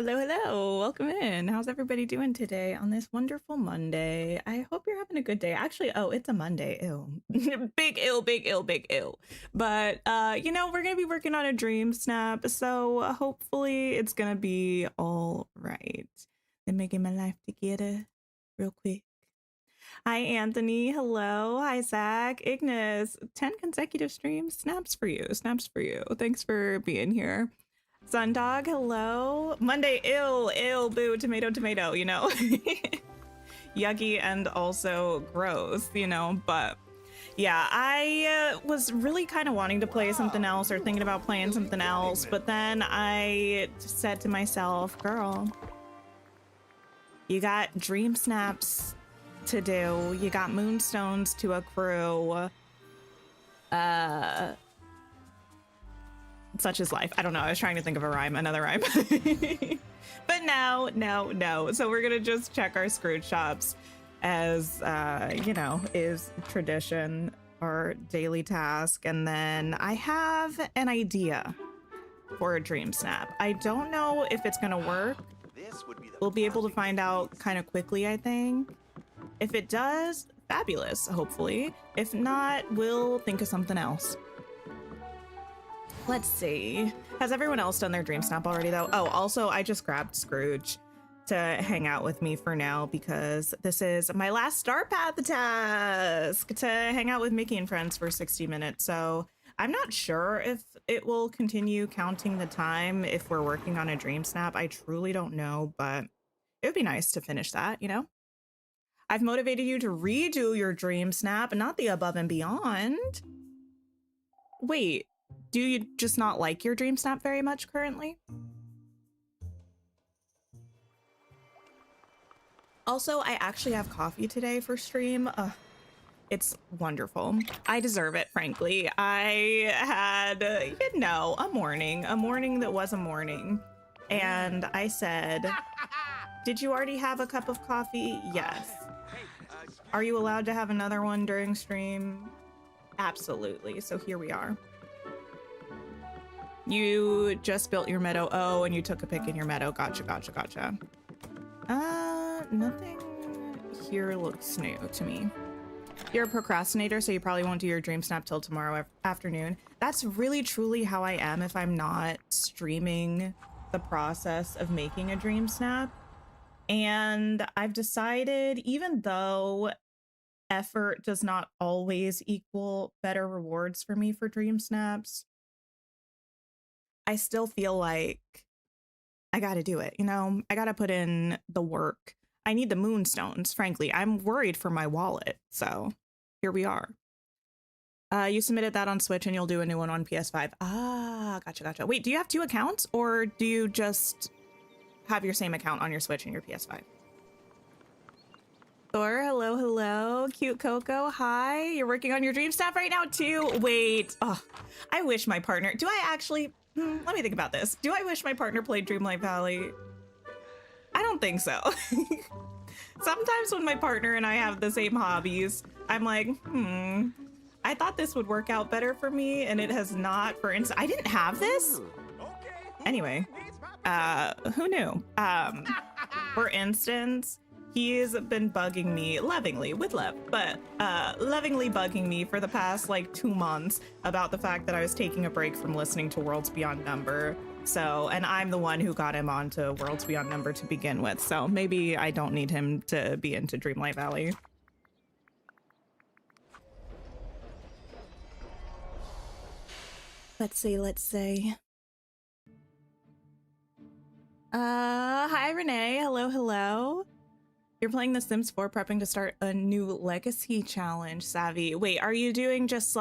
Hello, hello. Welcome in. How's everybody doing today on this wonderful Monday? I hope you're having a good day. Actually, oh, it's a Monday. Ew. Big ill, big ill, big ill. But you know, we're gonna be working on a DreamSnap, so hopefully it's gonna be all right. And making my life together real quick. Hi, Anthony. Hello. Hi, Zach. Ignis. 10 consecutive streams. Snaps for you. Snaps for you. Thanks for being here. Sundog, hello. Monday, ill, boo, tomato, tomato, you know. Yucky and also gross, you know, but yeah, I was really kind of wanting to play something else or thinking about playing something else, but then I said to myself, girl, you got dream snaps to do, you got moonstones to accrue, such is life. I don't know. I was trying to think of a rhyme, another rhyme. But no. So we're gonna just check our Scrooge shops as, you know, is tradition, our daily task. And then I have an idea for a dream snap. I don't know if it's gonna work. We'll be able to find out kind of quickly, I think. If it does, fabulous, hopefully. If not, we'll think of something else. Let's see. Has everyone else done their dream snap already though? Oh, also I just grabbed Scrooge to hang out with me for now because this is my last Star Path task to hang out with Mickey and friends for 60 minutes. So I'm not sure if it will continue counting the time if we're working on a dream snap. I truly don't know, but it would be nice to finish that, you know? I've motivated you to redo your dream snap, not the above and beyond. Wait. Do you just not like your dream snap very much currently? Also, I actually have coffee today for stream. It's wonderful. I deserve it, frankly. I had, you know, a morning that was a morning. And I said, did you already have a cup of coffee? Yes. Are you allowed to have another one during stream? Absolutely. So here we are. You just built your meadow. Oh, and you took a pic in your meadow. Gotcha. Nothing here looks new to me. You're a procrastinator, so you probably won't do your dream snap till tomorrow afternoon. That's really truly how I am if I'm not streaming the process of making a dream snap. And I've decided, even though effort does not always equal better rewards for me for dream snaps, I still feel like I gotta do it, you know? I gotta put in the work. I need the moonstones, frankly. I'm worried for my wallet, so here we are. You submitted that on Switch and you'll do a new one on PS5. Ah, gotcha. Wait, do you have two accounts or do you just have your same account on your Switch and your PS5? Thor, hello. Cute Coco, hi. You're working on your dream snap right now too? Wait, oh, I wish my partner, do I actually, let me think about this. Do I wish my partner played Dreamlight Valley? I don't think so. Sometimes when my partner and I have the same hobbies, I'm like, I thought this would work out better for me and it has not. For instance, I didn't have this. Anyway, who knew? For instance, he's been bugging me lovingly, with love, but lovingly bugging me for the past like 2 months about the fact that I was taking a break from listening to Worlds Beyond Number. So, and I'm the one who got him onto Worlds Beyond Number to begin with. So maybe I don't need him to be into Dreamlight Valley. Let's see. Hi Renee, hello. You're playing The Sims 4 prepping to start a new legacy challenge, Savvy. Wait, are you doing just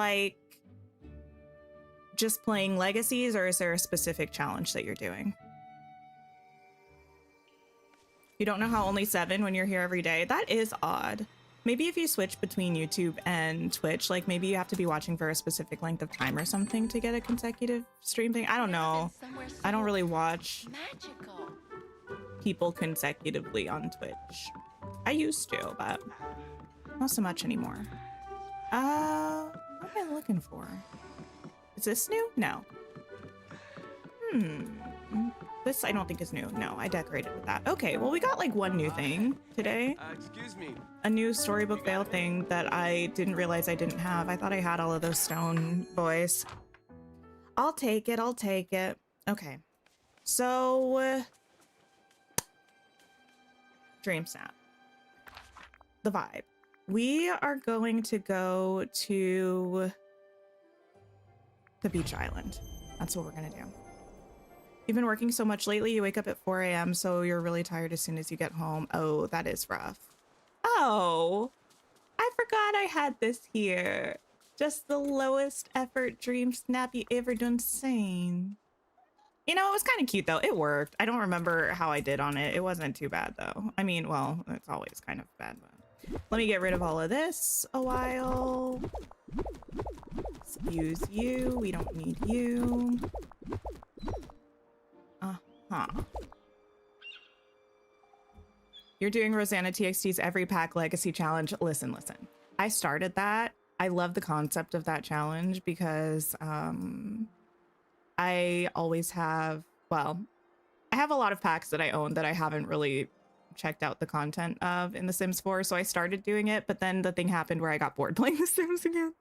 playing legacies, or is there a specific challenge that you're doing? You don't know how only 7 when you're here every day? That is odd. Maybe if you switch between YouTube and Twitch, like maybe you have to be watching for a specific length of time or something to get a consecutive stream thing. I don't know. I don't really watch people consecutively on Twitch. I used to, but not so much anymore. What am I looking for? Is this new? No. This I don't think is new. No, I decorated with that. Okay, well we got like one new thing today. Excuse me. A new storybook fail thing that I didn't realize I didn't have. I thought I had all of those stone boys. I'll take it, I'll take it. Okay, so DreamSnap. The vibe. We are going to go to the beach island. That's what we're gonna do. You've been working so much lately, you wake up at 4 a.m. so you're really tired as soon as you get home. Oh, that is rough. Oh, I forgot I had this here. Just the lowest effort DreamSnap you ever done seen. You know, it was kind of cute though. It worked. I don't remember how I did on it. It wasn't too bad though. I mean, well, it's always kind of bad, but let me get rid of all of this a while. Excuse you. We don't need you. Uh-huh. You're doing Rosanna TXT's Every Pack Legacy Challenge. Listen. I started that. I love the concept of that challenge because I always have, well, I have a lot of packs that I own that I haven't really checked out the content of in The Sims 4, so I started doing it, but then the thing happened where I got bored playing The Sims again.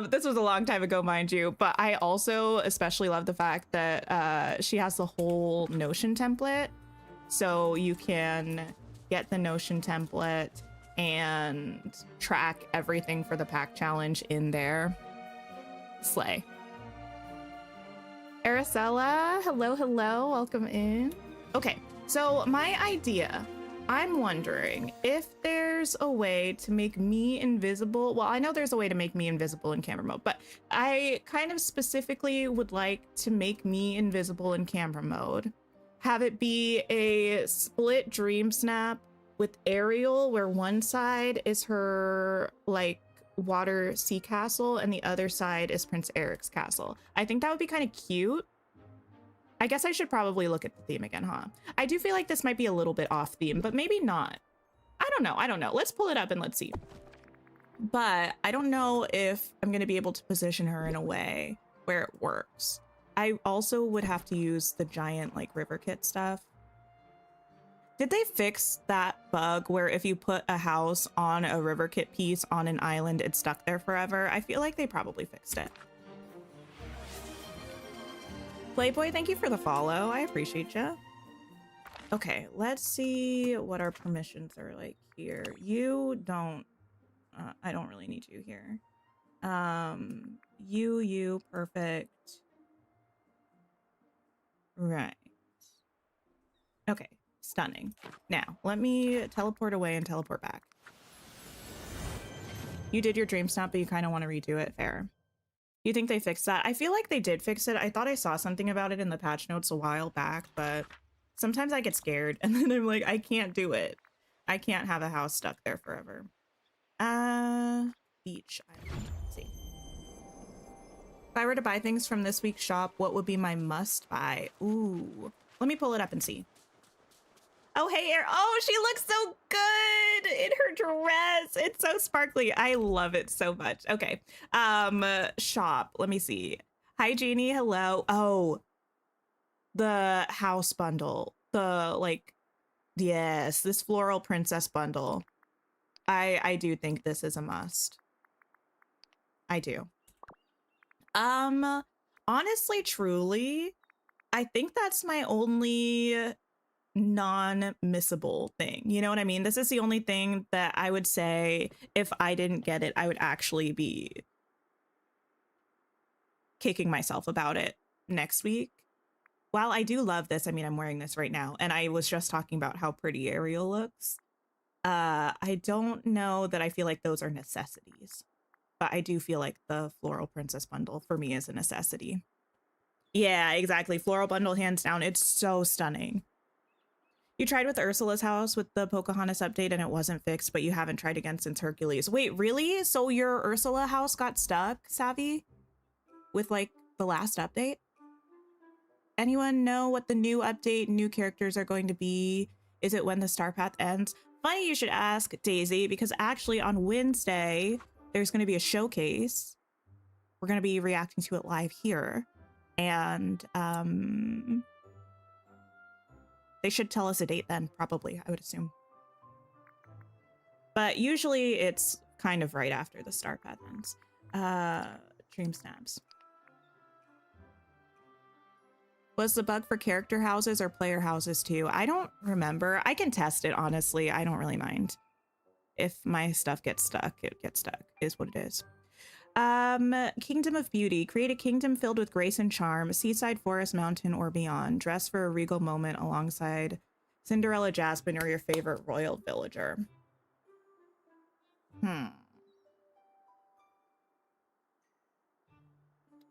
This was a long time ago, mind you, but I also especially love the fact that she has the whole Notion template, so you can get the Notion template and track everything for the pack challenge in there. Slay. Aracella, hello, welcome in. Okay, so my idea, I'm wondering if there's a way to make me invisible. Well, I know there's a way to make me invisible in camera mode, but I kind of specifically would like to make me invisible in camera mode. Have it be a split DreamSnap with Ariel, where one side is her like water sea castle and the other side is Prince Eric's castle. I think that would be kind of cute. I guess I should probably look at the theme again, huh? I do feel like this might be a little bit off theme, but maybe not. I don't know. Let's pull it up and let's see. But I don't know if I'm going to be able to position her in a way where it works. I also would have to use the giant like river kit stuff. Did they fix that bug where if you put a house on a river kit piece on an island, it's stuck there forever? I feel like they probably fixed it. Playboy, thank you for the follow. I appreciate you. Okay, let's see what our permissions are like here. You don't, I don't really need you here. You, perfect. Right. Okay. Stunning. Now, let me teleport away and teleport back. You did your DreamSnap, but you kind of want to redo it. Fair. You think they fixed that? I feel like they did fix it. I thought I saw something about it in the patch notes a while back, but sometimes I get scared and then I'm like, I can't do it. I can't have a house stuck there forever. Beach island. Let's see. If I were to buy things from this week's shop, what would be my must buy? Ooh, let me pull it up and see. Oh, hey, Air. Oh, she looks so good in her dress. It's so sparkly. I love it so much. Okay. Shop. Let me see. Hi, Jeannie. Hello. Oh, the house bundle. The, like, yes, this floral princess bundle. I do think this is a must. I do. Honestly, truly, I think that's my only non-missable thing. You know what I mean? This is the only thing that I would say if I didn't get it, I would actually be kicking myself about it next week. While I do love this, I mean, I'm wearing this right now, and I was just talking about how pretty Ariel looks. I don't know that I feel like those are necessities, but I do feel like the Floral Princess bundle for me is a necessity. Yeah, exactly. Floral bundle, hands down. It's so stunning. You tried with Ursula's house with the Pocahontas update and it wasn't fixed, but you haven't tried again since Hercules. Wait, really? So your Ursula house got stuck, Savvy? With like the last update? Anyone know what the new update, new characters are going to be? Is it when the Star Path ends? Funny you should ask, Daisy, because actually on Wednesday, there's going to be a showcase. We're going to be reacting to it live here. And They should tell us a date then, probably, I would assume. But usually it's kind of right after the star path ends. DreamSnaps. Was the bug for character houses or player houses too? I don't remember. I can test it, honestly. I don't really mind. If my stuff gets stuck, it gets stuck, is what it is. Kingdom of Beauty. Create a kingdom filled with grace and charm, seaside, forest, mountain, or beyond. Dress for a regal moment alongside Cinderella, Jasmine, or your favorite royal villager.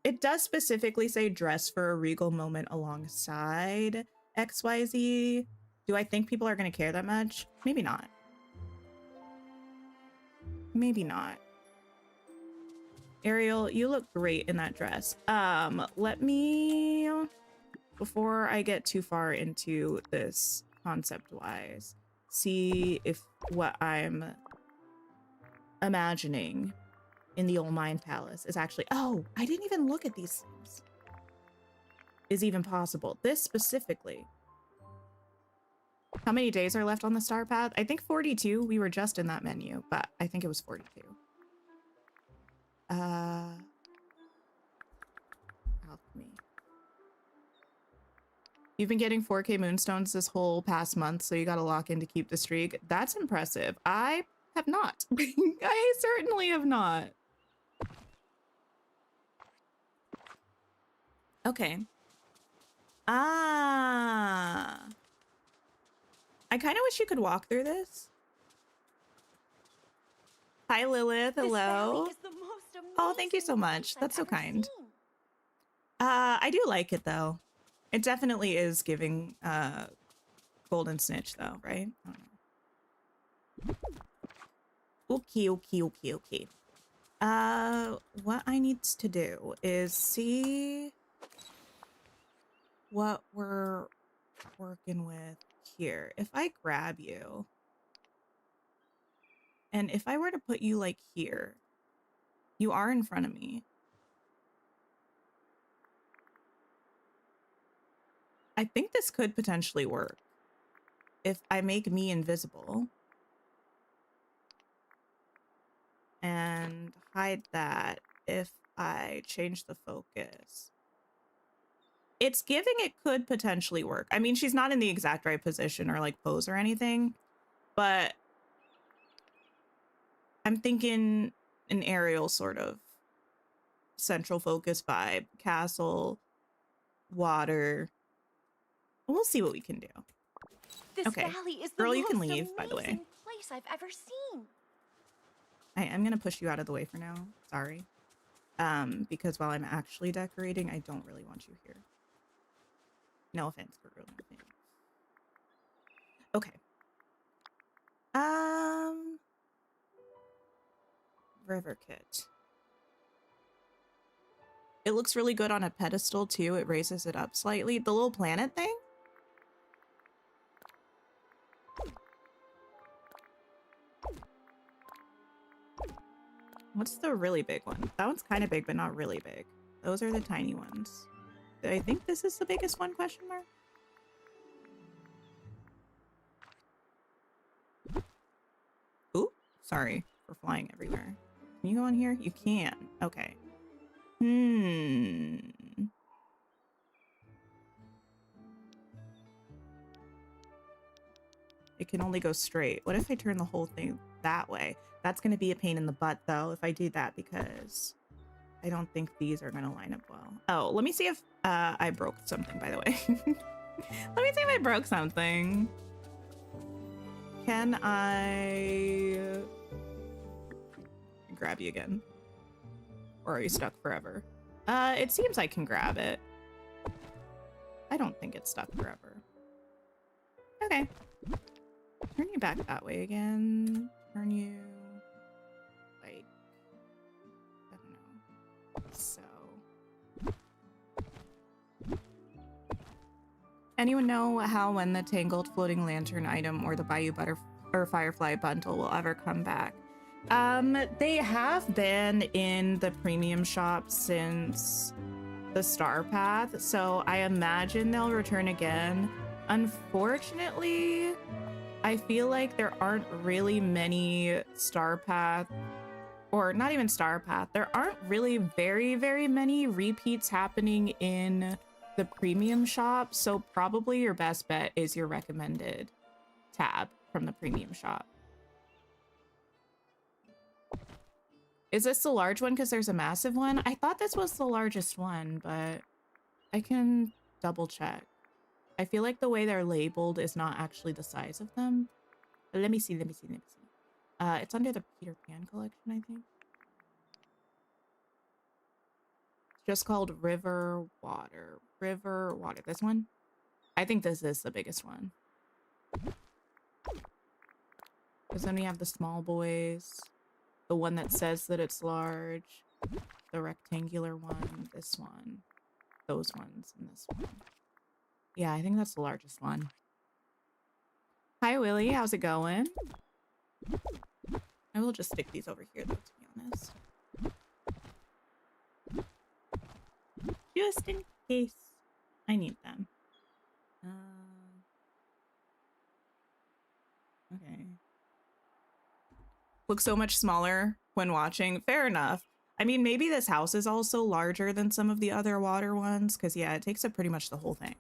It does specifically say dress for a regal moment alongside XYZ. Do I think people are going to care that much? Maybe not. Maybe not. Ariel, you look great in that dress. Let me, before I get too far into this concept-wise, see if what I'm imagining in the old Mind Palace is actually, oh, I didn't even look at these things, is even possible. This specifically. How many days are left on the star path? I think 42. We were just in that menu, but I think it was 42. Alchemy. You've been getting 4K moonstones this whole past month, so you gotta lock in to keep the streak. That's impressive. I have not. I certainly have not. Okay. I kind of wish you could walk through this. Hi, Lilith. Hello. Oh, thank you so much. That's so kind. I do like it, though. It definitely is giving Golden Snitch, though, right? I don't know. Okay. What I need to do is see what we're working with here. If I grab you, and if I were to put you like here, you are in front of me. I think this could potentially work if I make me invisible and hide that. If I change the focus, it's giving it could potentially work. I mean, she's not in the exact right position or like pose or anything, but I'm thinking an aerial sort of central focus vibe, castle, water. We'll see what we can do. This okay, valley is the girl, most you can leave, by the way. amazing place I've ever seen. I'm gonna push you out of the way for now. Sorry. Because while I'm actually decorating, I don't really want you here. No offense, for real. Okay. River kit. It looks really good on a pedestal too. It raises it up slightly. The little planet thing? What's the really big one? That one's kind of big, but not really big. Those are the tiny ones. I think this is the biggest one, question mark? Ooh, sorry for flying everywhere. Can you go on here? You can. Okay. It can only go straight. What if I turn the whole thing that way? That's going to be a pain in the butt, though, if I do that, because I don't think these are going to line up well. Oh, let me see if I broke something, by the way. Let me see if I broke something. Can I grab you again? Or are you stuck forever? It seems I can grab it. I don't think it's stuck forever. Okay. Turn you back that way again. Turn you like, I don't know. So. Anyone know how when the Tangled Floating Lantern item or the Bayou Firefly bundle will ever come back? They have been in the premium shop since the Star Path, so I imagine they'll return again. Unfortunately, I feel like there aren't really many Star Path, or not even Star Path, there aren't really very many repeats happening in the premium shop, so probably your best bet is your recommended tab from the premium shop. Is this the large one because there's a massive one? I thought this was the largest one, but I can double check. I feel like the way they're labeled is not actually the size of them. But let me see. It's under the Peter Pan collection, I think. It's just called River Water. River Water. This one? I think this is the biggest one. Because then we have the small boys. The one that says that it's large. The rectangular one. This one. Those ones. And this one. Yeah, I think that's the largest one. Hi, Willie. How's it going? I will just stick these over here, though, to be honest. Just in case I need them. Okay. Looks so much smaller when watching. Fair enough. I mean, maybe this house is also larger than some of the other water ones, because, yeah, it takes up pretty much the whole thing.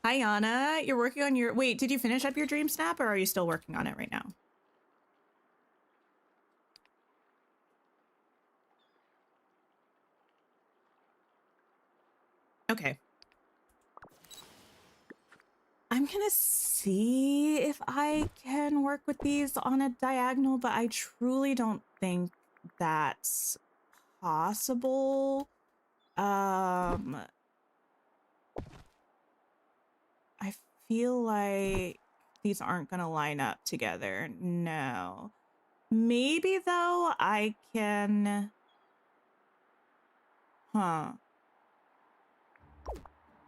Hi, Anna. You're working on your... Wait, did you finish up your DreamSnap, or are you still working on it right now? Okay. I'm gonna see if I can work with these on a diagonal, but I truly don't think that's possible. I feel like these aren't gonna line up together. No. Maybe though I can... Huh.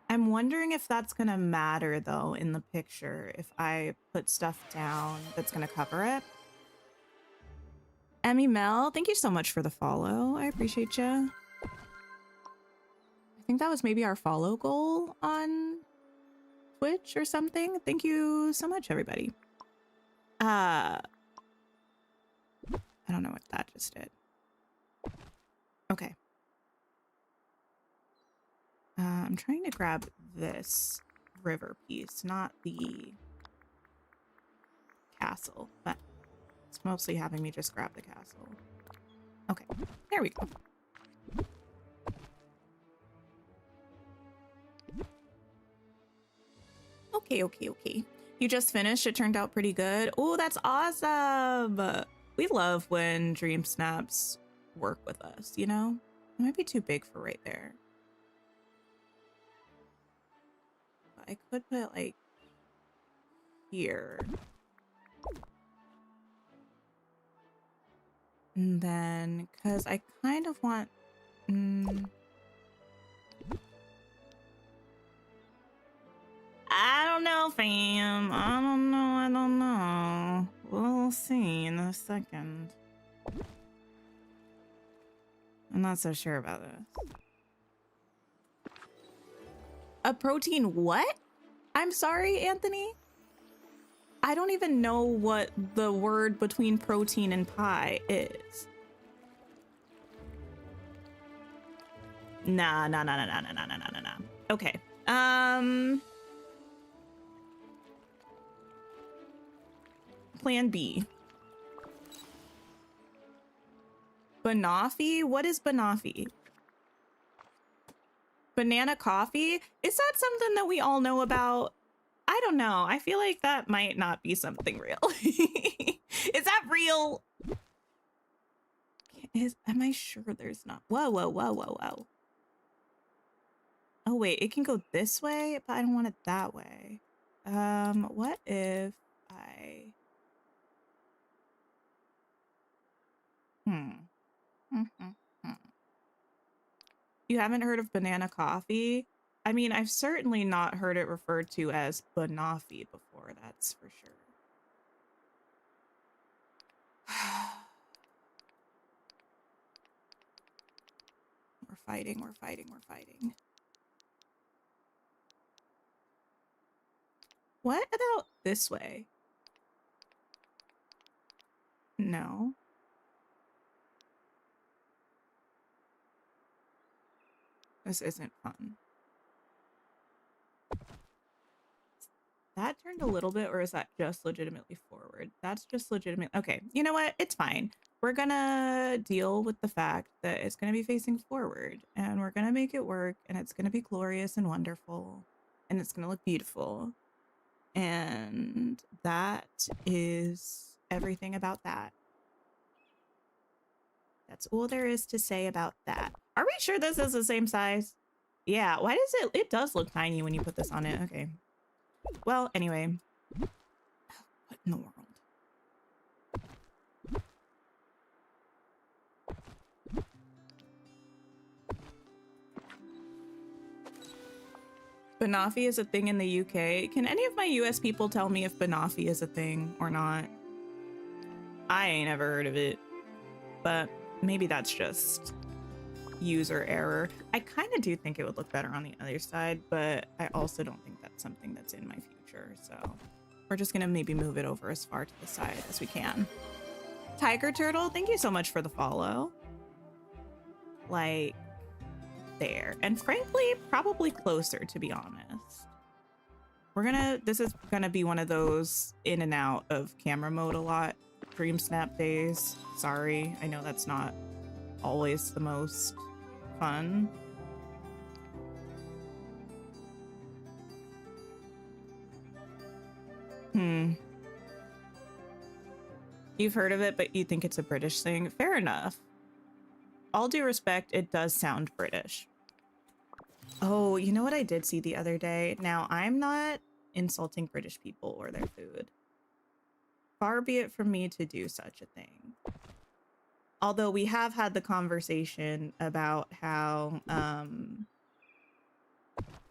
I'm wondering if that's gonna matter though in the picture if I put stuff down that's gonna cover it. Emmy Mel, thank you so much for the follow. I appreciate you. I think that was maybe our follow goal on Twitch or something. Thank you so much, everybody. I don't know what that just did. Okay. I'm trying to grab this river piece, not the castle, but it's mostly having me just grab the castle. Okay, there we go. Okay. You just finished. It turned out pretty good. Oh, that's awesome. We love when DreamSnaps work with us, you know? It might be too big for right there. But I could put it like here. And then, because I kind of want... I don't know, fam. I don't know. We'll see in a second. I'm not so sure about this. A protein what? I'm sorry, Anthony? I don't even know what the word between protein and pie is. Nah. Okay. Plan B. Banoffee? What is banoffee? Banana coffee? Is that something that we all know about? I don't know. I feel like that might not be something real. Is that real? Am I sure there's not? Whoa. Oh wait, it can go this way, but I don't want it that way. What if I... You haven't heard of banana coffee? I mean, I've certainly not heard it referred to as banoffee before, that's for sure. We're fighting. What about this way? No. This isn't fun. That turned a little bit, or is that just legitimately forward? That's just legitimate. Okay, you know what? It's fine. We're gonna deal with the fact that it's gonna be facing forward, and we're gonna make it work, and it's gonna be glorious and wonderful, and it's gonna look beautiful. And that is everything about that. That's all there is to say about that. Are we sure this is the same size? Yeah, why does it? It does look tiny when you put this on it. Okay. Well, anyway. What in the world? Banoffee is a thing in the UK. Can any of my US people tell me if Banoffee is a thing or not? I ain't ever heard of it, but maybe that's just user error. I kind of do think it would look better on the other side, but I also don't think that's something that's in my future. So we're just gonna maybe move it over as far to the side as we can. Tiger Turtle, thank you so much for the follow. Like there, and frankly, probably closer, to be honest. This is gonna be one of those in and out of camera mode a lot. DreamSnap days. Sorry, I know that's not always the most fun. You've heard of it, but you think it's a British thing? Fair enough. All due respect, it does sound British. Oh, you know what I did see the other day? Now, I'm not insulting British people or their food. Far be it from me to do such a thing. Although we have had the conversation about how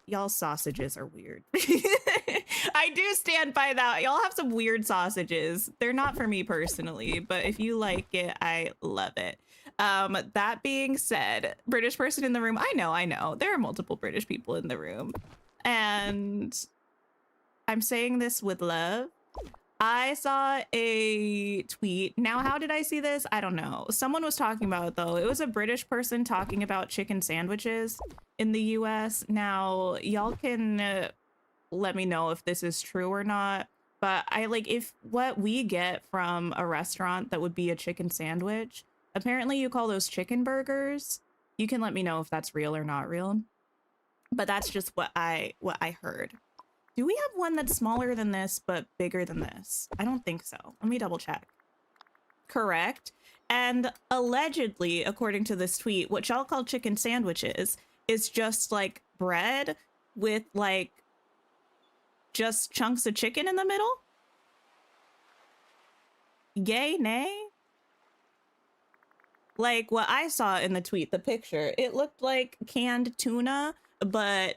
y'all's sausages are weird. I do stand by that. Y'all have some weird sausages. They're not for me personally, but if you like it, I love it. That being said, British person in the room, I know. There are multiple British people in the room. And I'm saying this with love. I saw a tweet. Now, how did I see this? I don't know. Someone was talking about it, though. It was a British person talking about chicken sandwiches in the US. Now, y'all can let me know if this is true or not. But if what we get from a restaurant that would be a chicken sandwich, apparently you call those chicken burgers. You can let me know if that's real or not real. But that's just what I heard. Do we have one that's smaller than this, but bigger than this? I don't think so. Let me double check. Correct. And allegedly, according to this tweet, what y'all call chicken sandwiches is just like bread with like just chunks of chicken in the middle. Yay, nay? Like what I saw in the tweet, the picture, it looked like canned tuna, but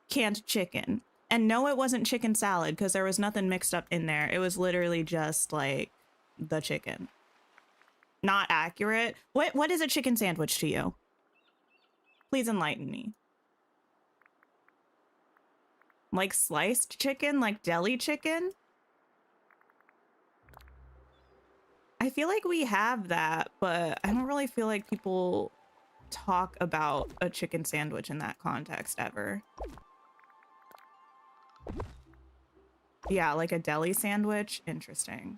canned chicken. And no, it wasn't chicken salad because there was nothing mixed up in there. It was literally just like the chicken. Not accurate. What is a chicken sandwich to you? Please enlighten me. Like sliced chicken, like deli chicken? I feel like we have that, but I don't really feel like people talk about a chicken sandwich in that context ever. Yeah, like a deli sandwich. Interesting.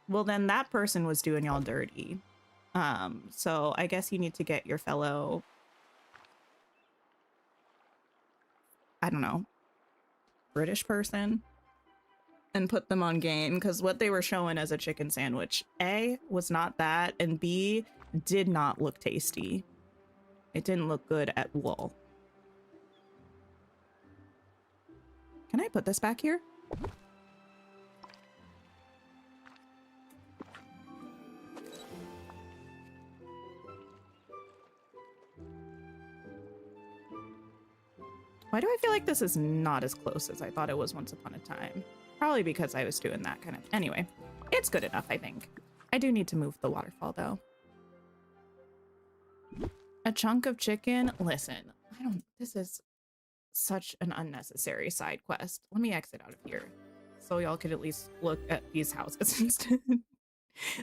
Well, then that person was doing y'all dirty. So I guess you need to get your fellow, I don't know, British person and put them on game, because what they were showing as a chicken sandwich, A, was not that, and B, did not look tasty. It didn't look good at all. Can I put this back here? Why do I feel like this is not as close as I thought it was once upon a time? Probably because I was doing that kind of... Anyway, it's good enough, I think. I do need to move the waterfall, though. A chunk of chicken? Listen, this is such an unnecessary side quest. Let me exit out of here so y'all could at least look at these houses instead.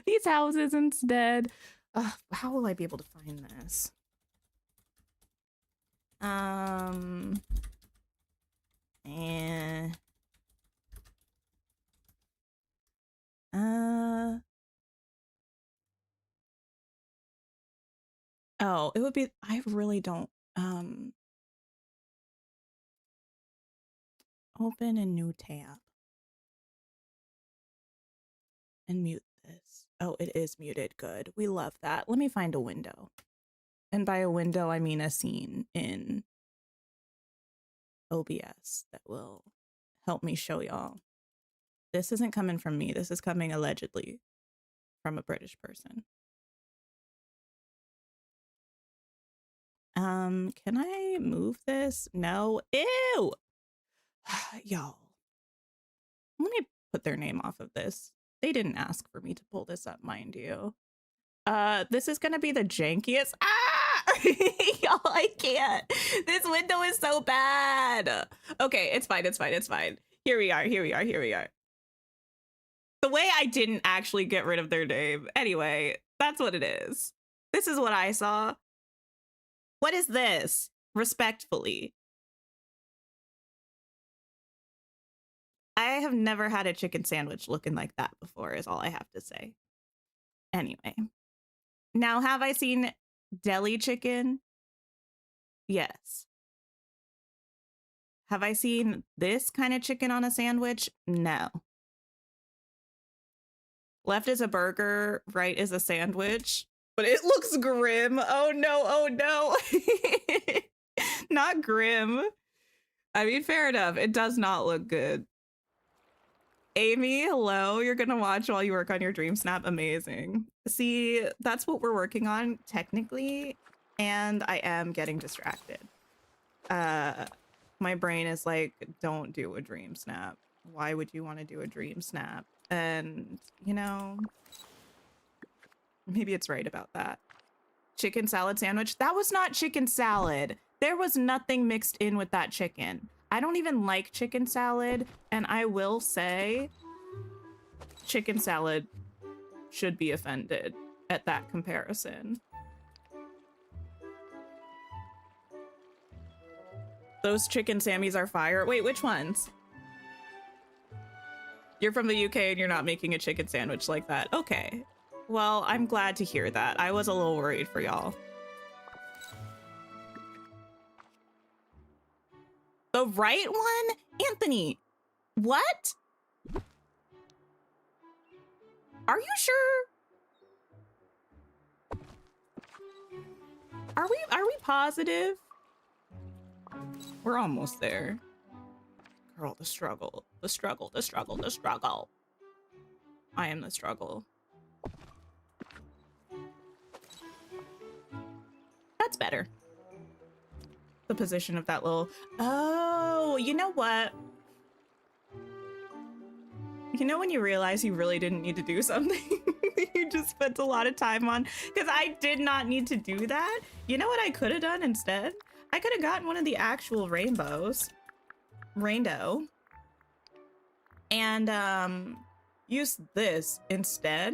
These houses instead. How will I be able to find this? Oh, it would be, I really don't, open a new tab and mute this. Oh, it is muted. Good. We love that. Let me find a window. And by a window, I mean a scene in OBS that will help me show y'all. This isn't coming from me. This is coming allegedly from a British person. Can I move this? No. Ew! Y'all. Let me put their name off of this. They didn't ask for me to pull this up, mind you. This is gonna be the jankiest. Ah! Y'all, I can't. This window is so bad. Okay, it's fine, it's fine, it's fine. Here we are, here we are, here we are. The way I didn't actually get rid of their name. Anyway, that's what it is. This is what I saw. What is this? Respectfully. I have never had a chicken sandwich looking like that before, is all I have to say. Anyway. Now, have I seen deli chicken? Yes. Have I seen this kind of chicken on a sandwich? No. Left is a burger, right is a sandwich, but it looks grim. Oh no, oh no. Not grim. I mean, fair enough. It does not look good. Amy, hello. You're gonna watch while you work on your DreamSnap. Amazing. See, that's what we're working on technically, and I am getting distracted. My brain is like, don't do a DreamSnap. Why would you want to do a DreamSnap? And, you know, maybe it's right about that. Chicken salad sandwich. That was not chicken salad. There was nothing mixed in with that chicken. I don't even like chicken salad, and I will say chicken salad should be offended at that comparison. Those chicken Sammies are fire. Wait, which ones? You're from the UK and you're not making a chicken sandwich like that. Okay. Well, I'm glad to hear that. I was a little worried for y'all. The right one? Anthony, what? Are you sure? Are we positive? We're almost there. Girl, the struggle, the struggle, the struggle, the struggle. I am the struggle. That's better. The position of that little... Oh, you know what? You know when you realize you really didn't need to do something you just spent a lot of time on? Because I did not need to do that. You know what I could have done instead? I could have gotten one of the actual rainbows. Rainbow. And used this instead.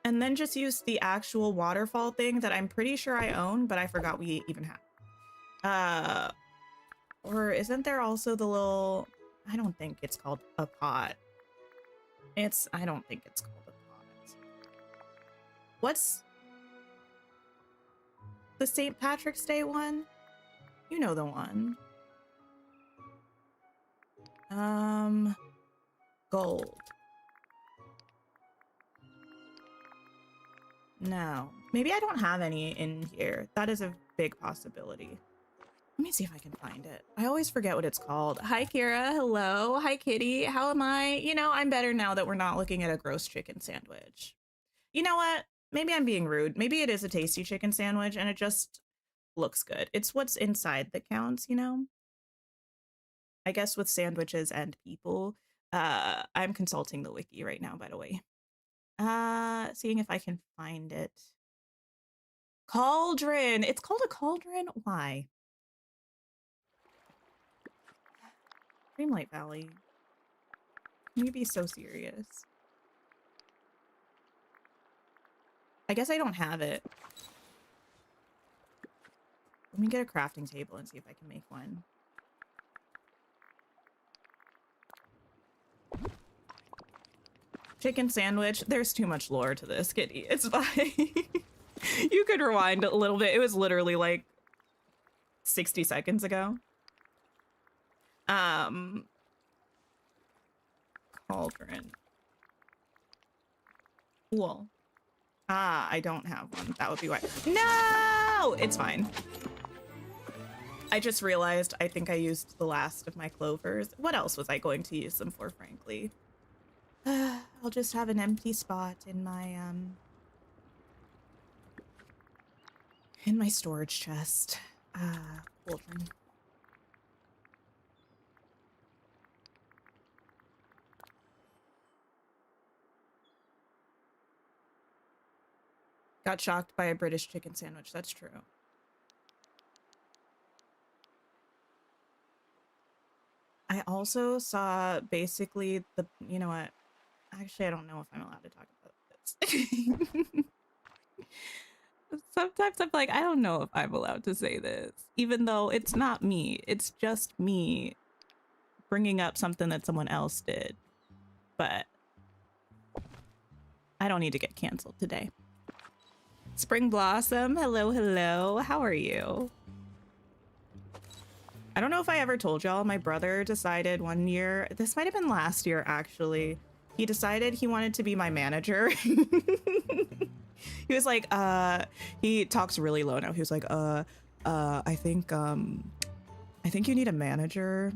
And then just used the actual waterfall thing that I'm pretty sure I own, but I forgot we even had. Or isn't there also the little... I don't think it's called a pot. I don't think it's called a pot. What's the St. Patrick's Day one? You know the one. Gold. No. Maybe I don't have any in here. That is a big possibility. Let me see if I can find it. I always forget what it's called. Hi, Kira. Hello. Hi, Kitty. How am I? You know, I'm better now that we're not looking at a gross chicken sandwich. You know what? Maybe I'm being rude. Maybe it is a tasty chicken sandwich and it just looks good. It's what's inside that counts, you know? I guess with sandwiches and people. I'm consulting the wiki right now, by the way. Seeing if I can find it. Cauldron. It's called a cauldron? Why? Dreamlight Valley. Can you be so serious? I guess I don't have it. Let me get a crafting table and see if I can make one. Chicken sandwich. There's too much lore to this, Kitty. It's fine. You could rewind a little bit. It was literally like 60 seconds ago. Cauldron. Cool. Ah, I don't have one. That would be why. No! It's fine. I just realized I think I used the last of my clovers. What else was I going to use them for, frankly? I'll just have an empty spot in my storage chest. Cauldron. Got shocked by a British chicken sandwich. That's true. I also saw basically the, you know what? Actually, I don't know if I'm allowed to talk about this. Sometimes I'm like, I don't know if I'm allowed to say this, even though it's not me. It's just me bringing up something that someone else did. But I don't need to get canceled today. Spring Blossom, hello, hello. How are you? I don't know if I ever told y'all, my brother decided one year, this might have been last year actually, he decided he wanted to be my manager. He was like, he talks really low now. He was like, I think you need a manager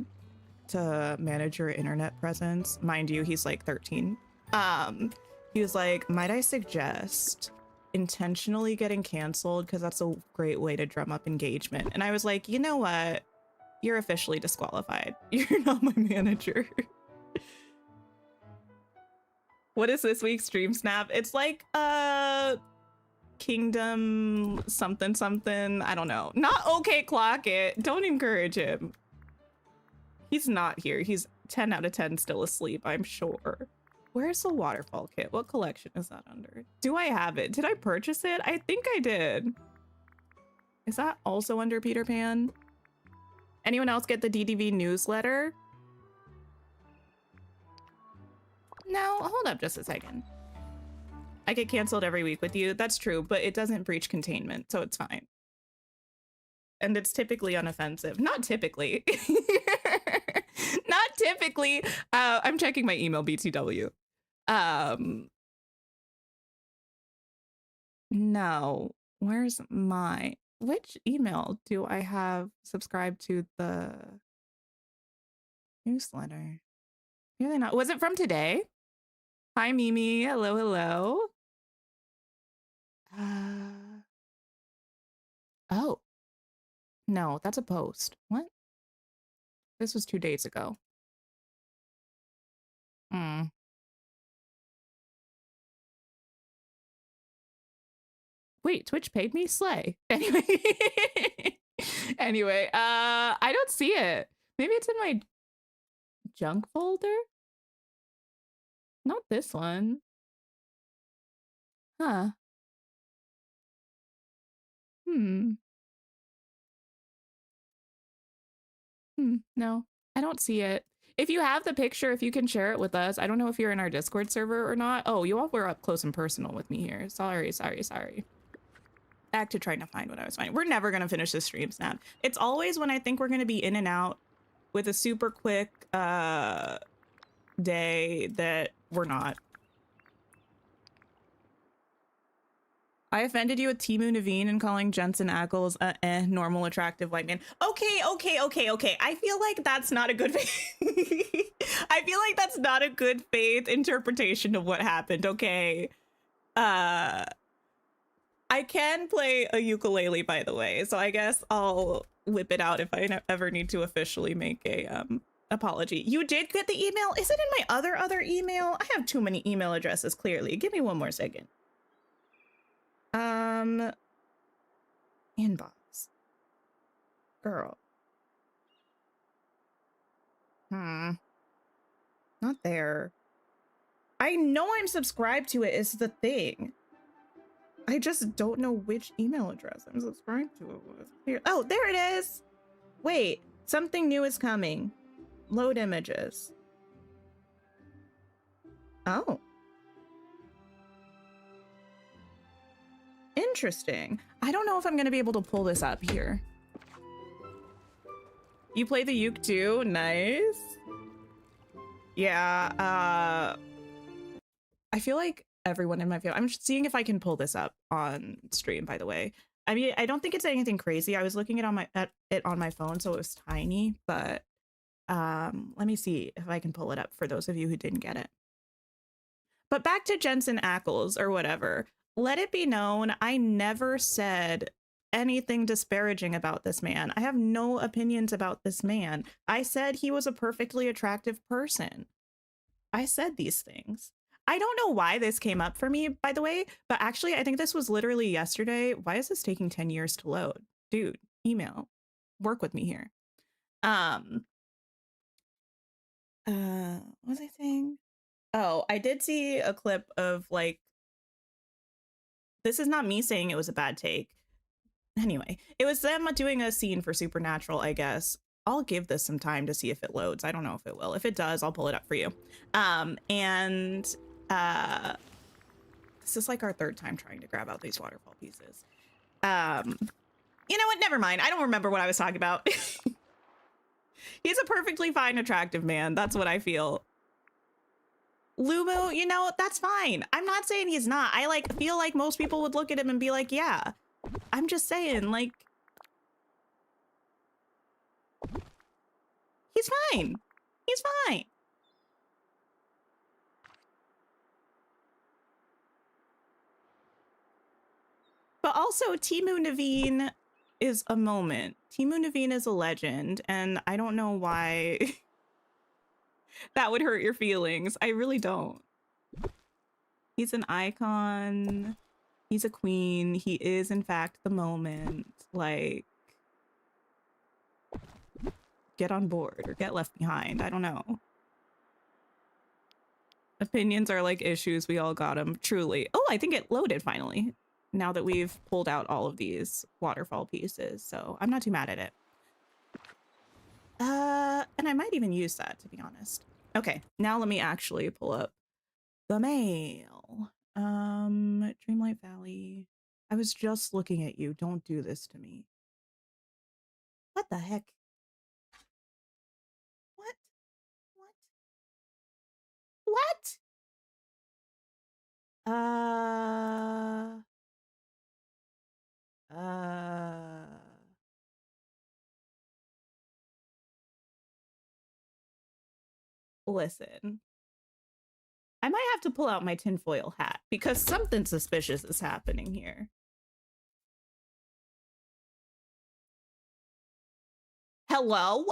to manage your internet presence. Mind you, he's like 13. He was like, might I suggest intentionally getting canceled? Because that's a great way to drum up engagement. And I was like, you know what? You're officially disqualified. You're not my manager. What is this week's DreamSnap? It's like Kingdom something something. I don't know. Not okay clock it. Don't encourage him. He's not here. He's 10 out of 10 still asleep, I'm sure. Where's the waterfall kit? What collection is that under? Do I have it? Did I purchase it? I think I did. Is that also under Peter Pan? Anyone else get the DDV newsletter? No, hold up just a second. I get canceled every week with you. That's true, but it doesn't breach containment, so it's fine. And it's typically unoffensive. Not typically. Not typically. I'm checking my email, BTW. No. Where's my... Which email do I have subscribed to the newsletter? Really not. Was it from today? Hi, Mimi. Hello, hello. Oh. No, that's a post. What? This was 2 days ago. Wait, Twitch paid me? Slay. Anyway. Anyway, I don't see it. Maybe it's in my junk folder? Not this one. Huh. No, I don't see it. If you have the picture, if you can share it with us. I don't know if you're in our Discord server or not. Oh, you all were up close and personal with me here. Sorry. Back to trying to find what I was finding. We're never going to finish this stream snap. It's always when I think we're going to be in and out with a super quick day that we're not. I offended you with Timu Naveen and calling Jensen Ackles a normal, attractive white man. Okay. I feel like that's not a good faith. I feel like that's not a good faith interpretation of what happened. Okay. I can play a ukulele, by the way, so I guess I'll whip it out if I ever need to officially make a apology. You did get the email? Is it in my other email? I have too many email addresses, clearly. Give me one more second. Inbox. Girl. Not there. I know I'm subscribed to it is the thing. I just don't know which email address I'm subscribed to. Here. Oh, there it is. Wait, something new is coming. Load images. Oh. Interesting. I don't know if I'm going to be able to pull this up here. You play the uke too? Nice. Yeah, I feel like everyone in my family, I'm just seeing if I can pull this up on stream, by the way. I mean, I don't think it's anything crazy. I was looking at it on my phone, so it was tiny, but let me see if I can pull it up for those of you who didn't get it. But back to Jensen Ackles or whatever. Let it be known, I never said anything disparaging about this man. I have no opinions about this man. I said he was a perfectly attractive person. I said these things. I don't know why this came up for me, by the way, but actually, I think this was literally yesterday. Why is this taking 10 years to load? Dude, email. Work with me here. What was I saying? Oh, I did see a clip of like, this is not me saying it was a bad take. Anyway, it was them doing a scene for Supernatural, I guess. I'll give this some time to see if it loads. I don't know if it will. If it does, I'll pull it up for you. This is like our third time trying to grab out these waterfall pieces. You know what? Never mind. I don't remember what I was talking about. He's a perfectly fine, attractive man. That's what I feel. Lumu, you know, that's fine. I'm not saying he's not. I like feel like most people would look at him and be like, yeah. I'm just saying, like, he's fine. He's fine. But also, Timu Naveen is a moment. Timu Naveen is a legend, and I don't know why that would hurt your feelings. I really don't. He's an icon. He's a queen. He is, in fact, the moment. Like, get on board or get left behind. I don't know. Opinions are like issues. We all got them. Truly. Oh, I think it loaded finally. Now that we've pulled out all of these waterfall pieces. So I'm not too mad at it. And I might even use that, to be honest. Okay, now let me actually pull up the mail. Dreamlight Valley. I was just looking at you. Don't do this to me. What the heck? What? What? Listen. I might have to pull out my tinfoil hat because something suspicious is happening here. Hello?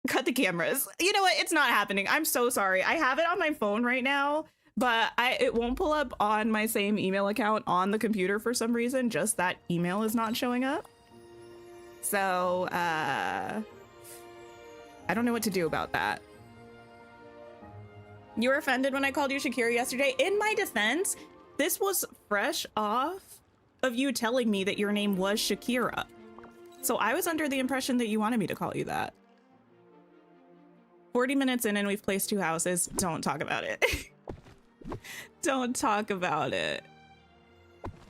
Cut the cameras. You know what? It's not happening. I'm so sorry. I have it on my phone right now, but it won't pull up on my same email account on the computer for some reason. Just that email is not showing up. So, I don't know what to do about that. You were offended when I called you Shakira yesterday. In my defense, this was fresh off of you telling me that your name was Shakira. So I was under the impression that you wanted me to call you that. 40 minutes in and we've placed 2 houses. Don't talk about it. Don't talk about it.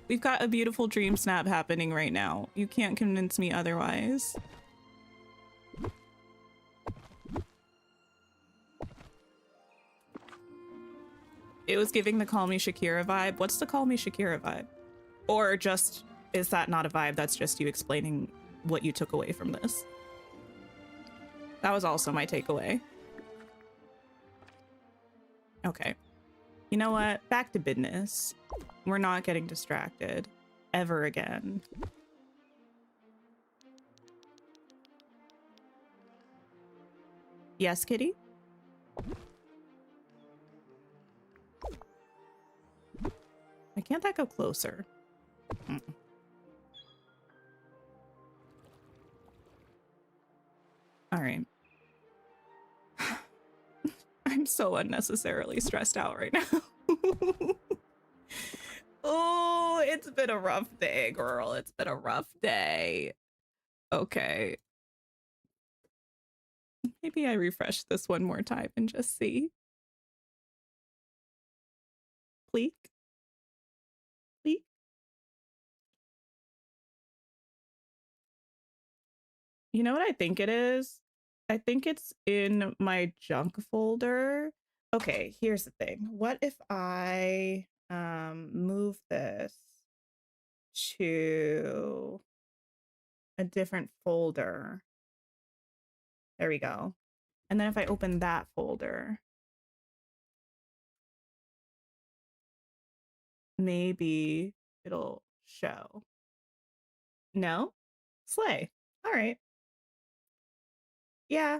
We've got a beautiful DreamSnap happening right now. You can't convince me otherwise. It was giving the Call Me Shakira vibe. What's the Call Me Shakira vibe? Or just, is that not a vibe? That's just you explaining what you took away from this. That was also my takeaway. Okay. You know what? Back to business. We're not getting distracted ever again. Yes, kitty? Why can't that go closer? right. I'm so unnecessarily stressed out right now. Oh, it's been a rough day, girl. It's been a rough day. Okay. Maybe I refresh this one more time and just see. Pleek. Pleek. You know what I think it is? I think it's in my junk folder. Okay, here's the thing. What if I move this to a different folder? There we go. And then if I open that folder, maybe it'll show. No? Slay. All right. Yeah.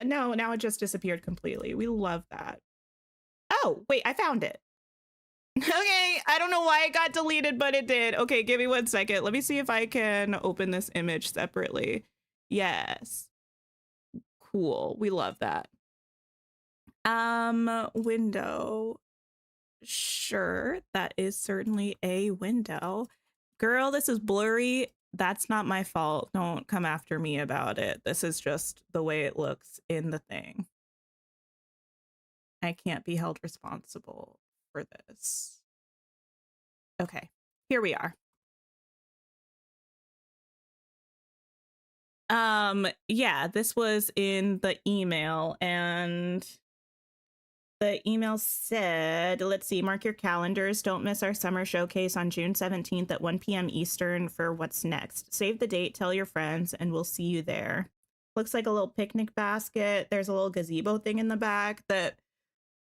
No, now it just disappeared completely. We love that. Oh, wait, I found it. Okay, I don't know why it got deleted, but it did. Okay, give me 1 second. Let me see if I can open this image separately. Yes. Cool. We love that. Window. Sure, that is certainly a window. Girl, this is blurry. That's not my fault. Don't come after me about it. This is just the way it looks in the thing. I can't be held responsible for this. Okay, here we are. Yeah, this was in the email, and the email said, let's see, mark your calendars. Don't miss our summer showcase on June 17th at 1 p.m. Eastern for what's next. Save the date, tell your friends, and we'll see you there. Looks like a little picnic basket. There's a little gazebo thing in the back that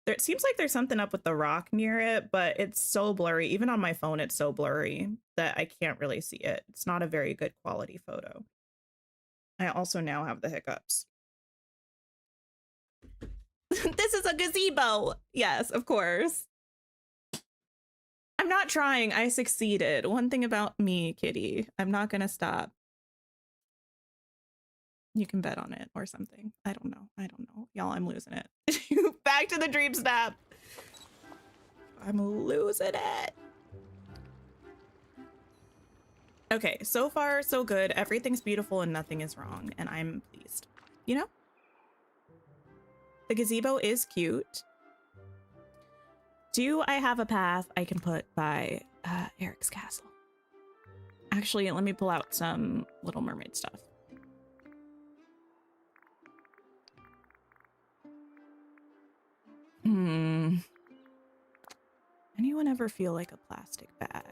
it seems like there's something up with the rock near it, but it's so blurry. Even on my phone, it's so blurry that I can't really see it. It's not a very good quality photo. I also now have the hiccups. This is a gazebo. Yes, of course. I'm not trying. I succeeded. One thing about me, kitty, I'm not going to stop. You can bet on it or something. I don't know. I don't know. Y'all, I'm losing it. Back to the DreamSnap. I'm losing it. Okay, so far, so good. Everything's beautiful and nothing is wrong, and I'm pleased. You know? The gazebo is cute. Do I have a path I can put by Eric's castle? Actually, let me pull out some Little Mermaid stuff. Anyone ever feel like a plastic bag?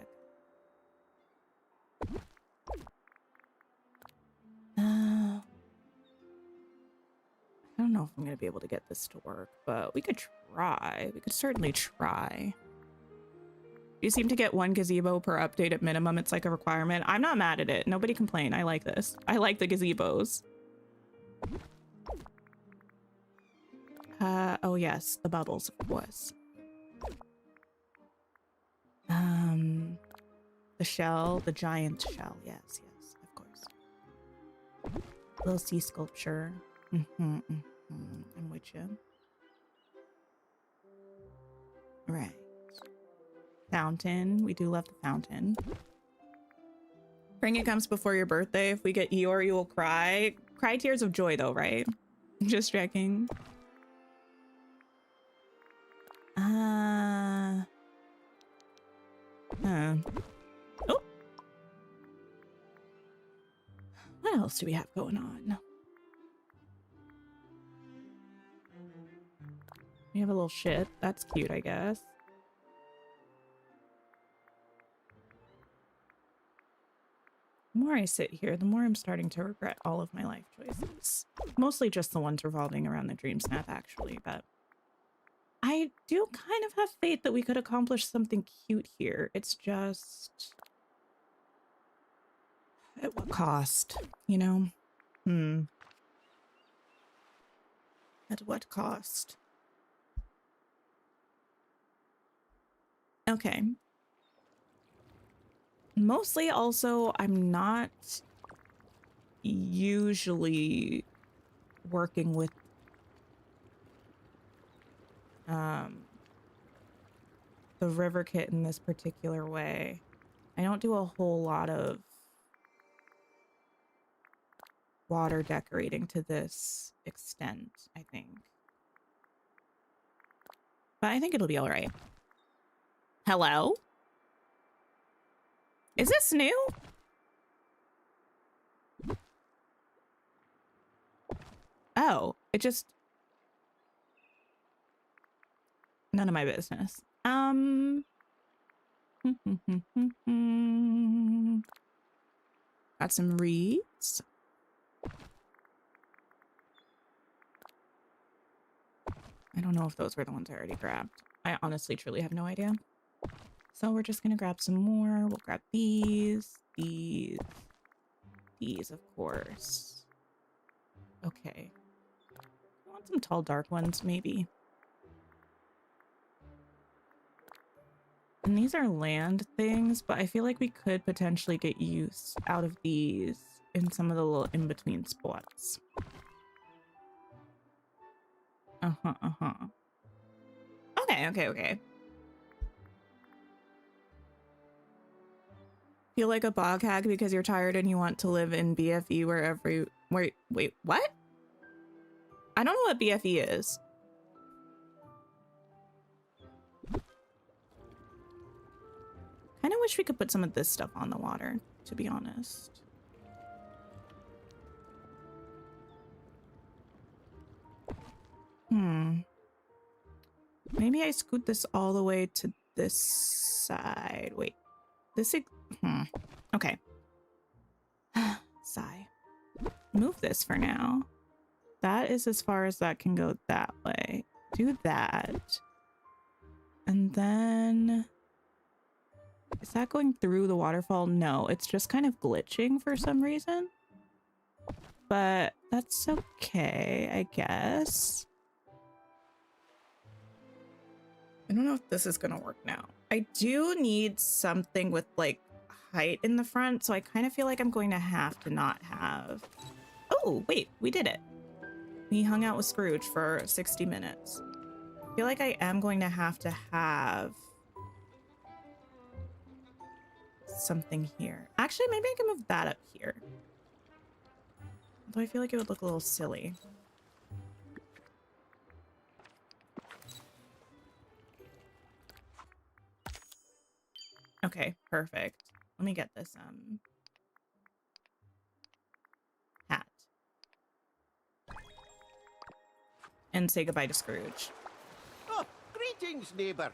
I don't know if I'm going to be able to get this to work, but we could try. We could certainly try. You seem to get 1 gazebo per update at minimum. It's like a requirement. I'm not mad at it. Nobody complain. I like this. I like the gazebos. Oh yes, the bubbles, of course. The shell, the giant shell. Yes, yes, of course. Little sea sculpture. I'm with you. Right. Fountain. We do love the fountain. Spring it comes before your birthday. If we get Eeyore, you will cry. Cry tears of joy, though, right? Just checking. Oh. What else do we have going on? We have a little shit. That's cute, I guess. The more I sit here, the more I'm starting to regret all of my life choices. Mostly just the ones revolving around the DreamSnap, actually, but I do kind of have faith that we could accomplish something cute here. It's just... at what cost, you know? At what cost? Okay. Mostly also, I'm not usually working with the river kit in this particular way. I don't do a whole lot of water decorating to this extent, I think. But I think it'll be all right. Hello? Is this new? Oh, it just... None of my business. Got some reeds. I don't know if those were the ones I already grabbed. I honestly truly have no idea. So we're just gonna grab some more. We'll grab these, of course. Okay. I want some tall, dark ones, maybe. And these are land things, but I feel like we could potentially get use out of these in some of the little in-between spots. Okay. Feel like a bog hag because you're tired and you want to live in BFE wait, what? I don't know what BFE is. Kind of wish we could put some of this stuff on the water, to be honest. Maybe I scoot this all the way to this side. Wait, okay. Sigh. Move this for now. That is as far as that can go that way. Do that. And then... Is that going through the waterfall? No, it's just kind of glitching for some reason. But that's okay, I guess. I don't know if this is gonna work now. I do need something with like height in the front, so I kind of feel like I'm going to have to not have... Oh, wait, we did it. We hung out with Scrooge for 60 minutes. I feel like I am going to have something here. Actually, maybe I can move that up here. Although I feel like it would look a little silly. Okay, perfect. Let me get this hat. And say goodbye to Scrooge. Oh, greetings, neighbor.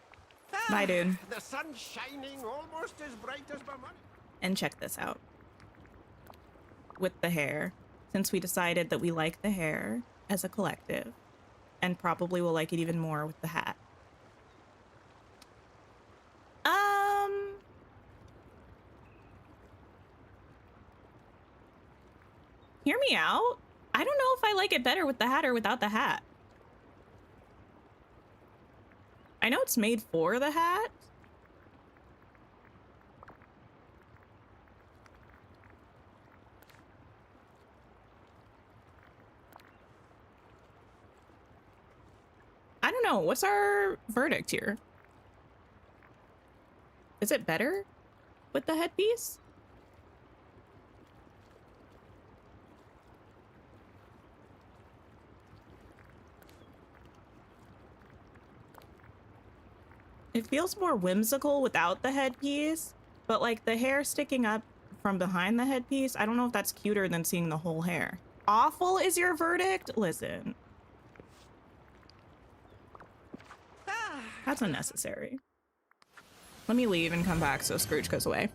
Bye, dude. The sun's shining almost as bright as my money. And check this out. With the hair. Since we decided that we like the hair as a collective. And probably will like it even more with the hat. Hear me out. I don't know if I like it better with the hat or without the hat. I know it's made for the hat. I don't know. What's our verdict here? Is it better with the headpiece? It feels more whimsical without the headpiece, but like the hair sticking up from behind the headpiece, I don't know if that's cuter than seeing the whole hair. Awful is your verdict? Listen. That's unnecessary. Let me leave and come back so Scrooge goes away.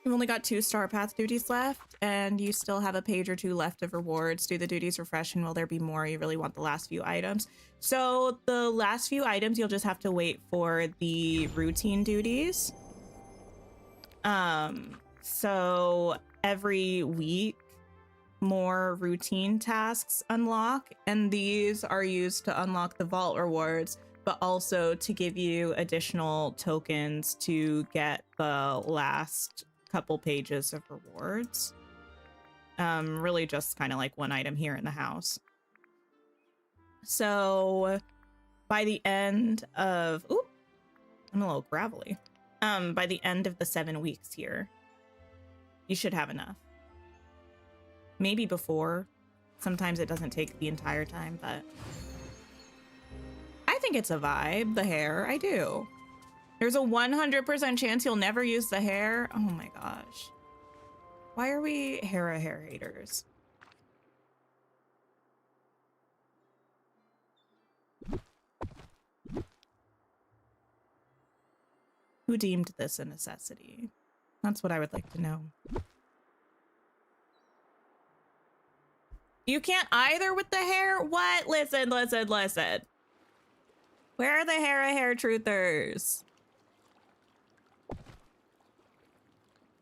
You've only got 2 star path duties left, and you still have a page or 2 left of rewards. Do the duties refresh, and will there be more? You really want the last few items. So the last few items, you'll just have to wait for the routine duties. So every week, more routine tasks unlock, and these are used to unlock the vault rewards, but also to give you additional tokens to get the last couple pages of rewards. Really just kind of like one item here in the house. So by the end of, oop, I'm a little gravelly. By the end of the 7 weeks here, you should have enough. Maybe before. Sometimes it doesn't take the entire time, but I think it's a vibe, the hair. I do. There's a 100% chance you'll never use the hair. Oh my gosh. Why are we hair haters? Who deemed this a necessity? That's what I would like to know. You can't either with the hair? What? Listen. Where are the hair truthers?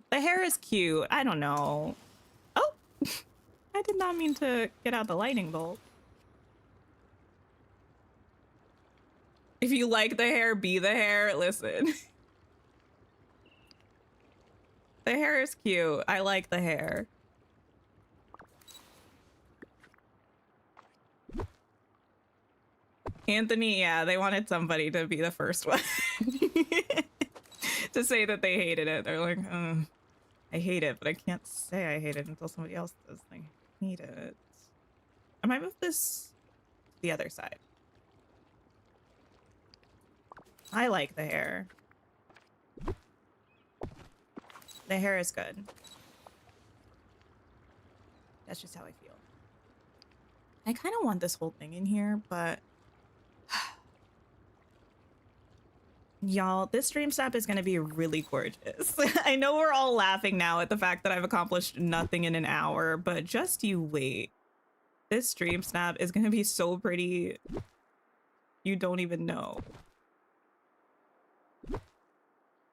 The hair is cute. I don't know. Oh, I did not mean to get out the lightning bolt. If you like the hair, be the hair. Listen. The hair is cute. I like the hair. Anthony, yeah, they wanted somebody to be the first one to say that they hated it. They're like, I hate it, but I can't say I hate it until somebody else says they hate it. I might move this to the other side. I like the hair. The hair is good. That's just how I feel. I kind of want this whole thing in here, but y'all, this DreamSnap is going to be really gorgeous. I know we're all laughing now at the fact that I've accomplished nothing in an hour, but just you wait. This DreamSnap is going to be so pretty. You don't even know.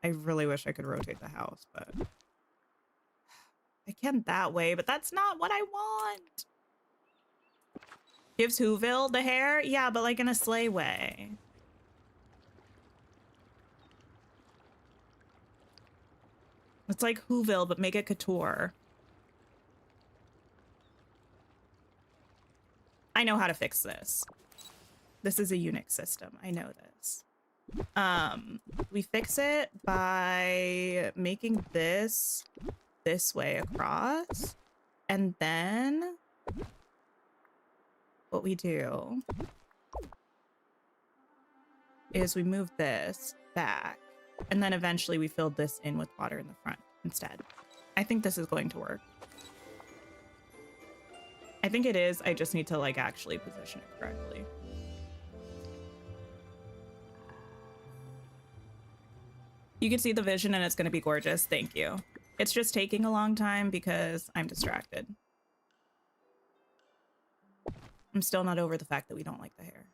I really wish I could rotate the house, but I can that way, but that's not what I want. Gives Whoville the hair? Yeah, but like in a sleigh way. It's like Whoville, but make it couture. I know how to fix this. This is a Unix system. I know this. We fix it by making this way across. And then what we do is we move this back. And then eventually we filled this in with water in the front instead. I think this is going to work. I think it is. I just need to like actually position it correctly. You can see the vision and it's going to be gorgeous. Thank you. It's just taking a long time because I'm distracted. I'm still not over the fact that we don't like the hair.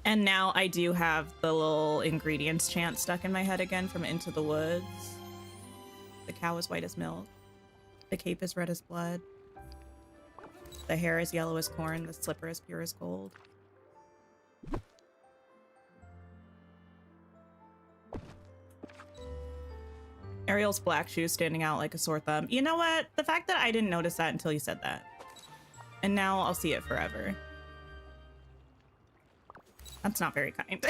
And now I do have the little ingredients chant stuck in my head again from Into the Woods. The cow is white as milk. The cape is red as blood. The hair is yellow as corn. The slipper is pure as gold. Ariel's black shoes standing out like a sore thumb. You know what? The fact that I didn't notice that until you said that. And now I'll see it forever. That's not very kind.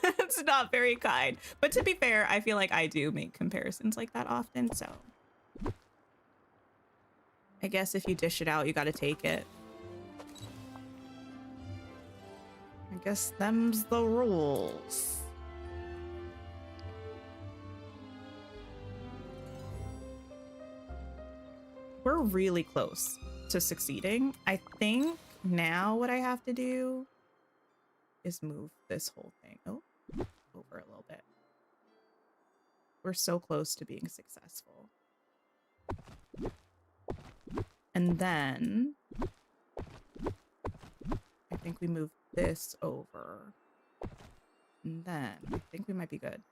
That's not very kind. But to be fair, I feel like I do make comparisons like that often, so. I guess if you dish it out, you gotta take it. I guess them's the rules. We're really close to succeeding. I think now what I have to do is move this whole thing over a little bit. We're so close to being successful. And then I think we move this over. And then I think we might be good.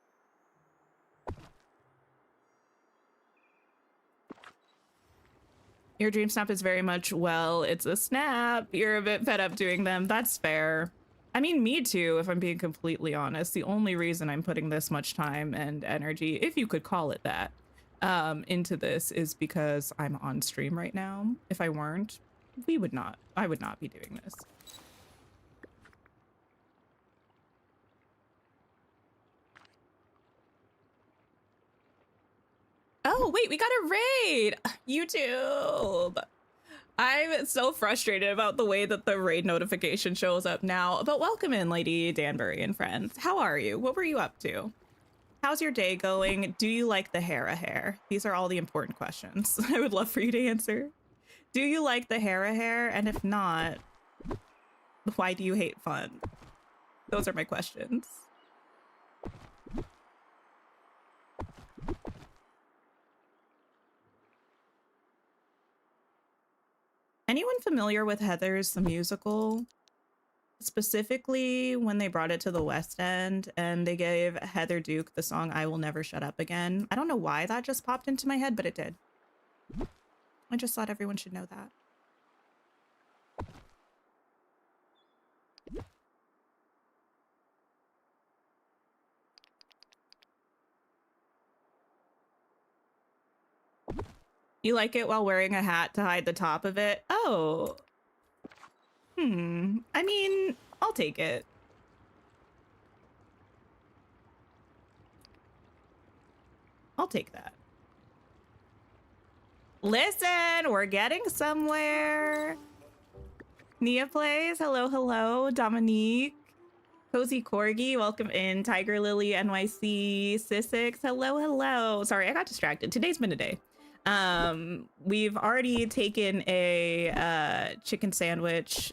Your dream snap is very much, well, it's a snap. You're a bit fed up doing them. That's fair. I mean, me too, if I'm being completely honest. The only reason I'm putting this much time and energy, if you could call it that, into this is because I'm on stream right now. If I weren't, I would not be doing this. Oh, wait, we got a raid! YouTube! I'm so frustrated about the way that the raid notification shows up now, but welcome in, Lady Danbury and friends. How are you? What were you up to? How's your day going? Do you like the hair? These are all the important questions I would love for you to answer. Do you like the hair? And if not, why do you hate fun? Those are my questions. Anyone familiar with Heathers the musical? Specifically when they brought it to the West End and they gave Heather Duke the song I Will Never Shut Up Again. I don't know why that just popped into my head, but it did. I just thought everyone should know that. You like it while wearing a hat to hide the top of it? Oh. I mean, I'll take it. I'll take that. Listen, we're getting somewhere. Nia plays. Hello, hello. Dominique. Cozy Corgi, welcome in. Tiger Lily NYC. Sissix, hello, hello. Sorry, I got distracted. Today's been a day. We've already taken a chicken sandwich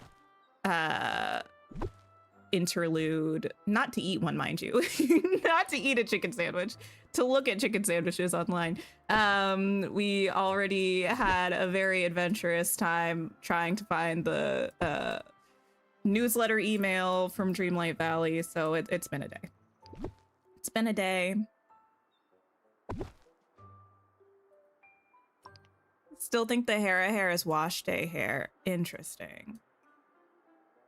interlude, not to eat one, mind you. Not to eat a chicken sandwich, to look at chicken sandwiches online. We already had a very adventurous time trying to find the newsletter email from Dreamlight Valley, so it's been a day. It's been a day. Still think the hair is wash day hair. Interesting.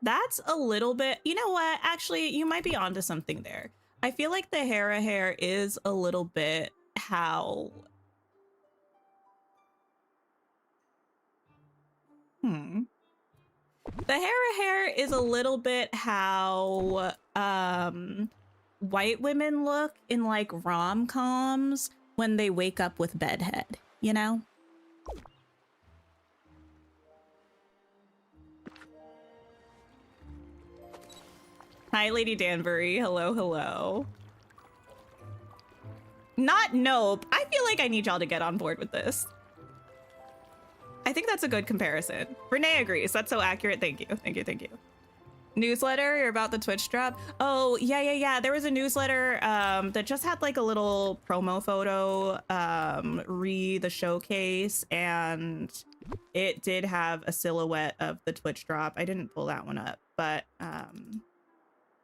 That's a little bit, you know what? Actually, you might be onto something there. I feel like the hair is a little bit how... The hair is a little bit how white women look in like rom-coms when they wake up with bedhead, you know? Hi, Lady Danbury. Hello, hello. Not nope. I feel like I need y'all to get on board with this. I think that's a good comparison. Renee agrees. That's so accurate. Thank you. Thank you. Thank you. Newsletter, you're about the Twitch drop. Oh, yeah. There was a newsletter that just had like a little promo photo, the showcase, and it did have a silhouette of the Twitch drop. I didn't pull that one up, but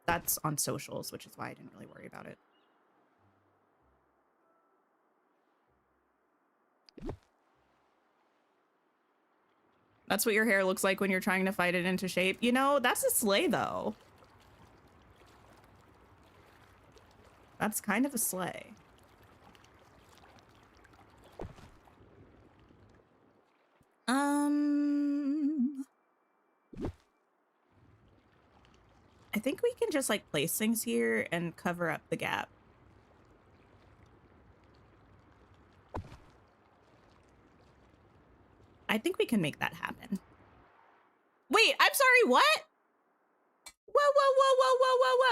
that's on socials, which is why I didn't really worry about it. That's what your hair looks like when you're trying to fight it into shape. You know, that's a sleigh, though. That's kind of a sleigh. I think we can just like place things here and cover up the gap. I think we can make that happen. Wait, I'm sorry, what?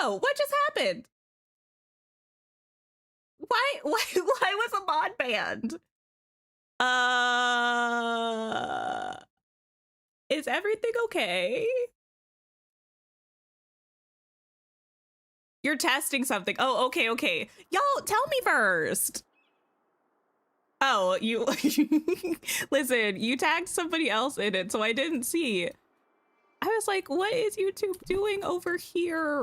Whoa. What just happened? Why was a mod banned? Is everything okay? You're testing something. Oh, okay. Y'all, tell me first. Oh, you listen, you tagged somebody else in it, so I didn't see. I was like, what is YouTube doing over here?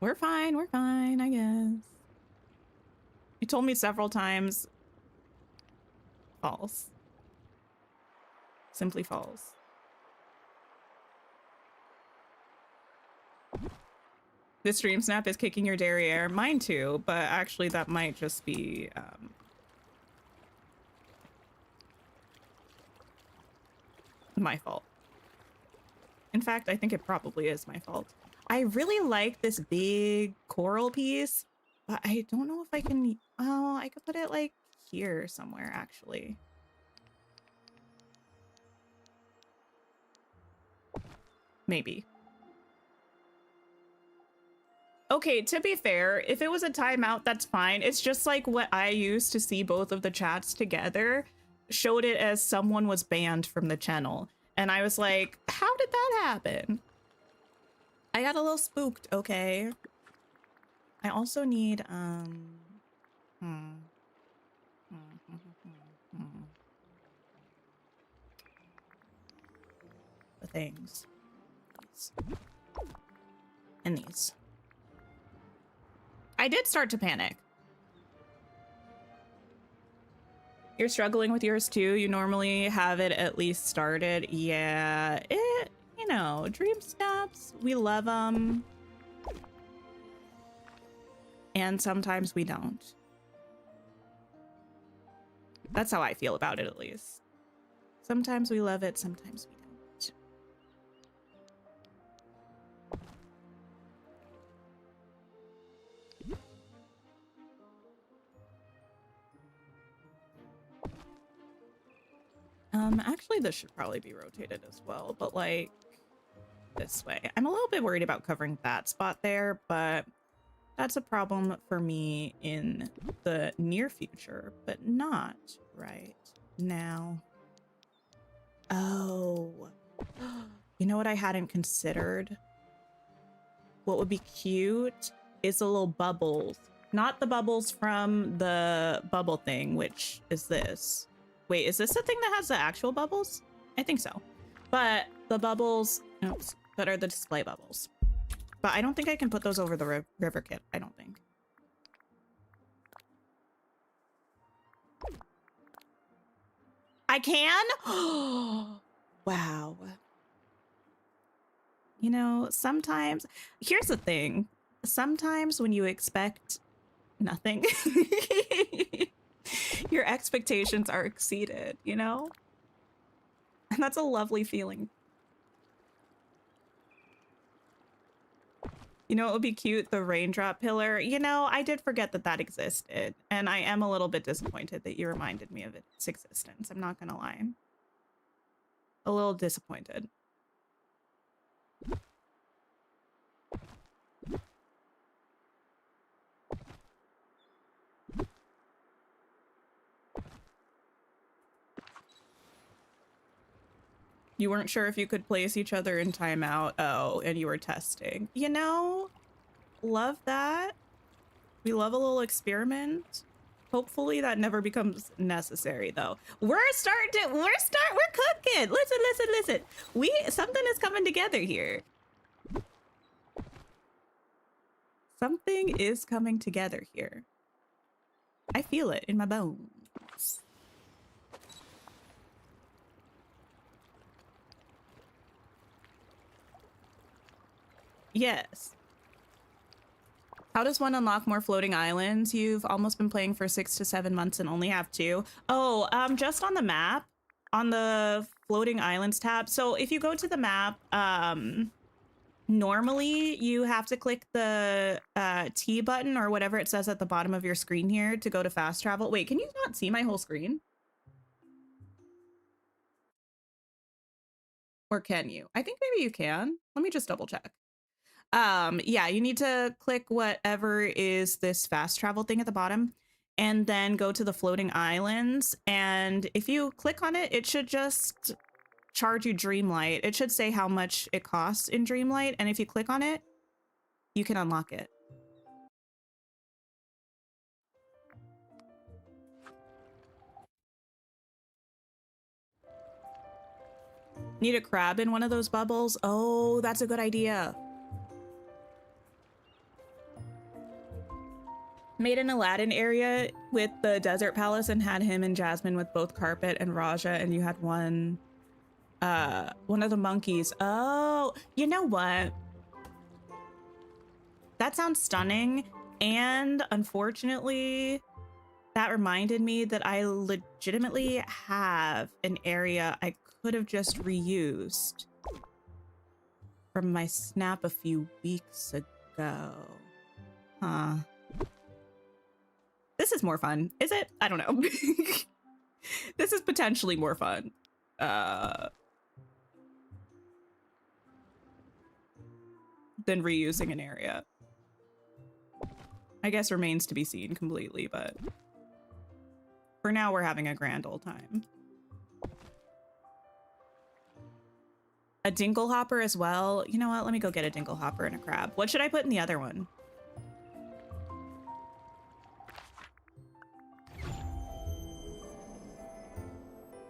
We're fine, I guess. You told me several times. False. Simply false. This DreamSnap is kicking your derriere. Mine too, but actually that might just be my fault. In fact, I think it probably is my fault. I really like this big coral piece, but I don't know if I can... Oh, I could put it like here somewhere, actually. Maybe. Okay, to be fair, if it was a timeout, that's fine. It's just like what I used to see both of the chats together showed it as someone was banned from the channel. And I was like, how did that happen? I got a little spooked, okay. I also need, the things. These. And these. I did start to panic. You're struggling with yours too? You normally have it at least started. Yeah, you know, DreamSnaps, we love them. And sometimes we don't. That's how I feel about it, at least. Sometimes we love it, sometimes we don't. Actually, this should probably be rotated as well, but like this way. I'm a little bit worried about covering that spot there, but that's a problem for me in the near future, but not right now. Oh, you know what I hadn't considered? What would be cute is the little bubbles. Not the bubbles from the bubble thing, which is this. Wait, is this the thing that has the actual bubbles? I think so. But the bubbles, oops, that are the display bubbles. But I don't think I can put those over the river kit. I don't think. I can? Wow. You know, sometimes, here's the thing. Sometimes when you expect nothing, your expectations are exceeded, you know? And that's a lovely feeling. You know, it would be cute, the raindrop pillar. You know, I did forget that that existed. And I am a little bit disappointed that you reminded me of its existence. I'm not gonna lie. A little disappointed. You weren't sure if you could place each other in timeout. Oh, and you were testing. You know, love that. We love a little experiment. Hopefully that never becomes necessary though. We're cooking. Listen. Something is coming together here. Something is coming together here. I feel it in my bones. Yes. How does one unlock more floating islands? You've almost been playing for 6 to 7 months and only have 2. Oh, just on the map, on the floating islands tab. So if you go to the map, normally you have to click the T button or whatever it says at the bottom of your screen here to go to fast travel. Wait, can you not see my whole screen? Or can you? I think maybe you can. Let me just double check. Yeah, you need to click whatever is this fast travel thing at the bottom and then go to the floating islands. And if you click on it, it should just charge you Dreamlight. It should say how much it costs in Dreamlight. And if you click on it, you can unlock it. Need a crab in one of those bubbles? Oh, that's a good idea. Made an Aladdin area with the desert palace and had him and Jasmine with both carpet and Raja, and you had one One of the monkeys. Oh, you know what? That sounds stunning. And unfortunately, that reminded me that I legitimately have an area I could have just reused from my snap a few weeks ago. Huh. This is more fun, is it? I don't know. This is potentially more fun. Than reusing an area. I guess remains to be seen completely, but for now we're having a grand old time. A dingle hopper as well. You know what? Let me go get a dingle hopper and a crab. What should I put in the other one?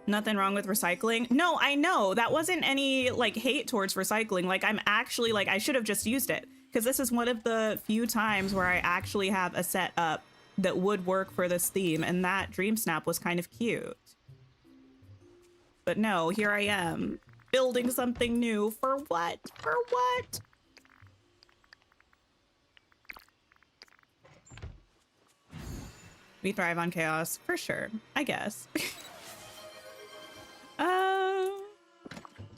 Nothing wrong with recycling. No, I know that wasn't any like hate towards recycling. Like I'm actually like, I should have just used it because this is one of the few times where I actually have a setup that would work for this theme. And that DreamSnap was kind of cute. But no, here I am building something new for what? For what? We thrive on chaos for sure, I guess.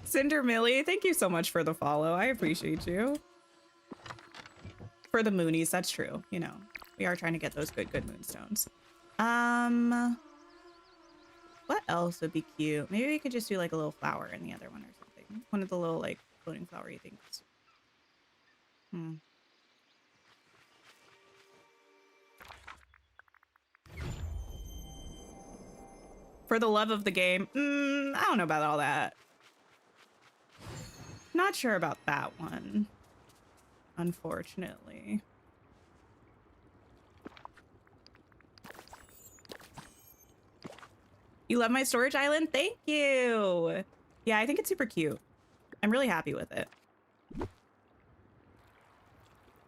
Cinder Millie, thank you so much for the follow. I appreciate you. For the moonies, that's true. You know, we are trying to get those good moonstones. What else would be cute? Maybe we could just do like a little flower in the other one or something. One of the little like floating flowery things. For the love of the game. I don't know about all that. Not sure about that one, unfortunately. You love my storage island? Thank you. Yeah, I think it's super cute. I'm really happy with it.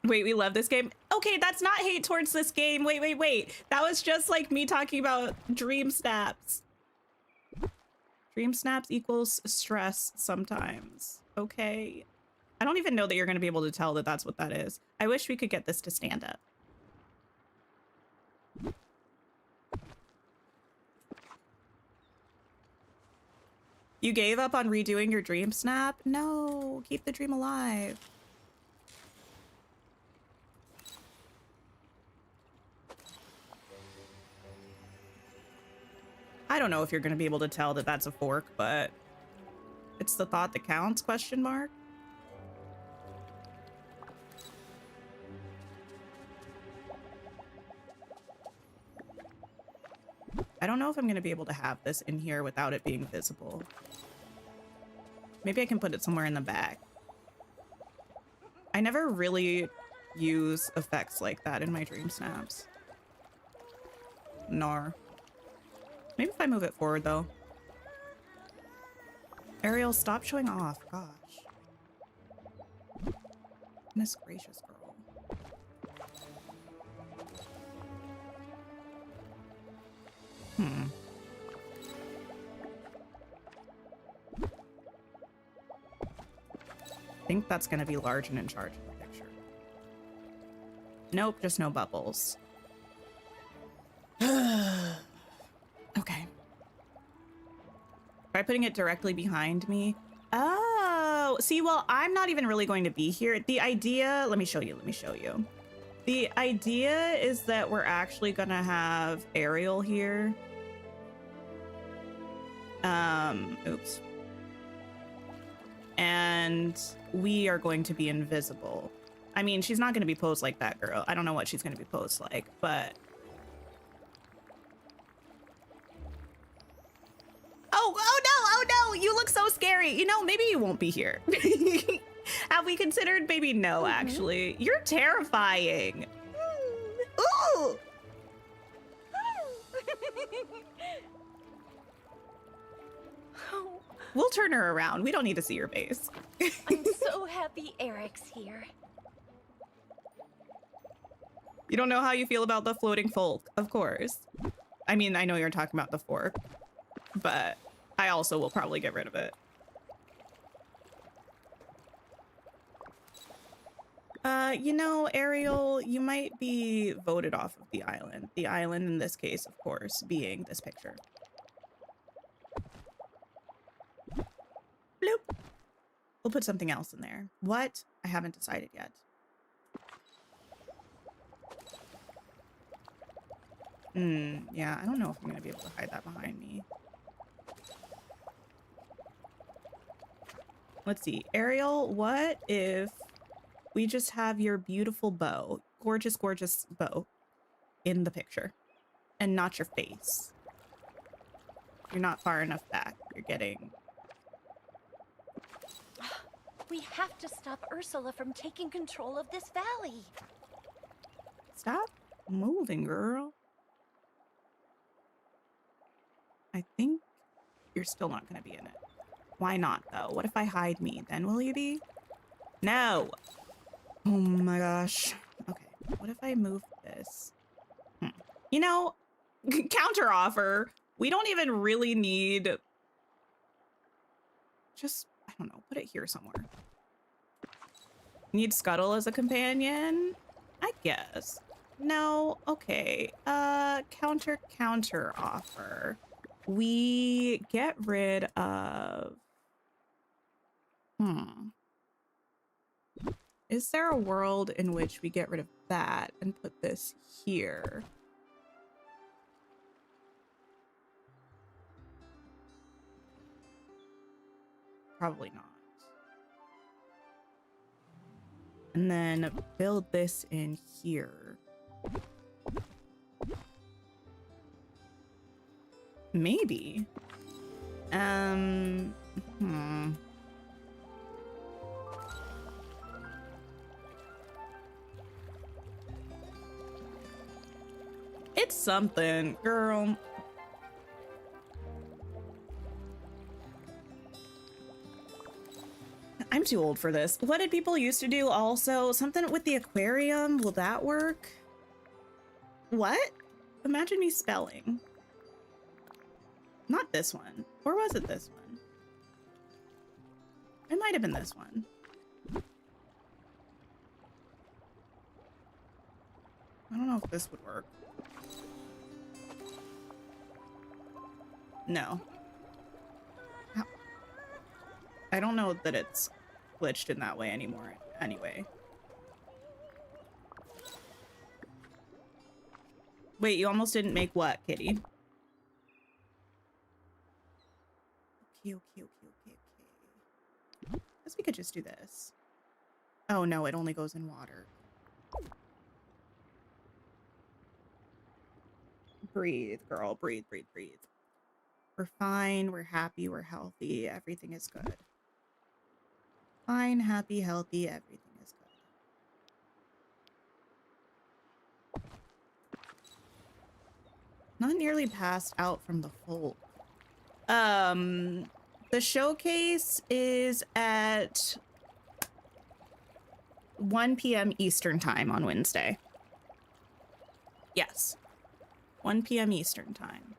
Wait, we love this game? Okay, that's not hate towards this game. Wait. That was just like me talking about dream snaps. Dream snaps equals stress sometimes. Okay. I don't even know that you're going to be able to tell that that's what that is. I wish we could get this to stand up. You gave up on redoing your dream snap? No, keep the dream alive. I don't know if you're going to be able to tell that that's a fork, but it's the thought that counts, question mark. I don't know if I'm going to be able to have this in here without it being visible. Maybe I can put it somewhere in the back. I never really use effects like that in my dream snaps. Nor. Maybe if I move it forward, though. Ariel, stop showing off. Gosh. Goodness gracious, girl. I think that's going to be large and in charge of the picture. Nope, just no bubbles. Okay. By putting it directly behind me. Oh, see, well, I'm not even really going to be here. The idea, let me show you. The idea is that we're actually gonna have Ariel here. Oops. And we are going to be invisible. I mean, she's not gonna be posed like that, girl. I don't know what she's gonna be posed like, but oh no, you look so scary. You know, maybe you won't be here. Have we considered maybe no, actually? You're terrifying. Ooh. We'll turn her around. We don't need to see your face. I'm so happy Eric's here. You don't know how you feel about the floating folk, of course. I mean, I know you're talking about the fork, but I also will probably get rid of it. You know, Ariel, you might be voted off of the island. The island in this case, of course, being this picture. Bloop. We'll put something else in there. What? I haven't decided yet. Yeah, I don't know if I'm gonna be able to hide that behind me. Let's see. Ariel, what if we just have your beautiful bow, gorgeous, gorgeous bow in the picture and not your face? You're not far enough back. You're getting... We have to stop Ursula from taking control of this valley. Stop moving, girl. I think you're still not going to be in it. Why not, though? What if I hide me? Then will you be? No. Oh my gosh. Okay. What if I move this? You know, counter offer. We don't even really need... Just, I don't know, put it here somewhere. Need Scuttle as a companion? I guess. No, okay. Counter offer. We get rid of... Is there a world in which we get rid of that and put this here? Probably not. And then build this in here. Maybe. It's something, girl. I'm too old for this. What did people used to do also? Something with the aquarium? Will that work? What? Imagine me spelling. Not this one. Or was it this one? It might have been this one. I don't know if this would work. No. I don't know that it's glitched in that way anymore anyway. Wait, you almost didn't make what, kitty? Okay. Guess we could just do this. Oh no, it only goes in water. Breathe, girl. Breathe. We're fine. We're happy. We're healthy. Everything is good. Fine, happy, healthy. Everything is good. Not nearly passed out from the fold. The showcase is at 1 p.m. Eastern time on Wednesday. Yes. 1 p.m. Eastern time.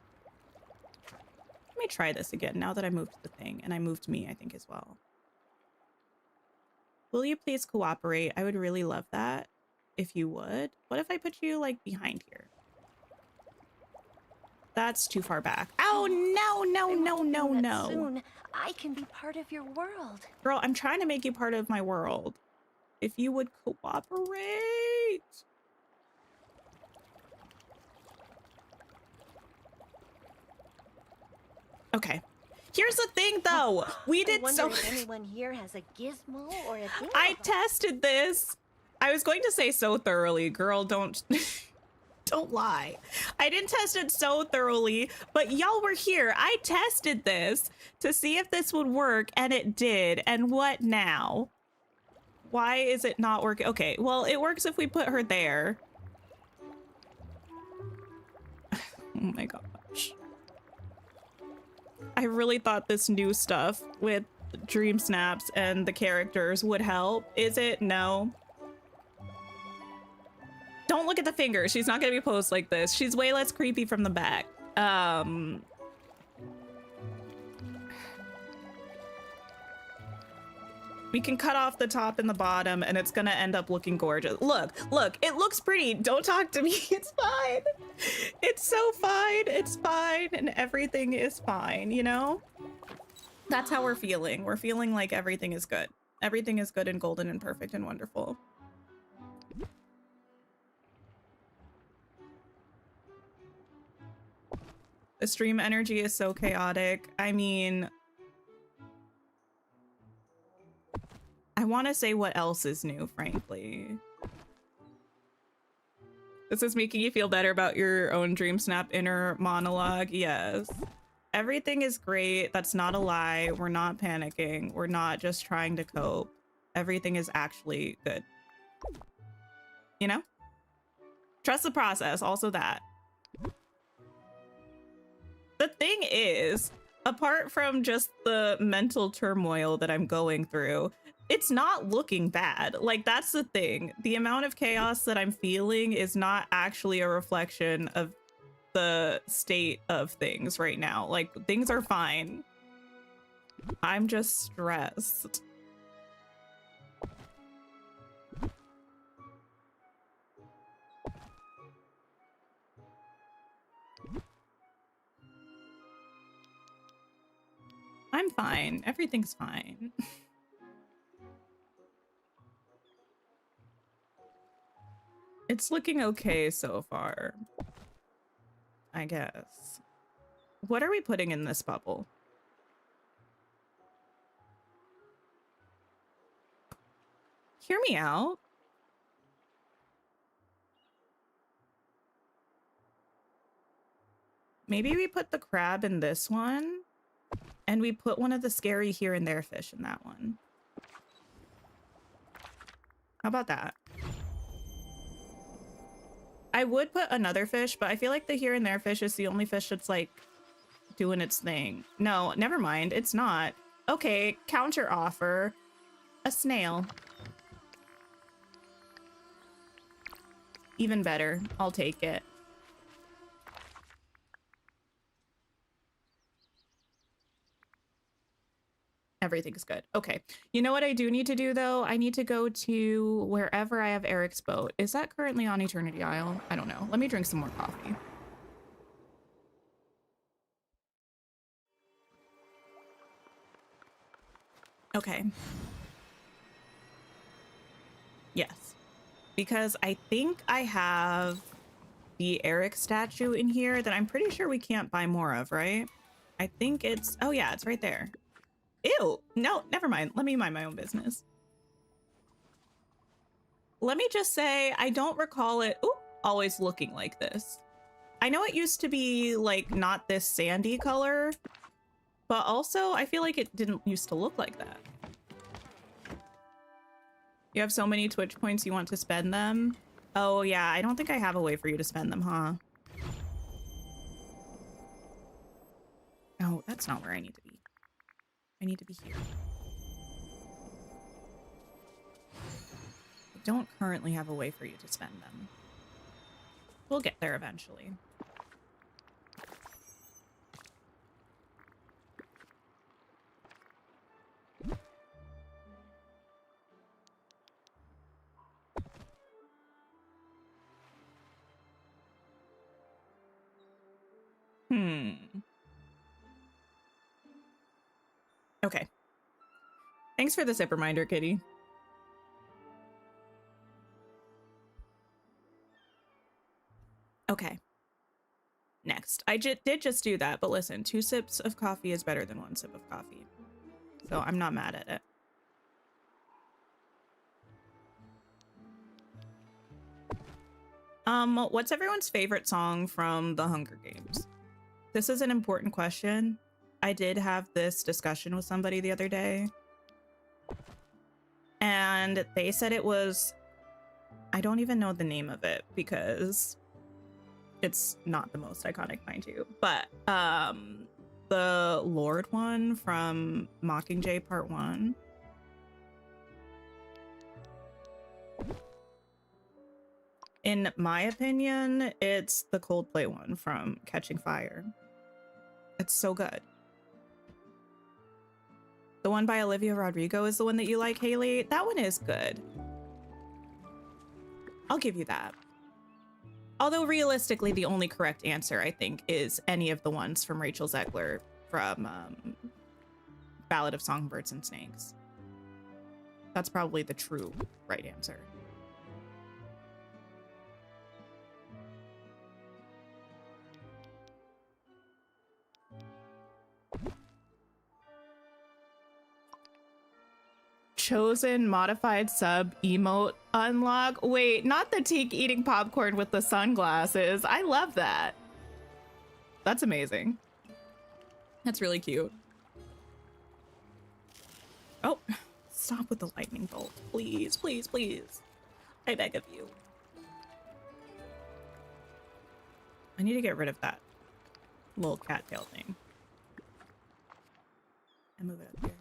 Let me try this again now that I moved the thing, and I moved me, I think, as well. Will you please cooperate? I would really love that if you would. What if I put you, like, behind here? That's too far back. Oh, no. Soon I can be part of your world. Girl, I'm trying to make you part of my world. If you would cooperate. Okay. Here's the thing, though. We did so... if anyone here has a gizmo or a thing. I tested this. I was going to say so thoroughly. Girl, don't... don't lie. I didn't test it so thoroughly, but y'all were here. I tested this to see if this would work, and it did. And what now? Why is it not working? Okay, well, it works if we put her there. Oh my gosh. I really thought this new stuff with DreamSnaps and the characters would help. Is it? No. Don't look at the finger. She's not gonna be posed like this. She's way less creepy from the back. We can cut off the top and the bottom and it's gonna end up looking gorgeous. Look, it looks pretty. Don't talk to me. It's fine. It's so fine. It's fine. And everything is fine, you know? That's how we're feeling. We're feeling like everything is good. Everything is good and golden and perfect and wonderful. The stream energy is so chaotic. I mean, I want to say what else is new, frankly. This is making you feel better about your own DreamSnap inner monologue. Yes. Everything is great. That's not a lie. We're not panicking. We're not just trying to cope. Everything is actually good. You know? Trust the process. Also that. The thing is, apart from just the mental turmoil that I'm going through, it's not looking bad. Like, that's the thing. The amount of chaos that I'm feeling is not actually a reflection of the state of things right now. Like, things are fine. I'm just stressed. I'm fine. Everything's fine. It's looking okay so far, I guess. What are we putting in this bubble? Hear me out. Maybe we put the crab in this one, and we put one of the scary here and there fish in that one. How about that? I would put another fish, but I feel like the here and there fish is the only fish that's like doing its thing. No, never mind. It's not. Okay, counter offer. A snail. Even better. I'll take it. Everything's good. Okay. You know what I do need to do, though? I need to go to wherever I have Eric's boat. Is that currently on Eternity Isle? I don't know. Let me drink some more coffee. Okay. Yes. Because I think I have the Eric statue in here that I'm pretty sure we can't buy more of, right? I think it's... Oh, yeah, it's right there. Ew, no, never mind. Let me mind my own business. Let me just say, I don't recall it always looking like this. I know it used to be like not this sandy color, but also I feel like it didn't used to look like that. You have so many Twitch points, you want to spend them? Oh yeah, I don't think I have a way for you to spend them, huh? Oh, that's not where I need to be. I need to be here. I don't currently have a way for you to spend them. We'll get there eventually. Okay. Thanks for the zip reminder, Kitty. Okay. Next. I did just do that, but listen, 2 sips of coffee is better than 1 sip of coffee. So I'm not mad at it. What's everyone's favorite song from The Hunger Games? This is an important question. I did have this discussion with somebody the other day, and they said it was, I don't even know the name of it because it's not the most iconic, mind you, but the Lord one from Mockingjay Part 1. In my opinion, it's the Coldplay one from Catching Fire. It's so good. The one by Olivia Rodrigo is the one that you like, Haley. That one is good. I'll give you that. Although realistically, the only correct answer, I think, is any of the ones from Rachel Zegler from Ballad of Songbirds and Snakes. That's probably the true right answer. Chosen modified sub emote unlock. Wait, not the teak eating popcorn with the sunglasses. I love that. That's amazing. That's really cute. Oh, stop with the lightning bolt. Please, please, please. I beg of you. I need to get rid of that little cattail thing. And move it up here.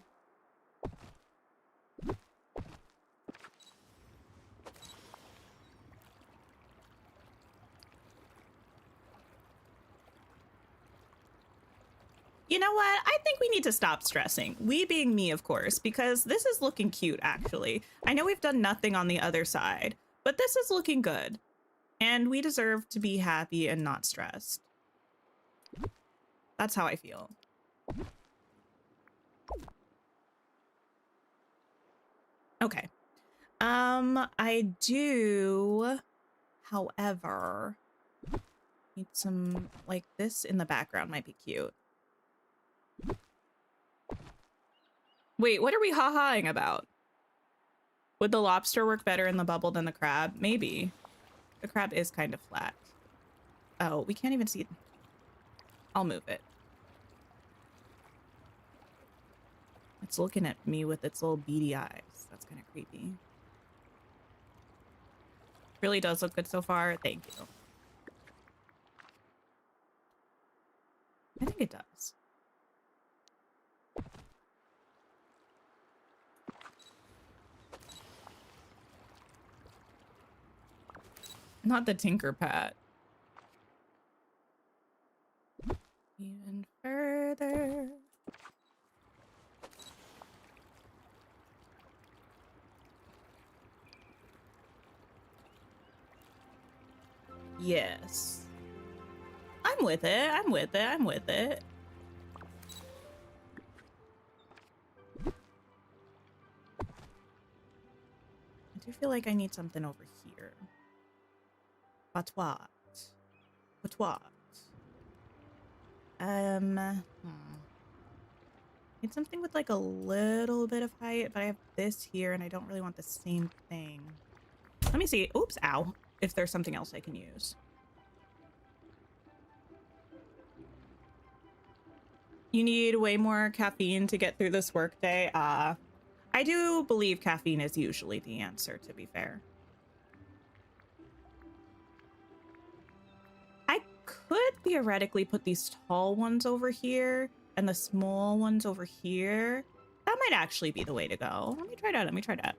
You know what? I think we need to stop stressing. We being me, of course, because this is looking cute, actually. I know we've done nothing on the other side, but this is looking good. And we deserve to be happy and not stressed. That's how I feel. Okay. I do, however, need some, like, this in the background might be cute. Wait, what are we ha-haing about? Would the lobster work better in the bubble than the crab? Maybe. The crab is kind of flat. Oh, we can't even see it. I'll move it. It's looking at me with its little beady eyes. That's kind of creepy. Really does look good so far. Thank you. I think it does. Not the Tinker Pat. Even further. Yes. I'm with it. I'm with it. I'm with it. I do feel like I need something over here. But what? But what? Need something with like a little bit of height, but I have this here and I don't really want the same thing. Let me see. Oops, ow. If there's something else I can use. You need way more caffeine to get through this workday. I do believe caffeine is usually the answer, to be fair. I could theoretically put these tall ones over here and the small ones over here. That might actually be the way to go. Let me try that. Let me try that.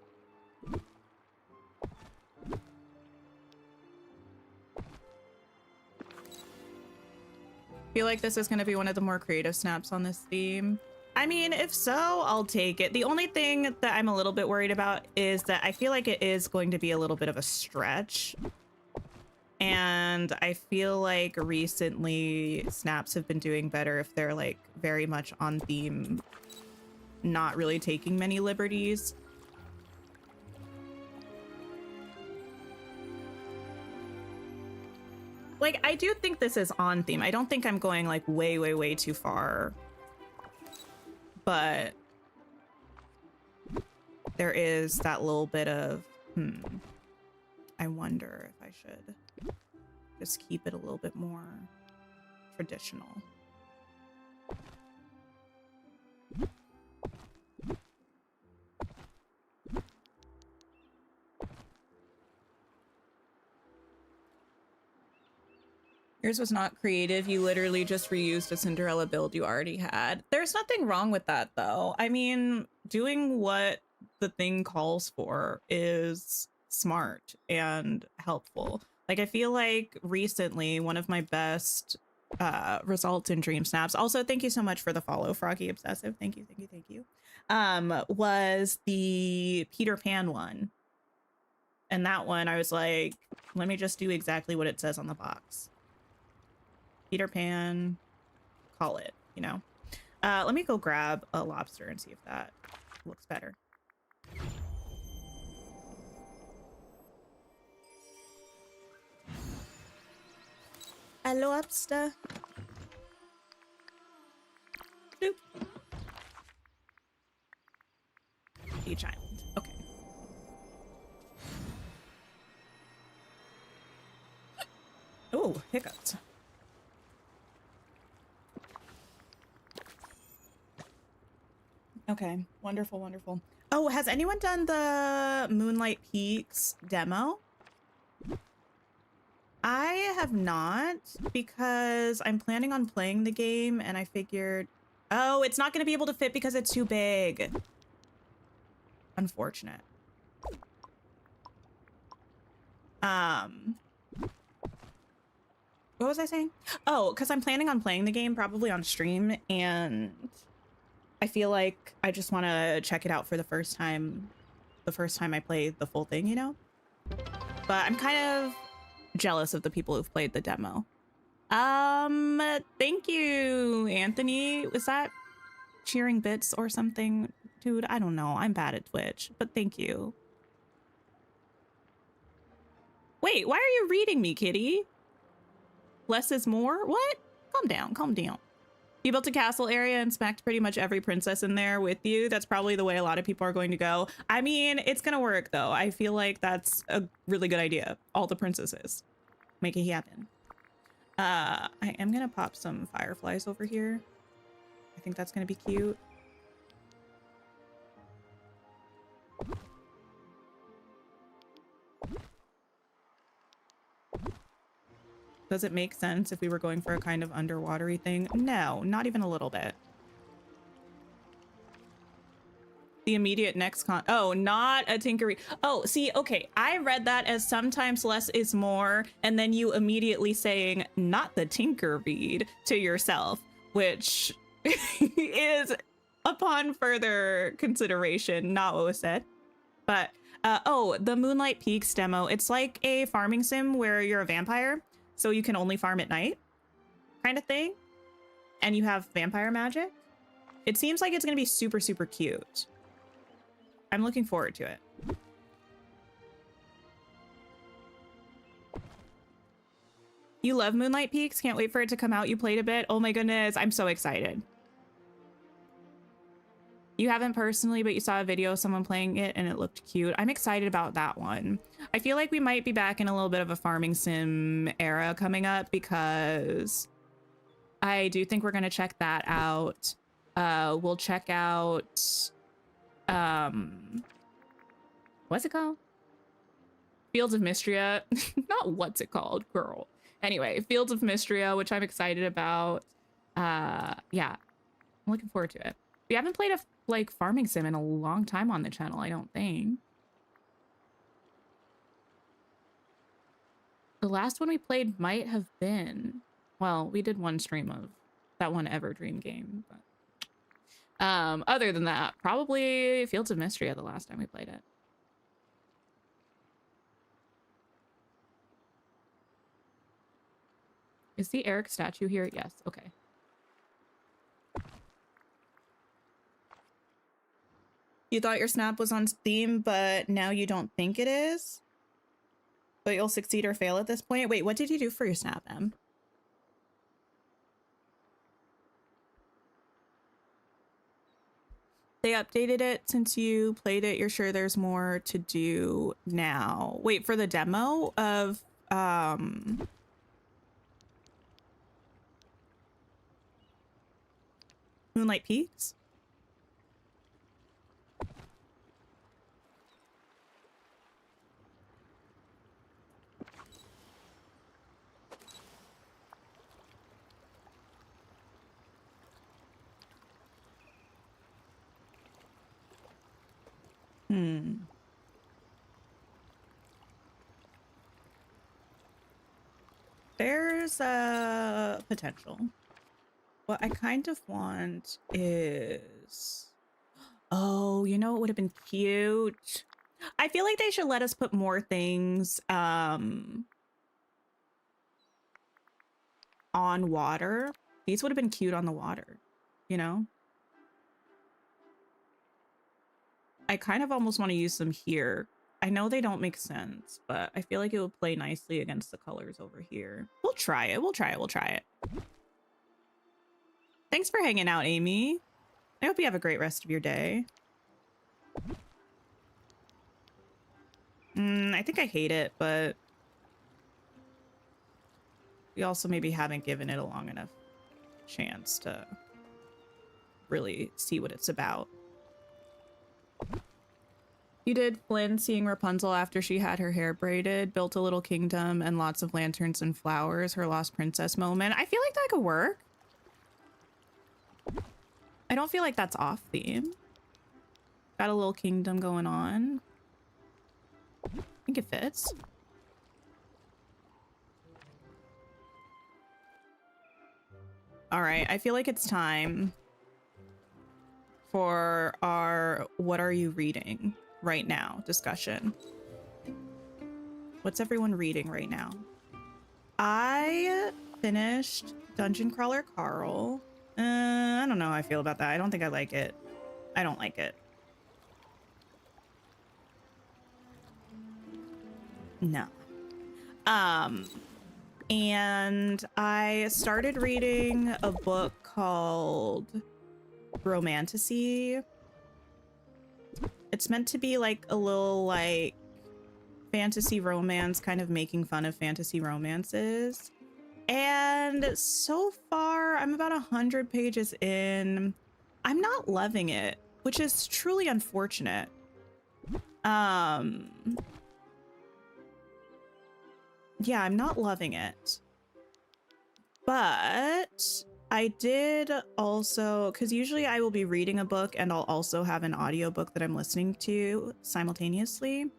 Feel like this is going to be one of the more creative snaps on this theme. I mean, if so, I'll take it. The only thing that I'm a little bit worried about is that I feel like it is going to be a little bit of a stretch. And I feel like recently snaps have been doing better if they're like very much on theme, not really taking many liberties. Like, I do think this is on theme. I don't think I'm going like way, way, way too far. But there is that little bit of, I wonder if I should just keep it a little bit more traditional. Yours was not creative. You literally just reused a Cinderella build you already had. There's nothing wrong with that, though. I mean, doing what the thing calls for is smart and helpful. Like, I feel like recently one of my best results in Dream Snaps. Also, thank you so much for the follow, Froggy Obsessive. Thank you, thank you, thank you. was the Peter Pan one. And that one, I was like, let me just do exactly what it says on the box. Peter Pan, call it, you know? Let me go grab a lobster and see if that looks better. A lobster. Boop. Beach Island. Okay. Oh, hiccups. Okay, wonderful, wonderful. Oh, has anyone done the Moonlight Peaks demo? I have not, because I'm planning on playing the game and I figured, oh, it's not going to be able to fit because it's too big. Unfortunate. What was I saying? Oh, because I'm planning on playing the game probably on stream, and I feel like I just want to check it out for the first time I play the full thing, you know? But I'm kind of jealous of the people who've played the demo. Thank you, Anthony. Was that cheering bits or something? Dude, I don't know. I'm bad at Twitch, but thank you. Wait, why are you reading me, kitty? Less is more? What? Calm down, calm down. You built a castle area and smacked pretty much every princess in there with you. That's probably the way a lot of people are going to go. I mean, it's gonna work though. I feel like that's a really good idea. All the princesses. Make it happen. I am gonna pop some fireflies over here. I think that's gonna be cute. Does it make sense if we were going for a kind of underwatery thing? No, not even a little bit. The immediate next oh, not a tinkery. Oh, see, okay. I read that as sometimes less is more, and then you immediately saying not the tinker bead to yourself, which is upon further consideration, not what was said. But oh, the Moonlight Peaks demo. It's like a farming sim where you're a vampire, so you can only farm at night kind of thing. And you have vampire magic. It seems like it's gonna be super, super cute. I'm looking forward to it. You love Moonlight Peaks? Can't wait for it to come out. You played a bit? Oh my goodness, I'm so excited. You haven't personally, but you saw a video of someone playing it and it looked cute. I'm excited about that one. I feel like we might be back in a little bit of a farming sim era coming up, because I do think we're gonna check that out. We'll check out, what's it called? Fields of Mystria. Not what's it called, girl. Anyway, Fields of Mystria, which I'm excited about. Yeah, I'm looking forward to it. We haven't played a like farming sim in a long time on the channel, I don't think. The last one we played might have been, well, we did one stream of that one Everdream game, but other than that, probably Fields of Mystria the last time we played it. Is the Eric statue here? Yes, okay. You thought your snap was on theme, but now you don't think it is? But you'll succeed or fail at this point? Wait, what did you do for your snap, Em? They updated it since you played it. You're sure there's more to do now? Wait, for the demo of Moonlight Peaks? There's a potential. What I kind of want is Oh, you know, it would have been cute. I feel like they should let us put more things on water. These would have been cute on the water, you know? I kind of almost want to use them here. I know they don't make sense, but I feel like it would play nicely against the colors over here. We'll try it. We'll try it. We'll try it. Thanks for hanging out, Amy. I hope you have a great rest of your day. I think I hate it, but we also maybe haven't given it a long enough chance to really see what it's about. You did Flynn seeing Rapunzel after she had her hair braided, built a little kingdom and lots of lanterns and flowers, her lost princess moment. I feel like that could work. I don't feel like that's off theme. Got a little kingdom going on. I think it fits. All right, I feel like it's time for our what are you reading right now discussion. What's everyone reading right now? I finished Dungeon Crawler Carl. I don't know how I feel about that. I don't think I like it. I don't like it. No. And I started reading a book called Romantasy. It's meant to be like a little like fantasy romance, kind of making fun of fantasy romances. And so far, I'm about 100 pages in. I'm not loving it, which is truly unfortunate. Yeah, I'm not loving it. But I did also, because usually I will be reading a book and I'll also have an audiobook that I'm listening to simultaneously.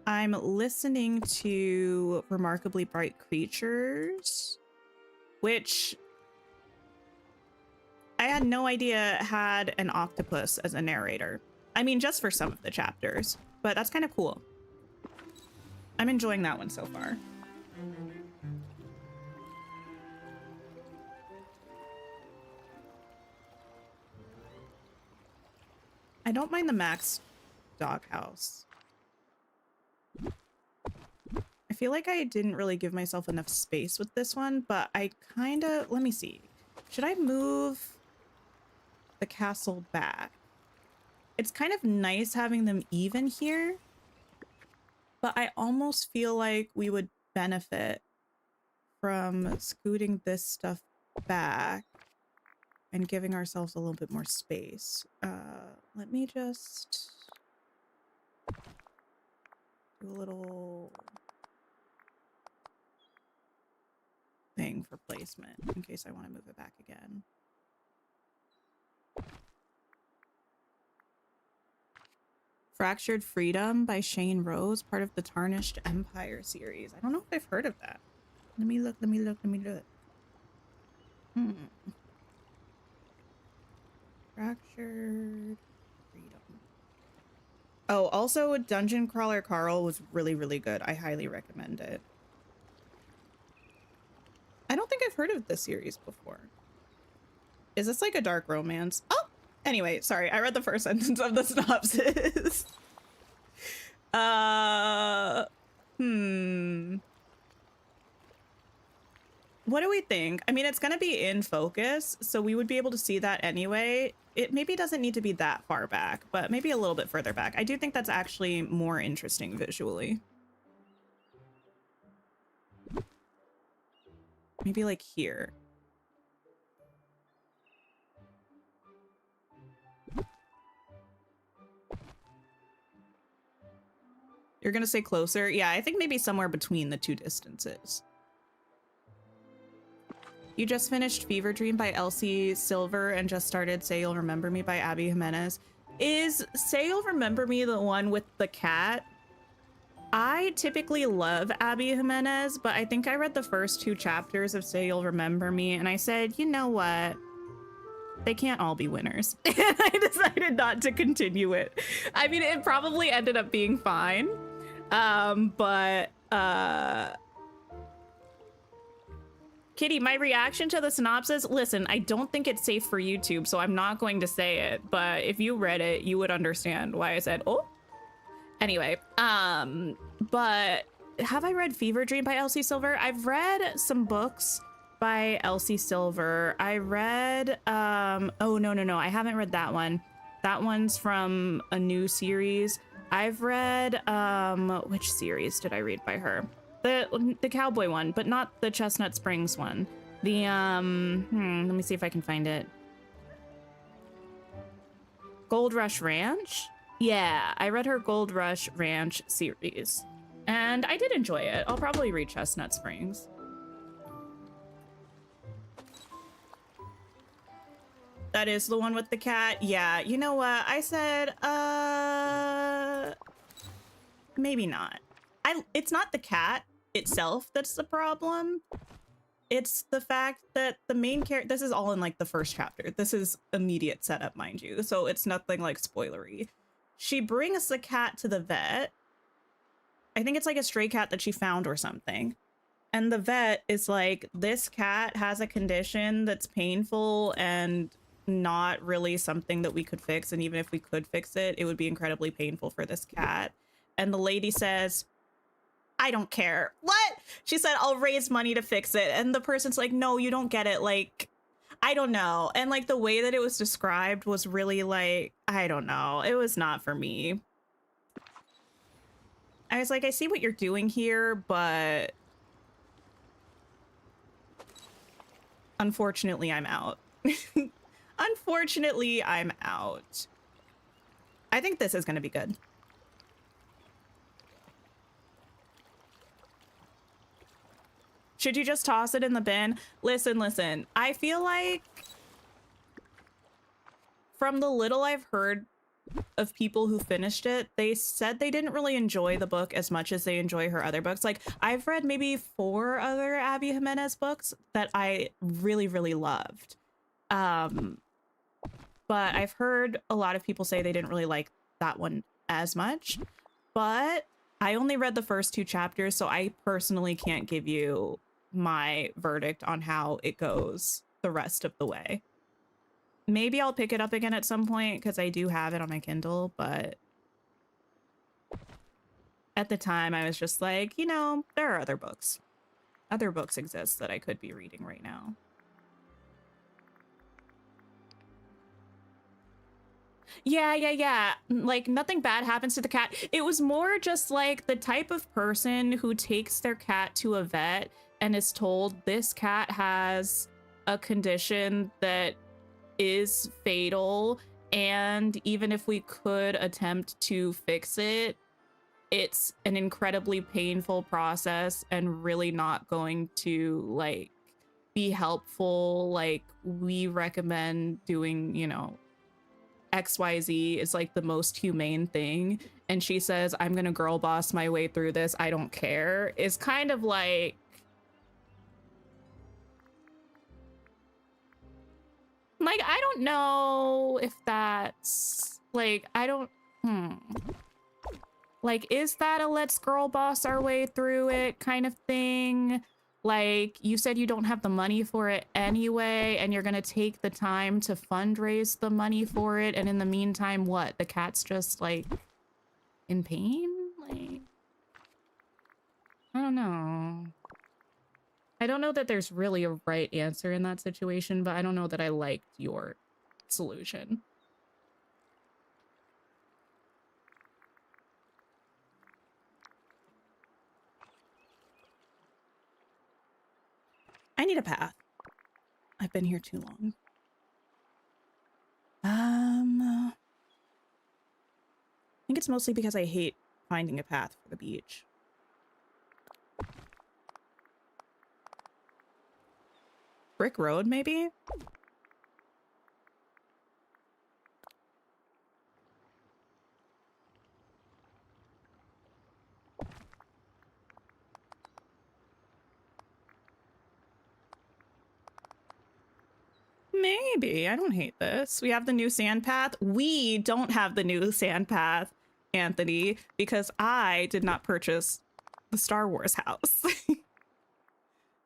I'm listening to Remarkably Bright Creatures, which I had no idea had an octopus as a narrator. I mean, just for some of the chapters, but that's kind of cool. I'm enjoying that one so far. I don't mind the Max doghouse. I feel like I didn't really give myself enough space with this one, but I kind of, let me see. Should I move the castle back? It's kind of nice having them even here, but I almost feel like we would benefit from scooting this stuff back and giving ourselves a little bit more space. Let me just do a little thing for placement in case I want to move it back again. Fractured Freedom by Shane Rose, part of the Tarnished Empire series. I don't know if I've heard of that. Let me look. Fractured Freedom. Oh, also Dungeon Crawler Carl was really, really good. I highly recommend it. I don't think I've heard of this series before. Is this like a dark romance? Oh! Anyway, sorry, I read the first sentence of the synopsis. What do we think? I mean, it's gonna be in focus, so we would be able to see that anyway. It maybe doesn't need to be that far back, but maybe a little bit further back. I do think that's actually more interesting visually. Maybe like here. You're gonna say closer? Yeah, I think maybe somewhere between the two distances. You just finished Fever Dream by Elsie Silver and just started Say You'll Remember Me by Abby Jimenez. Is Say You'll Remember Me the one with the cat? I typically love Abby Jimenez, but I think I read the first 2 chapters of Say You'll Remember Me and I said, you know what? They can't all be winners. And I decided not to continue it. I mean, it probably ended up being fine. But Kitty, my reaction to the synopsis, listen, I don't think it's safe for YouTube, so I'm not going to say it, but if you read it, you would understand why I said, oh. Anyway, but have I read Fever Dream by Elsie Silver? I've read some books by Elsie Silver. I read, oh, no, I haven't read that one. That one's from a new series. I've read, which series did I read by her? The cowboy one, but not the Chestnut Springs one. The, let me see if I can find it. Gold Rush Ranch? Yeah, I read her Gold Rush Ranch series. And I did enjoy it. I'll probably read Chestnut Springs. That is the one with the cat? Yeah, you know what? I said, maybe not. It's not the cat itself that's the problem. It's the fact that the main character, this is all in like the first chapter. This is immediate setup, mind you. So it's nothing like spoilery. She brings the cat to the vet. I think it's like a stray cat that she found or something. And the vet is like, this cat has a condition that's painful and not really something that we could fix. And even if we could fix it, it would be incredibly painful for this cat. And the lady says, I don't care. What? She said, I'll raise money to fix it. And the person's like, no, you don't get it. Like, I don't know. And like the way that it was described was really like, I don't know. It was not for me. I was like, I see what you're doing here, but unfortunately, I'm out. Unfortunately, I'm out. I think this is going to be good. Should you just toss it in the bin? Listen. I feel like from the little I've heard of people who finished it, they said they didn't really enjoy the book as much as they enjoy her other books. Like, I've read maybe 4 other Abby Jimenez books that I really, really loved. But I've heard a lot of people say they didn't really like that one as much. But I only read the first 2 chapters, so I personally can't give you my verdict on how it goes the rest of the way. Maybe I'll pick it up again at some point because I do have it on my Kindle, but at the time I was just like, you know, there are other books. Other books exist that I could be reading right now. Yeah. Like, nothing bad happens to the cat. It was more just like the type of person who takes their cat to a vet and is told this cat has a condition that is fatal, and even if we could attempt to fix it, it's an incredibly painful process and really not going to like be helpful. Like, we recommend doing, you know, XYZ is like the most humane thing. And she says, I'm gonna girl boss my way through this, I don't care, is kind of like, I don't know if that's like, I don't, like, is that a let's girl boss our way through it kind of thing? Like, you said you don't have the money for it anyway, and you're gonna take the time to fundraise the money for it, and in the meantime, what? The cat's just, like, in pain? Like, I don't know. I don't know that there's really a right answer in that situation, but I don't know that I liked your solution. I need a path. I've been here too long. I think it's mostly because I hate finding a path for the beach. Brick road, maybe? Maybe. Maybe. I don't hate this. We have the new sand path. We don't have the new sand path, Anthony, because I did not purchase the Star Wars house.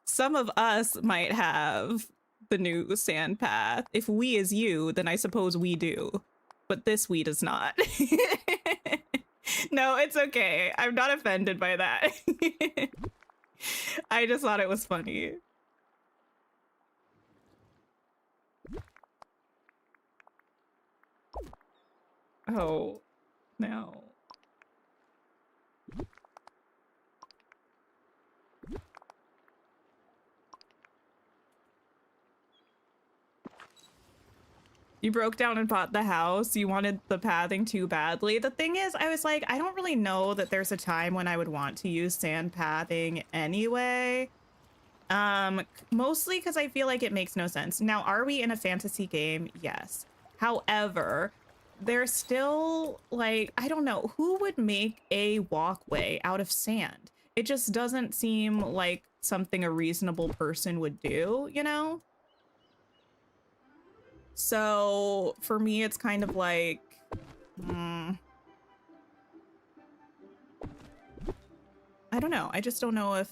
Some of us might have the new sand path. If we is you, then I suppose we do. But this we does not. No, it's okay. I'm not offended by that. I just thought it was funny. Oh, no. You broke down and bought the house. You wanted the pathing too badly. The thing is, I was like, I don't really know that there's a time when I would want to use sand pathing anyway. Mostly because I feel like it makes no sense. Now, are we in a fantasy game? Yes. However, there's still like, I don't know, who would make a walkway out of sand? It just doesn't seem like something a reasonable person would do, you know? So for me, it's kind of like, I don't know. I just don't know if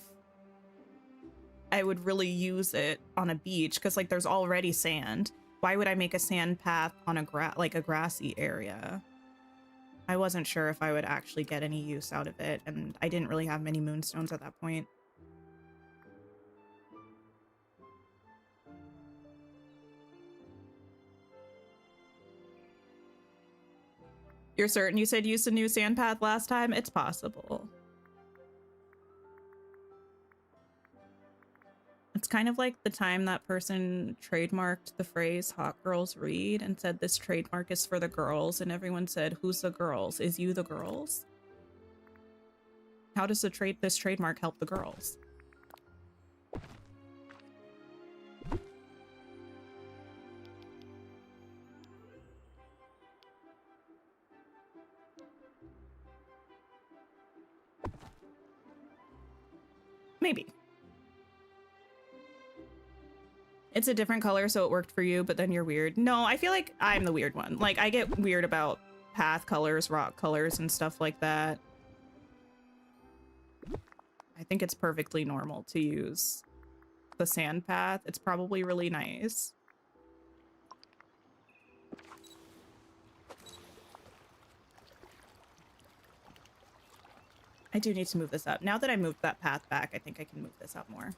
I would really use it on a beach because like there's already sand. Why would I make a sand path on a grassy area? I wasn't sure if I would actually get any use out of it, and I didn't really have many moonstones at that point. You're certain you said use the new sand path last time? It's possible. It's kind of like the time that person trademarked the phrase "hot girls read" and said this trademark is for the girls, and everyone said, who's the girls? Is you the girls? How does this trademark help the girls? Maybe. It's a different color, so it worked for you, but then you're weird. No, I feel like I'm the weird one. Like, I get weird about path colors, rock colors, and stuff like that. I think it's perfectly normal to use the sand path. It's probably really nice. I do need to move this up. Now that I moved that path back, I think I can move this up more.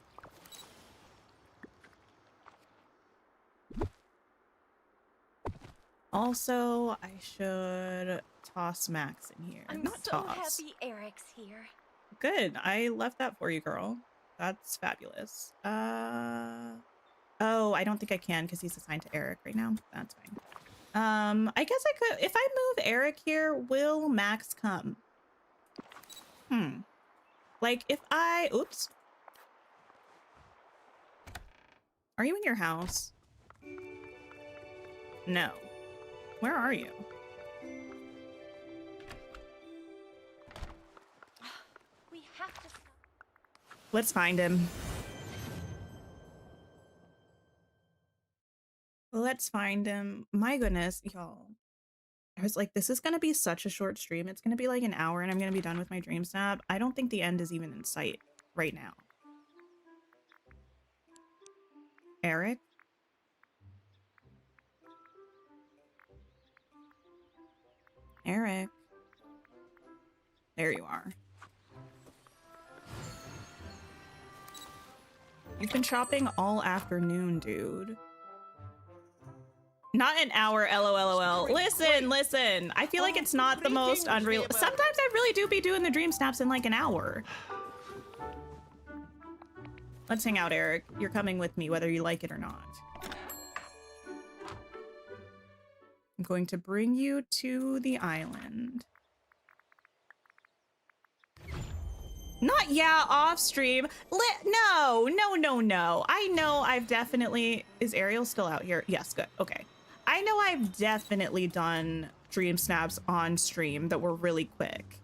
Also, I should toss Max in here. I'm Not so toss. happy Eric's here. Good. I left that for you, girl. That's fabulous. Oh, I don't think I can because he's assigned to Eric right now. That's fine. I guess I could. If I move Eric here, will Max come? Like if I, oops. Are you in your house? No. Where are you? We have to stop. Let's find him. Let's find him. My goodness, y'all. I was like, this is going to be such a short stream. It's going to be like an hour and I'm going to be done with my DreamSnap. I don't think the end is even in sight right now. Eric? Eric? There you are. You've been shopping all afternoon, dude. Not an hour, LOLOL. Listen. I feel like it's not the most unreal. Sometimes I really do be doing the dream snaps in like an hour. Let's hang out, Eric. You're coming with me, whether you like it or not. I'm going to bring you to the island. Not off stream. No. I know I've definitely... Is Ariel still out here? Yes, good. Okay. I know I've definitely done dream snaps on stream that were really quick.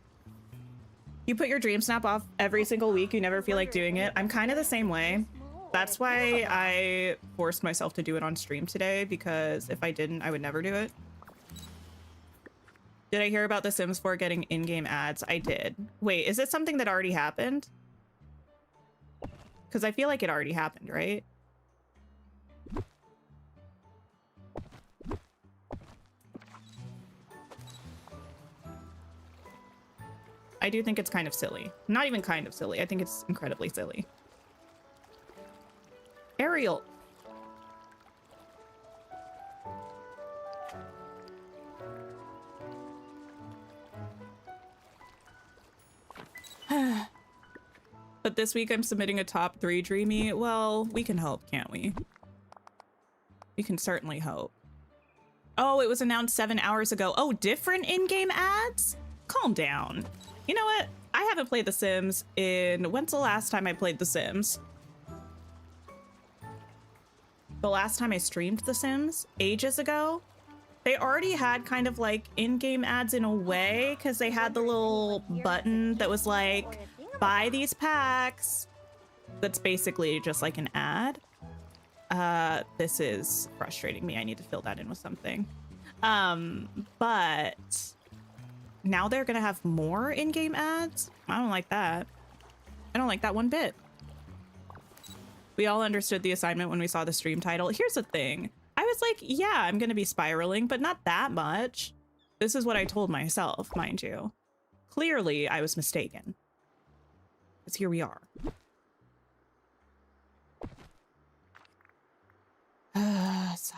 You put your dream snap off every single week. You never feel like doing it. I'm kind of the same way. That's why I forced myself to do it on stream today, because if I didn't, I would never do it. Did I hear about The Sims 4 getting in-game ads? I did. Wait, is it something that already happened? Because I feel like it already happened, right? I do think it's kind of silly. Not even kind of silly. I think it's incredibly silly. Ariel. But this week I'm submitting a top 3 Dreamy. Well, we can hope, can't we? We can certainly hope. Oh, it was announced 7 hours ago. Oh, different in-game ads? Calm down. You know what? I haven't played The Sims in... When's the last time I played The Sims? The last time I streamed The Sims? Ages ago? They already had kind of like in-game ads in a way, because they had the little button that was like, buy these packs. That's basically just like an ad. This is frustrating me. I need to fill that in with something. But now they're gonna have more in-game ads? I don't like that. I don't like that one bit. We all understood the assignment when we saw the stream title. Here's the thing. I was like, yeah, I'm gonna be spiraling, but not that much. This is what I told myself, mind you. Clearly, I was mistaken. Because here we are. Sigh.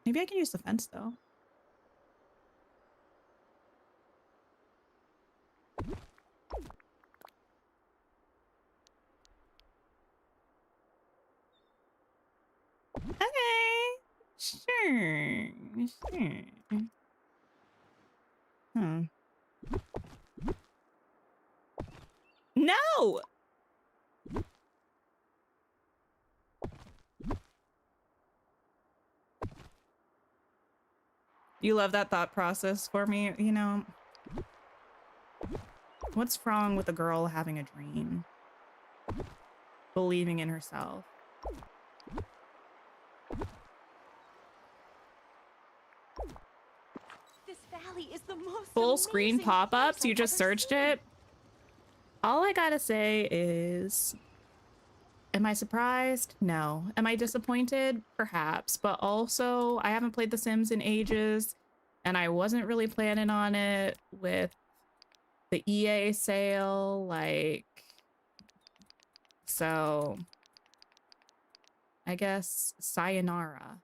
Maybe I can use the fence, though. Okay. Sure. No! You love that thought process for me, you know? What's wrong with a girl having a dream? Believing in herself. This valley is the most Full screen amazing pop-ups? place You I've just ever searched seen. it? All I gotta say is, am I surprised? No. Am I disappointed? Perhaps. But also, I haven't played The Sims in ages, and I wasn't really planning on it with the EA sale, like, so I guess sayonara.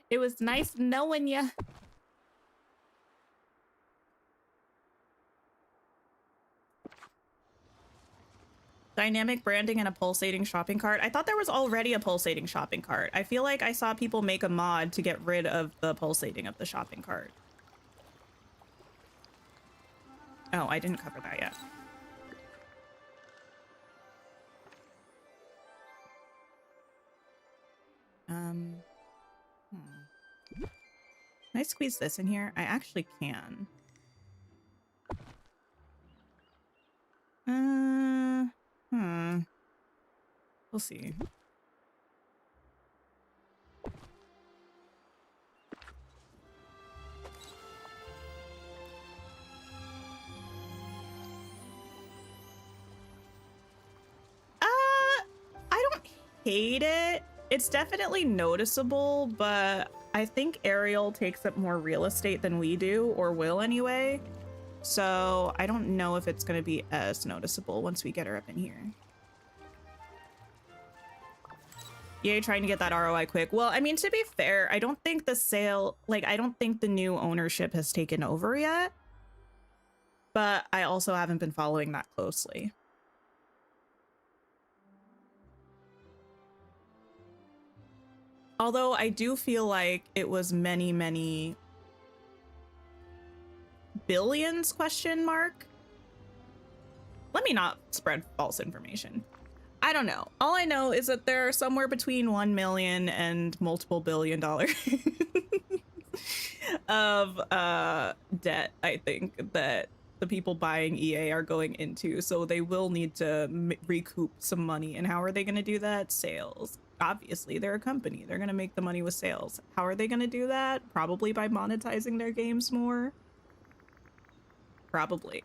It was nice knowing ya. Dynamic branding and a pulsating shopping cart. I thought there was already a pulsating shopping cart. I feel like I saw people make a mod to get rid of the pulsating of the shopping cart. Oh, I didn't cover that yet. Can I squeeze this in here? I actually can. We'll see. I don't hate it. It's definitely noticeable, but I think Ariel takes up more real estate than we do, or will anyway. So I don't know if it's going to be as noticeable once we get her up in here. Yay, trying to get that ROI quick. Well, I mean, to be fair, I don't think the sale, like, I don't think the new ownership has taken over yet. But I also haven't been following that closely. Although I do feel like it was many, many billions, question mark. Let me not spread false information. I don't know. All I know is that there are somewhere between 1 million and multiple $billion of debt, I think, that the people buying EA are going into, so they will need to recoup some money. And how are they going to do that? Sales. Obviously, they're a company. They're going to make the money with sales. How are they going to do that? Probably by monetizing their games more. Probably.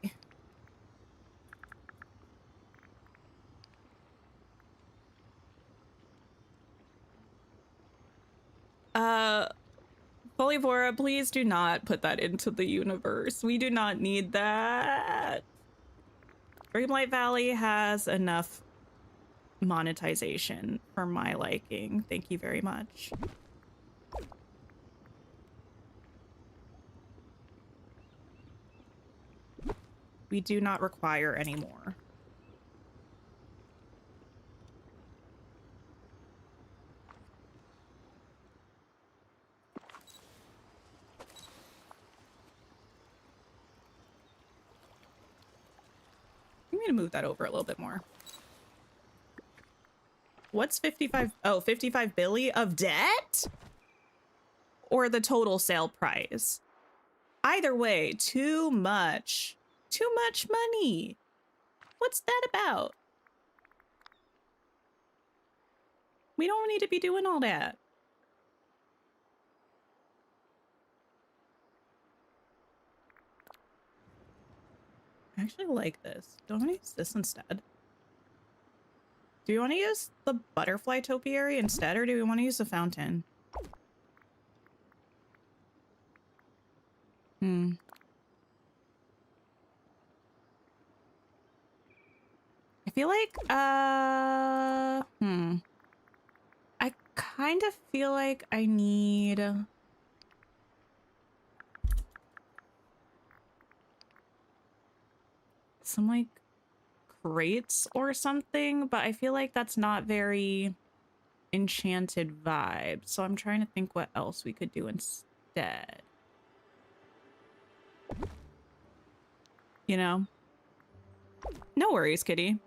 Polivora, please do not put that into the universe. We do not need that. Dreamlight Valley has enough monetization for my liking. Thank you very much. We do not require any more. I'm gonna move that over a little bit more. What's 55? Oh, 55 billion of debt? Or the total sale price? Either way, too much. Too much money. What's that about? We don't need to be doing all that. I actually like this. Don't I use this instead? Do we want to use the butterfly topiary instead, or do we want to use the fountain? I feel like, I kind of feel like I need some, like, crates or something, but I feel like that's not very enchanted vibe. So I'm trying to think what else we could do instead. You know? No worries, kitty.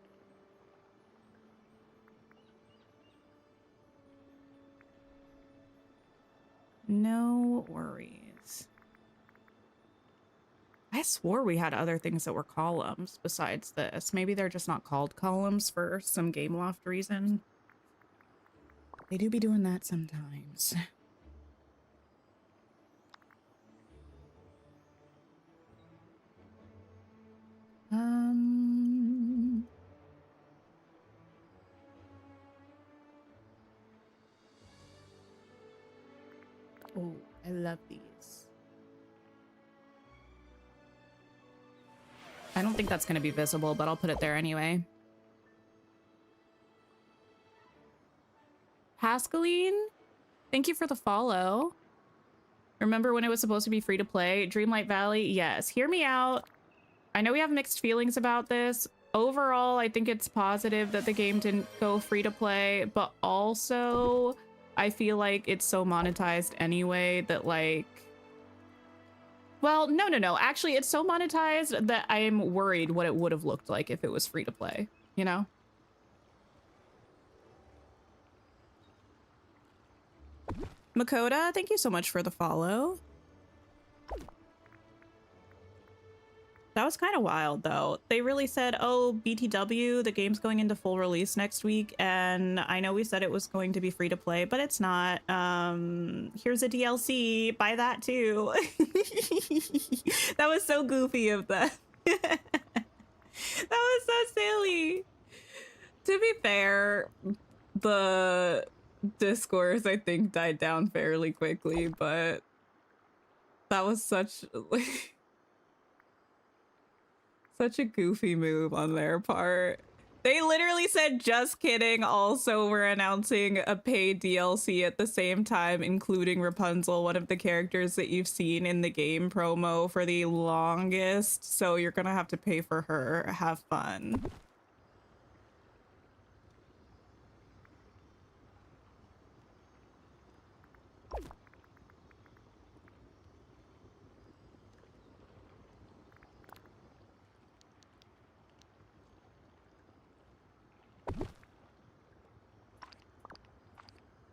No worries. I swore we had other things that were columns besides this. Maybe they're just not called columns for some game loft reason. They do be doing that sometimes. Oh, I love these. I don't think that's going to be visible, but I'll put it there anyway. Pascaline, thank you for the follow. Remember when it was supposed to be free to play? Dreamlight Valley, yes. Hear me out. I know we have mixed feelings about this. Overall, I think it's positive that the game didn't go free to play, but also I feel like it's so monetized anyway that, like, well, no. Actually, it's so monetized that I am worried what it would have looked like if it was free to play, you know? Makoda, thank you so much for the follow. That was kind of wild, though. They really said, oh, BTW, the game's going into full release next week, and I know we said it was going to be free to play, but it's not. Here's a DLC. Buy that, too. That was so goofy of them. That was so silly. To be fair, the discourse, I think, died down fairly quickly, but that was such... such a goofy move on their part. They literally said, just kidding. Also, we're announcing a paid DLC at the same time, including Rapunzel, one of the characters that you've seen in the game promo for the longest. So you're gonna have to pay for her. Have fun.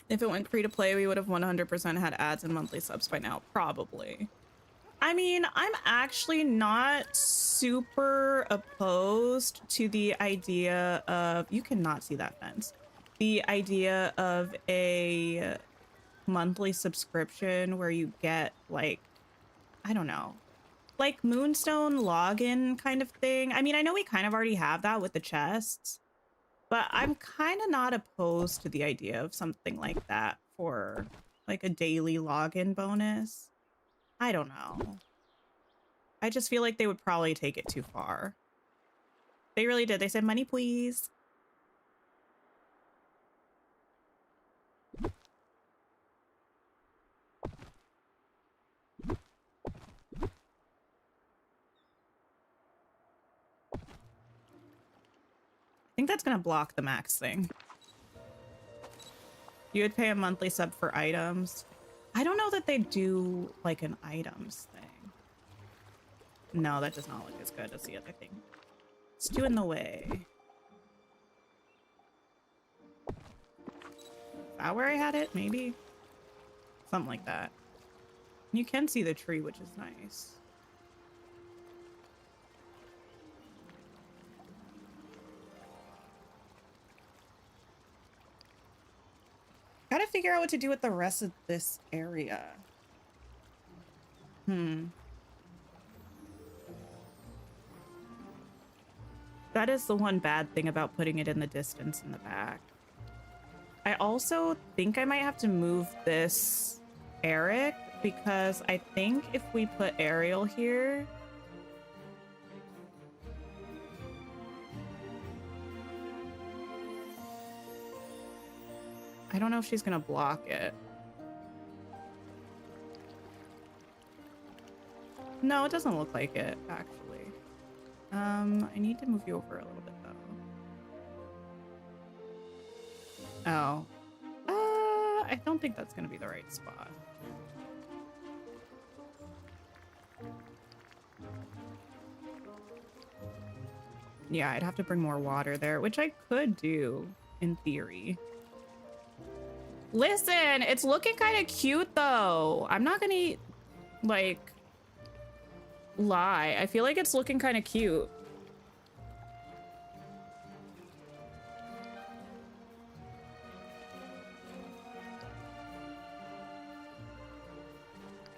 If it went free to play, we would have 100% had ads and monthly subs by now. Probably. I mean, I'm actually not super opposed to the idea of, you cannot see that fence, the idea of a monthly subscription where you get like, I don't know, like Moonstone login kind of thing. I mean, I know we kind of already have that with the chests, but I'm kind of not opposed to the idea of something like that for like a daily login bonus. I don't know. I just feel like they would probably take it too far. They really did. They said, money, please. I think that's going to block the max thing. You would pay a monthly sub for items. I don't know that they do like an items thing. No, that does not look as good as the other thing. It's too in the way. Is that where I had it? Maybe? Something like that. You can see the tree, which is nice. Gotta figure out what to do with the rest of this area. That is the one bad thing about putting it in the distance in the back. I also think I might have to move this Eric because I think if we put Ariel here, I don't know if she's gonna block it. No, it doesn't look like it, actually. I need to move you over a little bit, though. Oh. I don't think that's gonna be the right spot. Yeah, I'd have to bring more water there, which I could do, in theory. Listen, it's looking kind of cute, though. I'm not gonna, like, lie. I feel like it's looking kind of cute.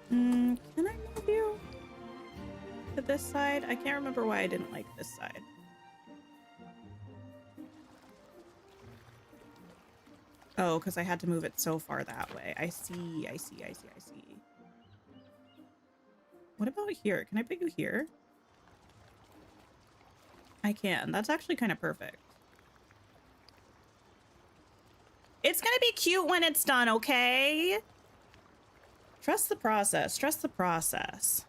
Can I move you to this side? I can't remember why I didn't like this side. Oh, because I had to move it so far that way. I see. What about here? Can I put you here? I can. That's actually kind of perfect. It's gonna be cute when it's done, okay? Trust the process. Trust the process.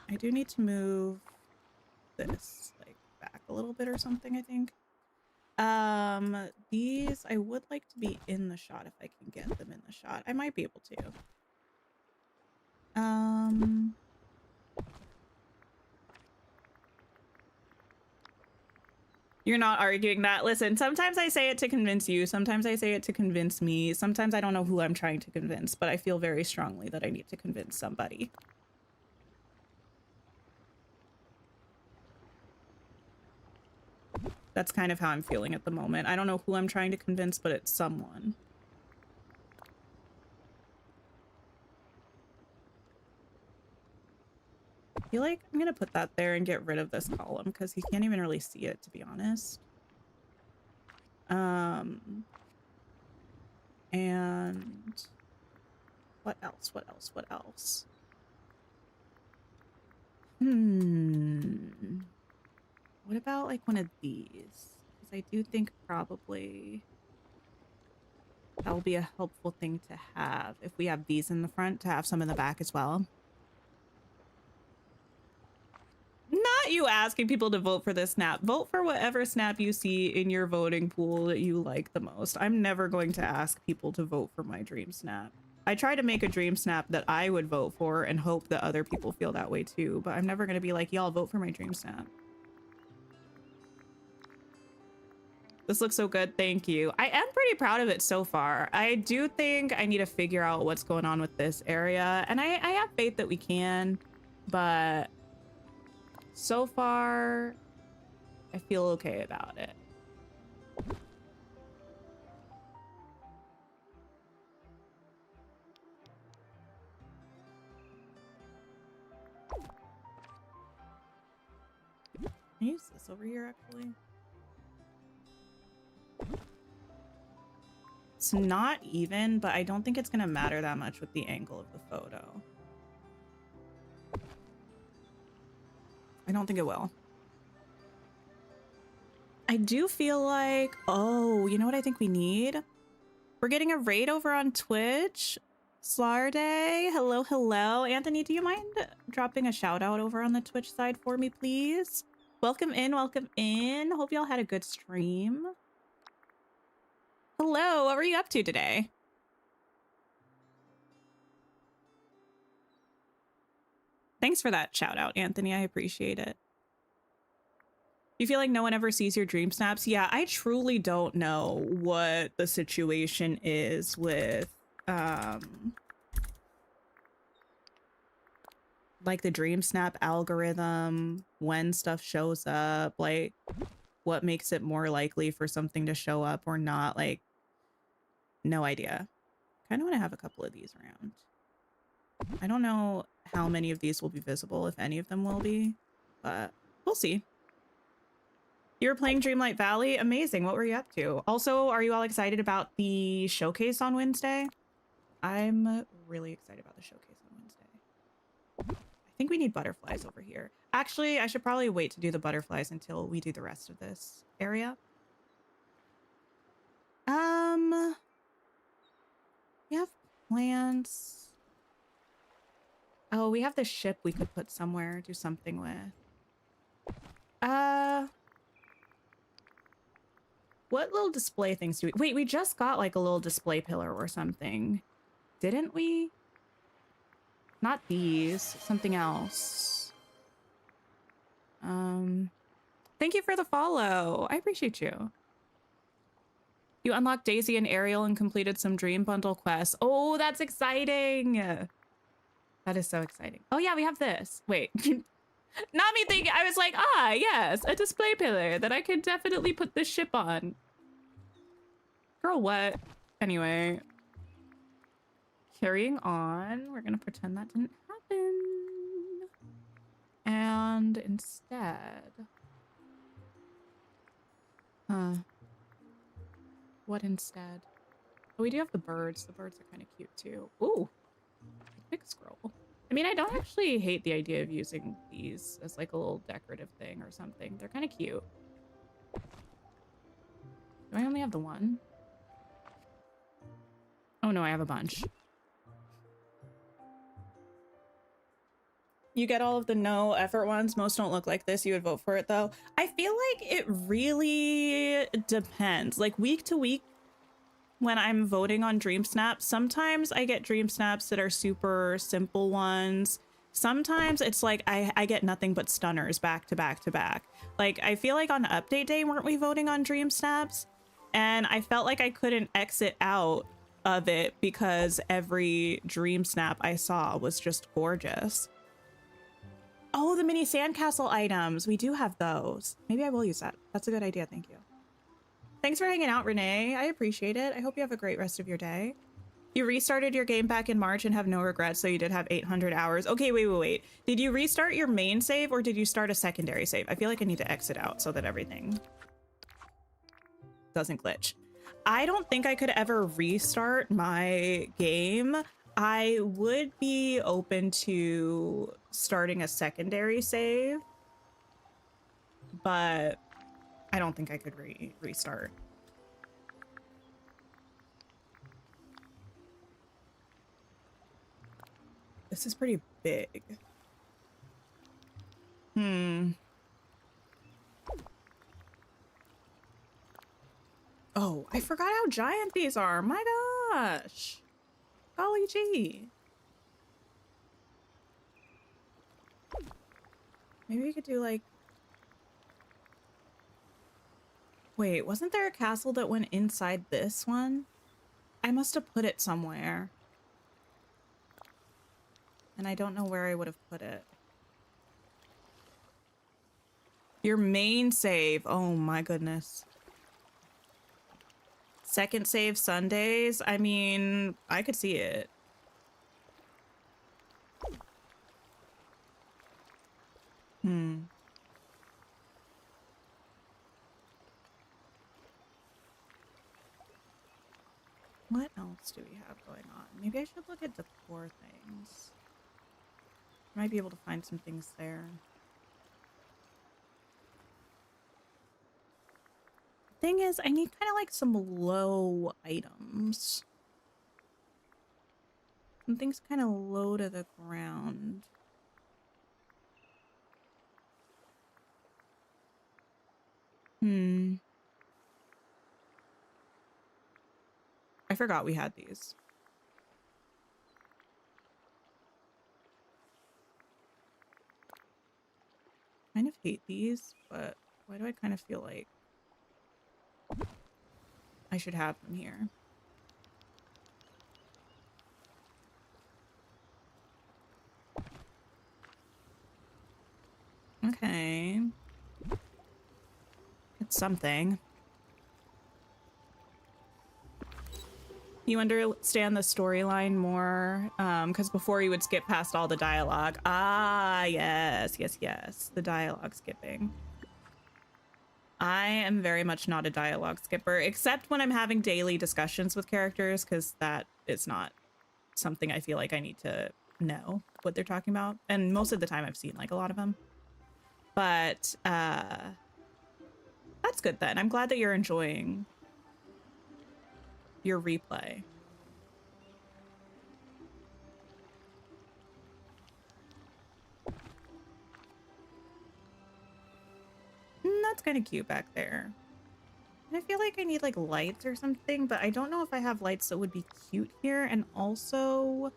I do need to move this like back a little bit or something, I think. These I would like to be in the shot if I can get them in the shot. I might be able to. You're not arguing that. Listen, sometimes I say it to convince you. Sometimes I say it to convince me. Sometimes I don't know who I'm trying to convince, but I feel very strongly that I need to convince somebody. That's kind of how I'm feeling at the moment. I don't know who I'm trying to convince, but it's someone. I feel like I'm gonna put that there and get rid of this column because he can't even really see it, to be honest. And what else? What else? What about like one of these? Because I do think probably that will be a helpful thing to have if we have these in the front, to have some in the back as well. Not you asking people to vote for this snap. Vote for whatever snap you see in your voting pool that you like the most. I'm never going to ask people to vote for my dream snap. I try to make a dream snap that I would vote for and hope that other people feel that way too, but I'm never going to be like, y'all vote for my dream snap. This looks so good. Thank you. I am pretty proud of it so far. I do think I need to figure out what's going on with this area, and I have faith that we can, but so far I feel okay about it. Can I use this over here actually? It's not even, but I don't think it's gonna matter that much with the angle of the photo. I don't think it will. I do feel like, oh, you know what I think we need? We're getting a raid over on Twitch. Slarday, hello, hello. Anthony, do you mind dropping a shout out over on the Twitch side for me, please? Welcome in, welcome in. Hope y'all had a good stream. Hello, what were you up to today? Thanks for that shout out, Anthony. I appreciate it. You feel like no one ever sees your dream snaps? Yeah, I truly don't know what the situation is with like the DreamSnap algorithm, when stuff shows up, like what makes it more likely for something to show up or not. Like, no idea. Kind of want to have a couple of these around. I don't know how many of these will be visible, if any of them will be, but we'll see. You were playing Dreamlight Valley? Amazing. What were you up to? Also, are you all excited about the showcase on Wednesday? I'm really excited about the showcase on Wednesday. I think we need butterflies over here. Actually, I should probably wait to do the butterflies until we do the rest of this area. We have plants. Oh, we have the ship we could put somewhere, do something with. What little display things do we... Wait, we just got like a little display pillar or something. Didn't we? Not these, something else. Thank you for the follow. I appreciate you. You unlocked Daisy and Ariel and completed some Dream Bundle quests. Oh, that's exciting. That is so exciting. Oh yeah, we have this. Wait. Not me thinking, I was like, ah, yes, a display pillar that I could definitely put this ship on. Girl, what? Anyway. Carrying on. We're gonna pretend that didn't happen. And instead... What instead? Oh, we do have the birds. The birds are kind of cute too. Ooh. Big scroll. I mean, I don't actually hate the idea of using these as like a little decorative thing or something. They're kind of cute. Do I only have the one? Oh no, I have a bunch. You get all of the no effort ones. Most don't look like this. You would vote for it though. I feel like it really depends. Like week to week, when I'm voting on DreamSnap, sometimes I get DreamSnaps that are super simple ones. Sometimes it's like I get nothing but stunners back to back to back. Like I feel like on update day, weren't we voting on DreamSnaps? And I felt like I couldn't exit out of it because every DreamSnap I saw was just gorgeous. Oh, the mini sandcastle items. We do have those. Maybe I will use that. That's a good idea. Thank you. Thanks for hanging out, Renee. I appreciate it. I hope you have a great rest of your day. You restarted your game back in March and have no regrets, so you did have 800 hours. Okay, wait. Did you restart your main save or did you start a secondary save? I feel like I need to exit out so that everything doesn't glitch. I don't think I could ever restart my game. I would be open to starting a secondary save, but I don't think I could restart. This is pretty big. Oh, I forgot how giant these are. My gosh. Golly gee. Maybe we could do like... Wait, wasn't there a castle that went inside this one? I must have put it somewhere. And I don't know where I would have put it. Your main save. Oh my goodness. Second save Sundays. I mean, I could see it. What else do we have going on? Maybe I should look at decor things. Might be able to find some things there. Thing is, I need kind of like some low items. Something's kind of low to the ground. I forgot we had these. Kind of hate these, but why do I kind of feel like I should have them here? Okay. It's something. You understand the storyline more, because before you would skip past all the dialogue. Ah, yes, yes, yes. The dialogue skipping. I am very much not a dialogue skipper, except when I'm having daily discussions with characters, because that is not something I feel like I need to know what they're talking about. And most of the time I've seen like a lot of them. But that's good then. I'm glad that you're enjoying your replay. That's kind of cute back there. I feel like I need like lights or something, but I don't know if I have lights that would be cute here. And also,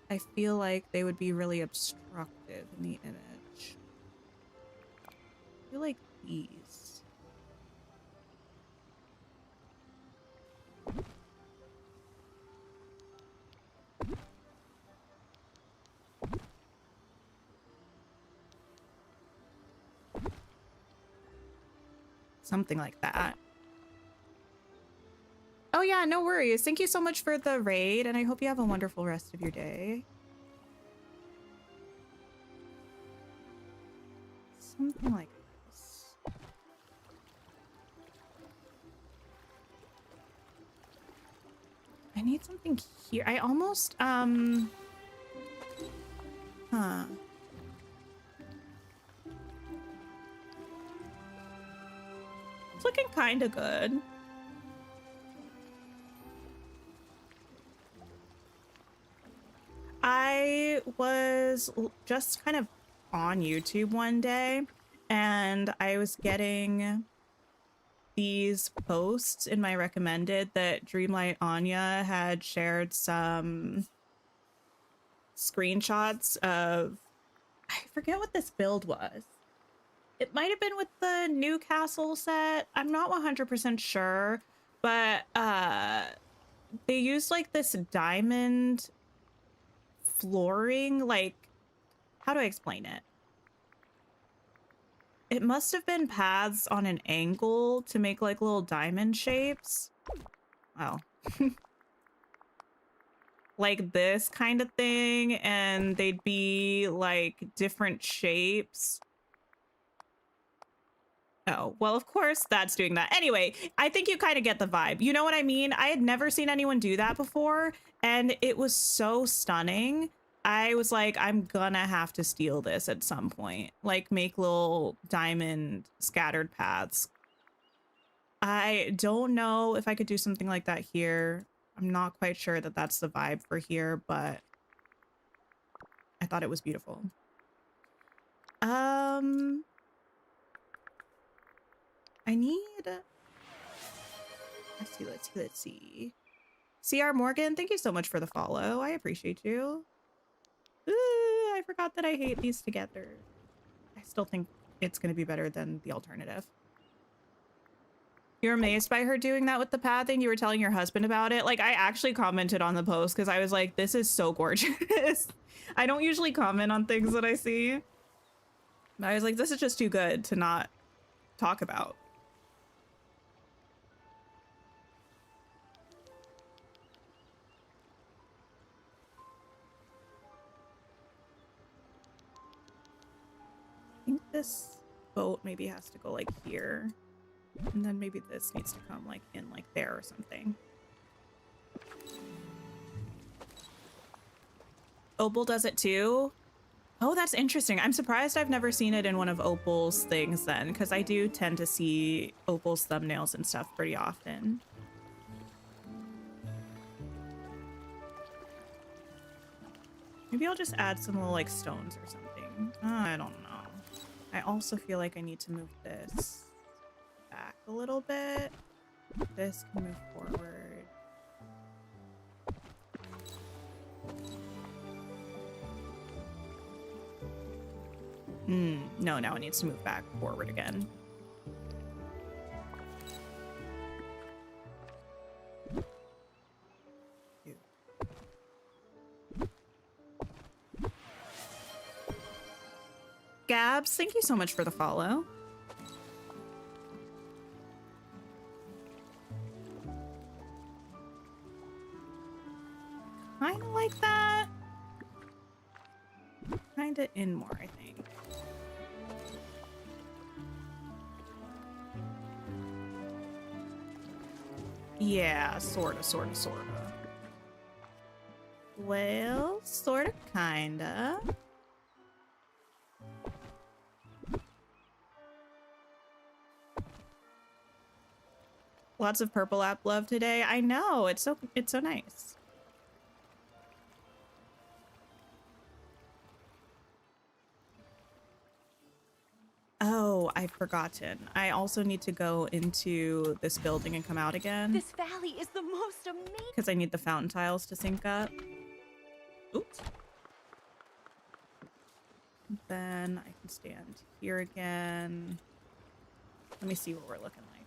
I feel like they would be really obstructive in the image. I feel like these. Something like that. Oh yeah, no worries. Thank you so much for the raid, and I hope you have a wonderful rest of your day. Something like this. I need something here. I almost, It's looking kind of good. I was just kind of on YouTube one day, and I was getting these posts in my recommended that Dreamlight Anya had shared some screenshots of, I forget what this build was. It might have been with the new castle set. I'm not 100% sure, but they used like this diamond flooring. Like, how do I explain it? It must have been paths on an angle to make like little diamond shapes. Oh. Like this kind of thing, and they'd be like different shapes. Oh, well, of course that's doing that. Anyway, I think you kind of get the vibe. You know what I mean? I had never seen anyone do that before, and it was so stunning. I was like, I'm gonna have to steal this at some point. Like, make little diamond scattered paths. I don't know if I could do something like that here. I'm not quite sure that that's the vibe for here, but I thought it was beautiful. I need... Let's see. CR Morgan, thank you so much for the follow. I appreciate you. Ooh, I forgot that I hate these together. I still think it's going to be better than the alternative. You're amazed by her doing that with the pathing? You were telling your husband about it? Like, I actually commented on the post because I was like, this is so gorgeous. I don't usually comment on things that I see. But I was like, this is just too good to not talk about. I think this boat maybe has to go like here. And then maybe this needs to come like in like there or something. Opal does it too? Oh, that's interesting. I'm surprised I've never seen it in one of Opal's things then, because I do tend to see Opal's thumbnails and stuff pretty often. Maybe I'll just add some little like stones or something. I don't know. I also feel like I need to move this back a little bit. This can move forward. No, now it needs to move back forward again. Gabs, thank you so much for the follow. Kinda like that. Kinda in more, I think. Yeah, sorta. Well, sorta, kinda. Lots of purple app love today. I know, it's so nice. Oh, I've forgotten. I also need to go into this building and come out again. This valley is the most amazing. Because I need the fountain tiles to sync up. Oops. Then I can stand here again. Let me see what we're looking like.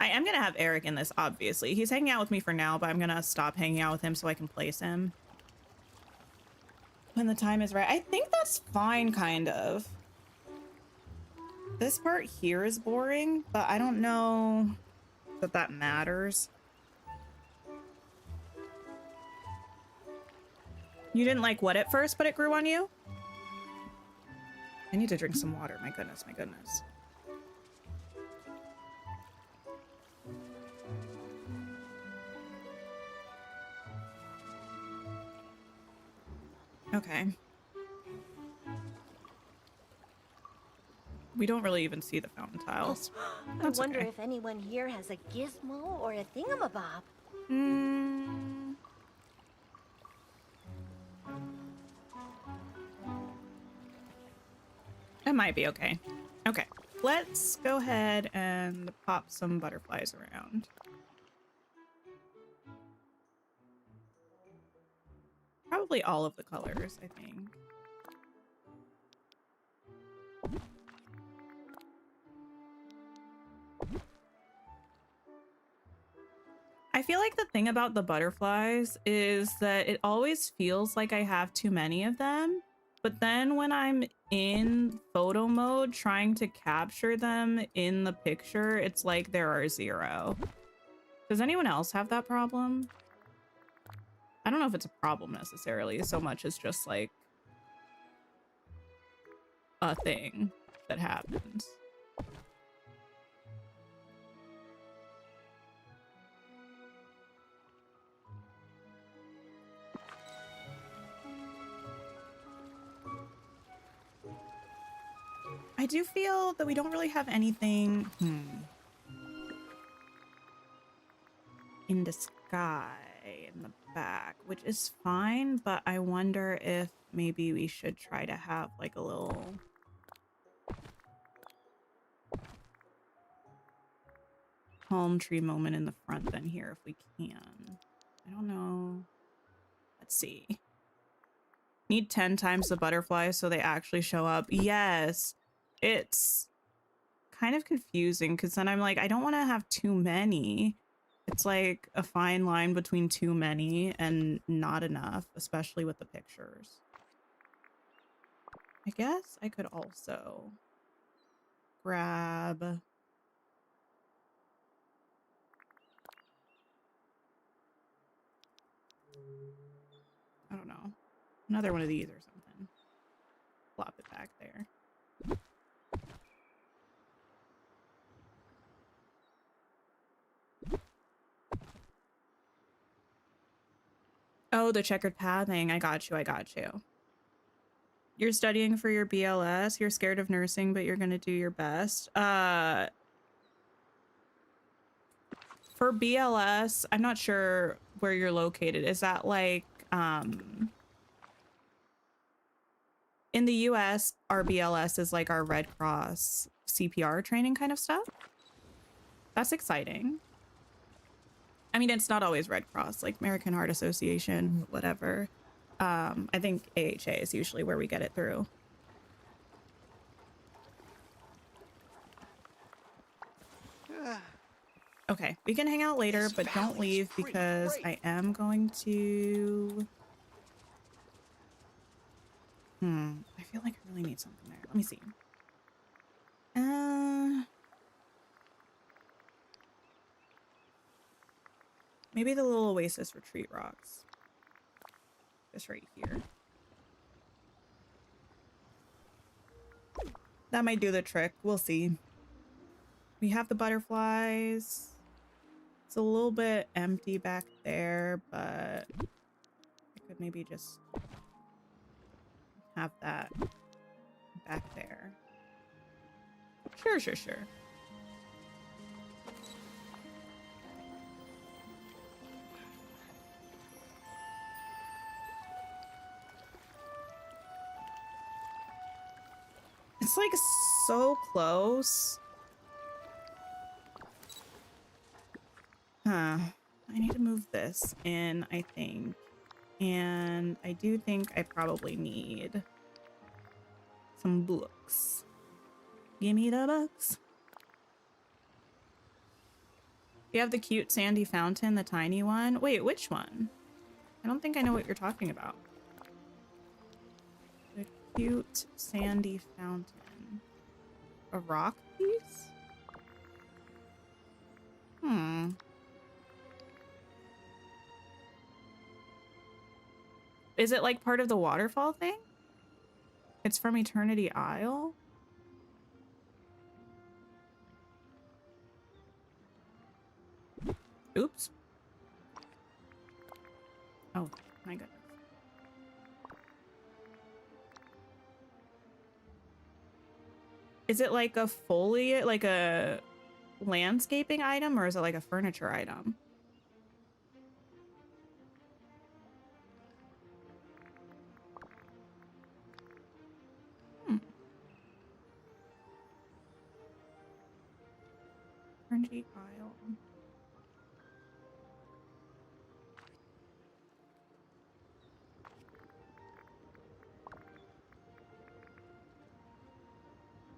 I am going to have Eric in this, obviously. He's hanging out with me for now, but I'm going to stop hanging out with him so I can place him when the time is right. I think that's fine, kind of. This part here is boring, but I don't know that that matters. You didn't like what at first, but it grew on you? I need to drink some water. My goodness, my goodness. Okay. We don't really even see the fountain tiles. I wonder if anyone here has a gizmo or a thingamabob. It might be okay. Okay, let's go ahead and pop some butterflies around. Probably all of the colors, I think. I feel like the thing about the butterflies is that it always feels like I have too many of them, but then when I'm in photo mode trying to capture them in the picture, it's like there are 0. Does anyone else have that problem? I don't know if it's a problem necessarily so much as just like a thing that happens. I do feel that we don't really have anything in the sky in the back, which is fine, but I wonder if maybe we should try to have like a little palm tree moment in the front then here if we can. I don't know. Let's see. Need 10 times the butterflies so they actually show up. Yes. It's kind of confusing because then I'm like, I don't want to have too many. It's like a fine line between too many and not enough, especially with the pictures. I guess I could also grab... I don't know, another one of these or something. Plop it back there. Oh, the checkered pathing. I got you. I got you. You're studying for your BLS. You're scared of nursing, but you're going to do your best. For BLS, I'm not sure where you're located. Is that like, in the US, our BLS is like our Red Cross CPR training kind of stuff. That's exciting. I mean, it's not always Red Cross, like American Heart Association, whatever. I think AHA is usually where we get it through. Okay, we can hang out later, but don't leave because I am going to... I feel like I really need something there. Let me see. Maybe the little Oasis retreat rocks. Just right here. That might do the trick. We'll see. We have the butterflies. It's a little bit empty back there, but I could maybe just have that back there. Sure, sure, sure. It's like so close. Huh. I need to move this in, I think. And I do think I probably need some books. Give me the books. You have the cute sandy fountain, the tiny one. Wait, which one? I don't think I know what you're talking about. The cute sandy fountain. A rock piece? Is it like part of the waterfall thing? It's from Eternity Isle? Oops. Oh, my goodness. Is it like a foliage, like a landscaping item, or is it like a furniture item? Eternity Isle.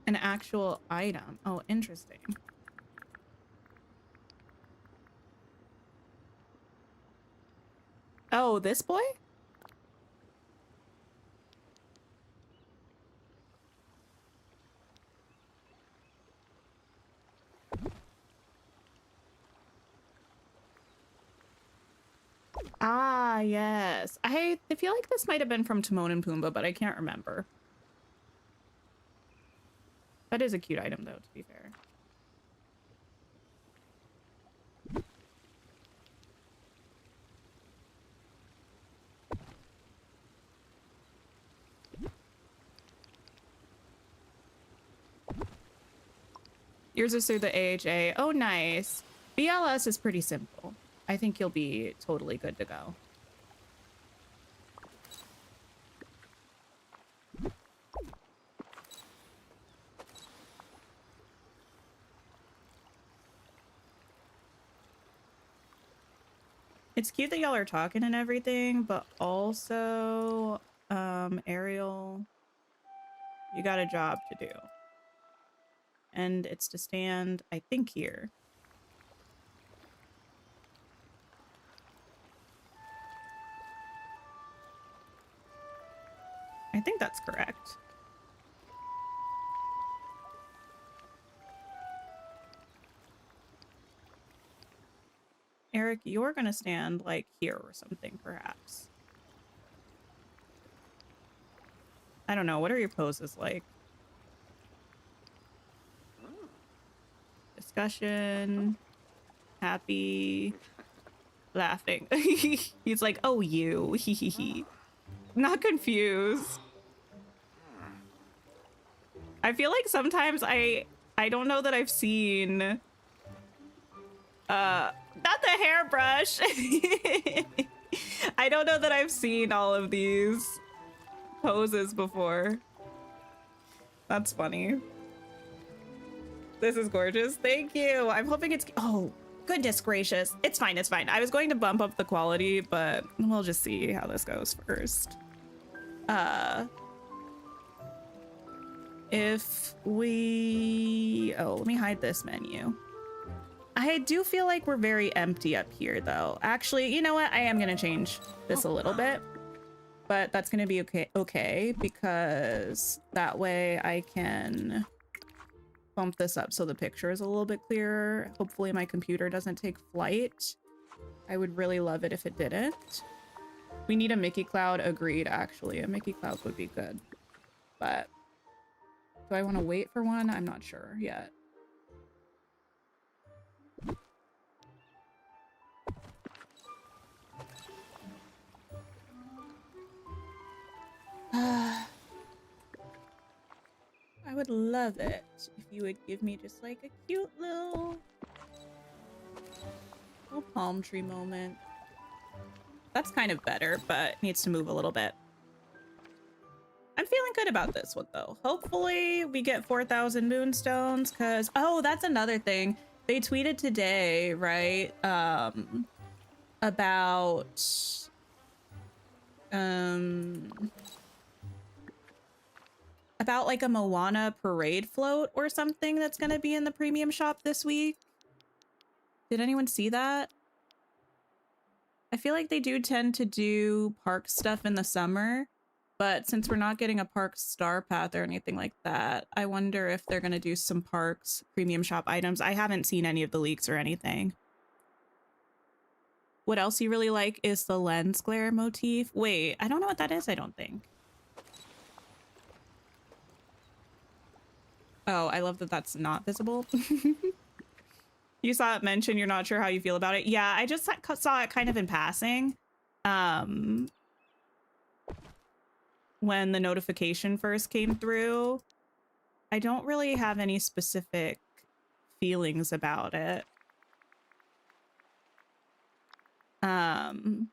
An actual item. Oh, interesting. Oh, this boy? Ah, yes. I feel like this might have been from Timon and Pumbaa, but I can't remember. That is a cute item, though, to be fair. Yours is through the AHA. Oh, nice. BLS is pretty simple. I think you'll be totally good to go. It's cute that y'all are talking and everything, but also, Ariel, you got a job to do. and it's to stand, I think, here. I think that's correct. Eric, you're gonna stand like here or something, perhaps. I don't know. What are your poses like? Discussion, happy, laughing. He's like, oh, you. He. Not confused. I feel like sometimes I don't know that I've seen not the hairbrush. I don't know that I've seen all of these poses before. That's funny. This is gorgeous. Thank you. I'm hoping it's, oh, goodness gracious. It's fine, it's fine. I was going to bump up the quality, but we'll just see how this goes first. If we, oh, let me hide this menu. I do feel like we're very empty up here though. Actually, you know what? I am gonna change this a little bit, but that's gonna be okay, because that way I can bump this up so the picture is a little bit clearer. Hopefully my computer doesn't take flight. I would really love it if it didn't. We need a Mickey Cloud, agreed, actually. A Mickey Cloud would be good. But do I want to wait for one? I'm not sure yet. I would love it if you would give me just like a cute little palm tree moment. That's kind of better, but it needs to move a little bit. I'm feeling good about this one though. Hopefully we get 4,000 moonstones, because oh, that's another thing. They tweeted today, right? About like a Moana parade float or something that's gonna be in the premium shop this week. Did anyone see that? I feel like they do tend to do park stuff in the summer, but since we're not getting a park star path or anything like that, I wonder if they're gonna do some parks premium shop items. I haven't seen any of the leaks or anything. What else you really like is the lens glare motif. Wait, I don't know what that is, I don't think. Oh, I love that that's not visible. You saw it mentioned, you're not sure how you feel about it. Yeah, I just saw it kind of in passing. When the notification first came through. I don't really have any specific feelings about it. I'll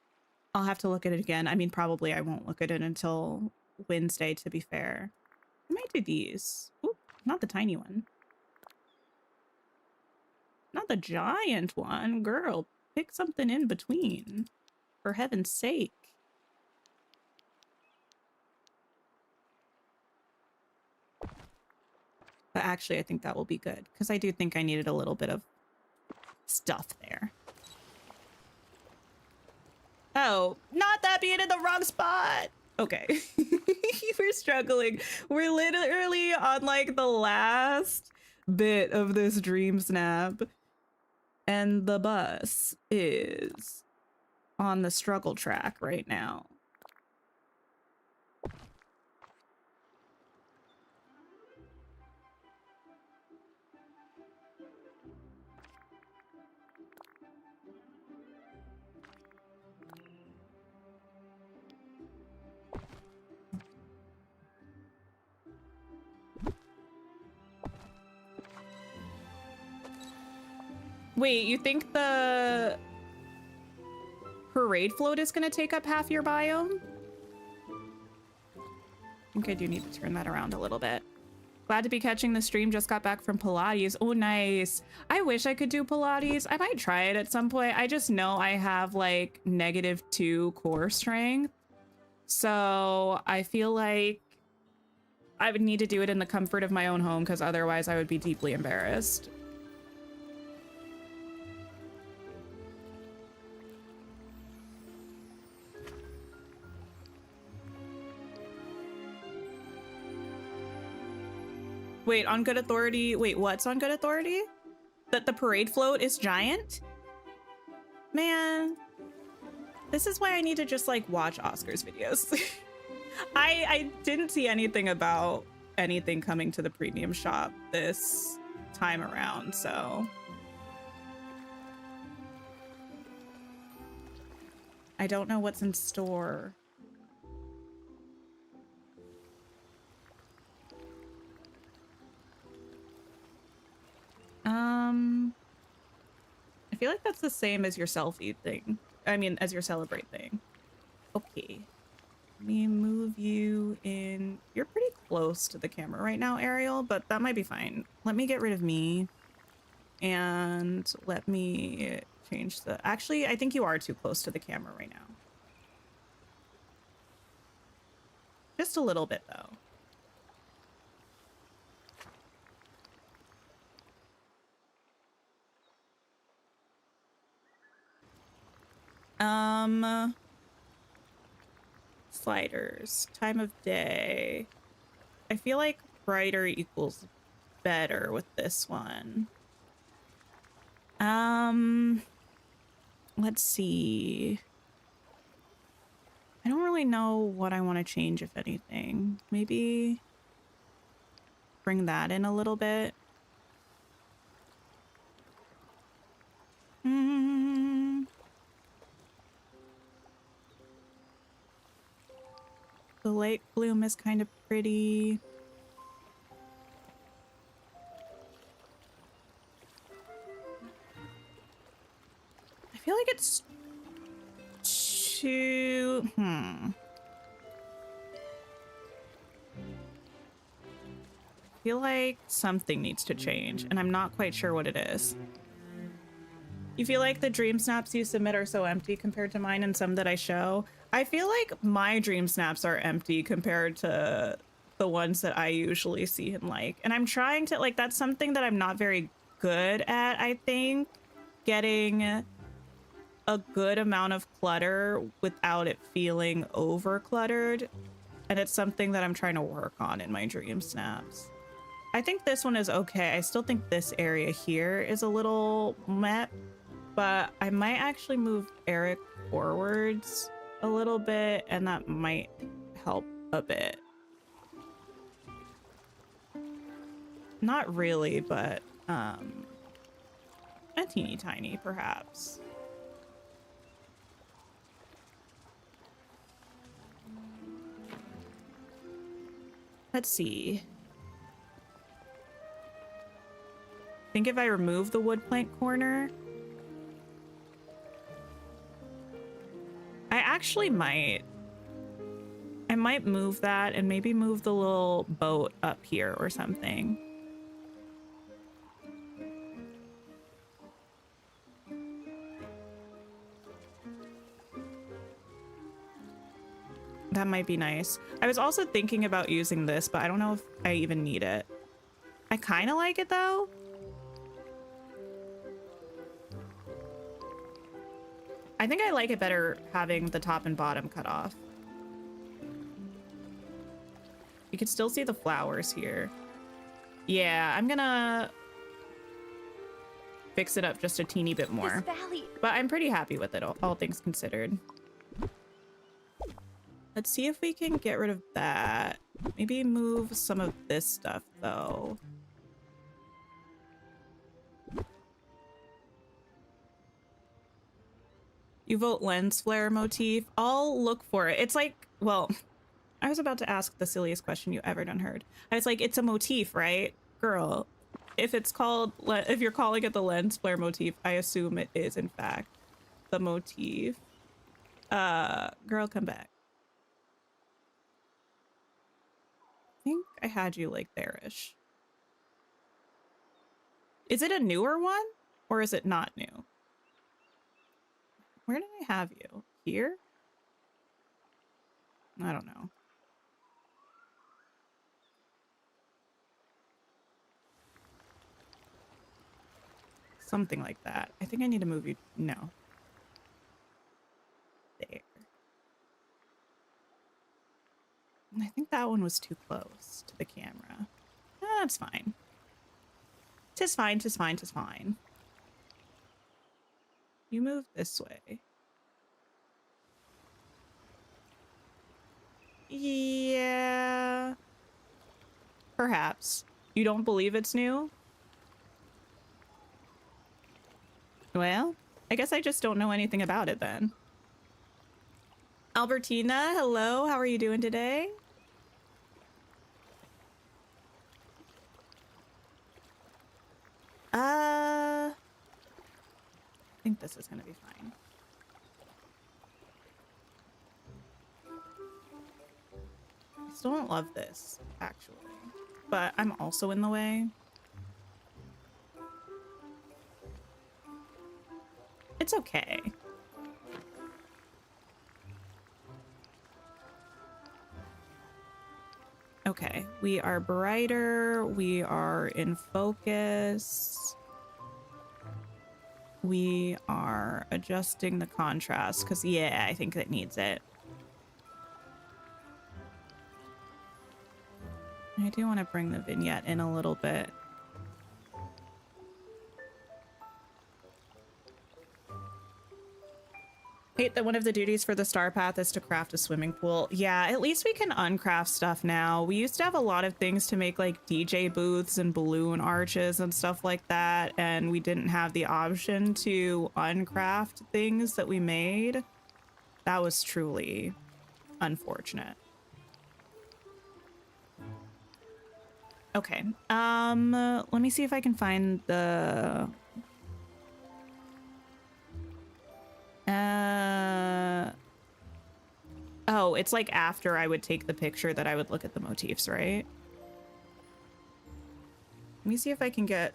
have to look at it again. I mean, probably I won't look at it until Wednesday, to be fair. I might do these. Oop, not the tiny one. Not the giant one. Girl, pick something in between. For heaven's sake. But actually, I think that will be good, because I do think I needed a little bit of stuff there. Oh, not that being in the wrong spot. Okay. We're struggling. We're literally on like the last bit of this DreamSnap. And the bus is on the struggle track right now. Wait, you think the parade float is going to take up half your biome? I think I do need to turn that around a little bit. Glad to be catching the stream. Just got back from Pilates. Oh, nice. I wish I could do Pilates. I might try it at some point. I just know I have like -2 core strength. So I feel like I would need to do it in the comfort of my own home because otherwise I would be deeply embarrassed. Wait, on good authority. Wait, what's on good authority? That the parade float is giant? Man, this is why I need to just like watch Oscar's videos. I didn't see anything about anything coming to the premium shop this time around, so I don't know what's in store. I feel like that's the same as your selfie thing. I mean, as your celebrate thing. Okay. Let me move you in. You're pretty close to the camera right now, Ariel, but that might be fine. Let me get rid of me. And let me change the... Actually, I think you are too close to the camera right now. Just a little bit, though. Sliders. Time of day. I feel like brighter equals better with this one. Let's see. I don't really know what I want to change, if anything. Maybe bring that in a little bit. The late bloom is kind of pretty. I feel like it's too... I feel like something needs to change, and I'm not quite sure what it is. You feel like the dream snaps you submit are so empty compared to mine and some that I show? I feel like my dream snaps are empty compared to the ones that I usually see and like. And I'm trying to, like, that's something that I'm not very good at, I think. Getting a good amount of clutter without it feeling over cluttered. And it's something that I'm trying to work on in my dream snaps. I think this one is okay. I still think this area here is a little meh, but I might actually move Eric forwards a little bit, and that might help a bit. Not really, but a teeny tiny, perhaps. Let's see. I think if I remove the wood plank corner, I actually might. I might move that and maybe move the little boat up here or something. That might be nice. I was also thinking about using this, but I don't know if I even need it. I kind of like it though. I think I like it better having the top and bottom cut off. You can still see the flowers here. Yeah, I'm gonna fix it up just a teeny bit more. But I'm pretty happy with it, all things considered. Let's see if we can get rid of that. Maybe move some of this stuff, though. You vote lens flare motif. I'll look for it. It's like, well, I was about to ask the silliest question you ever done heard. I was like, it's a motif, right? Girl, if it's called, if you're calling it the lens flare motif, I assume it is, in fact, the motif. Girl, come back. I think I had you like there-ish. Is it a newer one or is it not new? Where did I have you? Here? I don't know. Something like that. I think I need to move you. No. There. I think that one was too close to the camera. That's fine. Tis fine, tis fine, tis fine. You move this way. Yeah. Perhaps. You don't believe it's new? Well, I guess I just don't know anything about it then. Albertina, hello. How are you doing today? I think this is gonna be fine. I still don't love this, actually. But I'm also in the way. It's okay. Okay, we are brighter. We are in focus. We are adjusting the contrast because, yeah, I think it needs it. I do want to bring the vignette in a little bit. Hate that one of the duties for the star path is to craft a swimming pool. Yeah, at least we can uncraft stuff now. We used to have a lot of things to make like DJ booths and balloon arches and stuff like that, and we didn't have the option to uncraft things that we made. That was truly unfortunate. Okay, let me see if I can find the... Oh, it's like after I would take the picture that I would look at the motifs, right? Let me see if I can get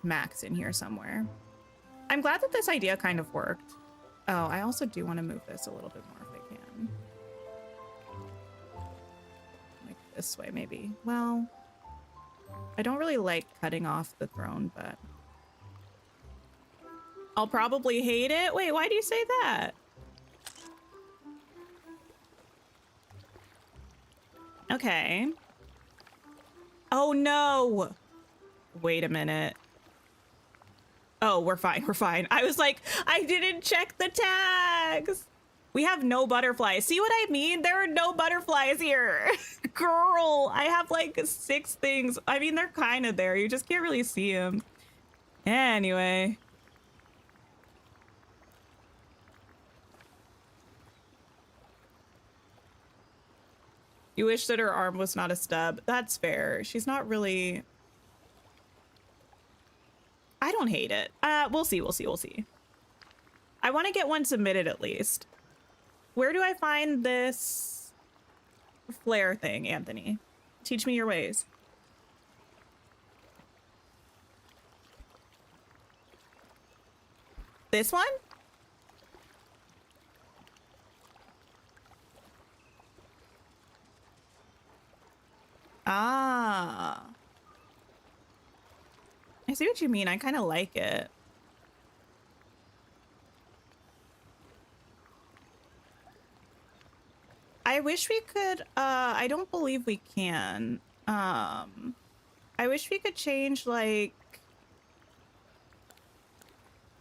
Max in here somewhere. I'm glad that this idea kind of worked. Oh, I also do want to move this a little bit more if I can. Like this way, maybe. Well, I don't really like cutting off the throne, but I'll probably hate it. Wait, why do you say that? Okay. Oh no. Wait a minute. Oh, we're fine. We're fine. I was like, I didn't check the tags. We have no butterflies. See what I mean? There are no butterflies here. Girl, I have like 6 things. I mean, they're kind of there. You just can't really see them. Anyway. You wish that her arm was not a stub. That's fair. She's not really... I don't hate it. We'll see, we'll see, we'll see. I want to get one submitted at least. Where do I find this flare thing, Anthony? Teach me your ways. This one? Ah. I see what you mean. I kind of like it. I wish we could, I don't believe we can. I wish we could change, like,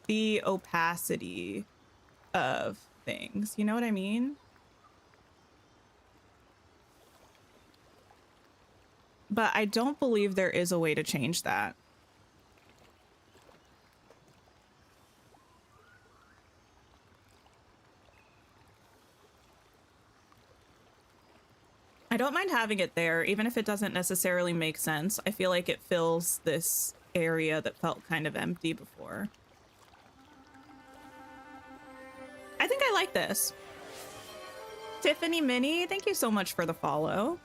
the opacity of things. You know what I mean? But I don't believe there is a way to change that. I don't mind having it there, even if it doesn't necessarily make sense. I feel like it fills this area that felt kind of empty before. I think I like this. Tiffany Minnie, thank you so much for the follow.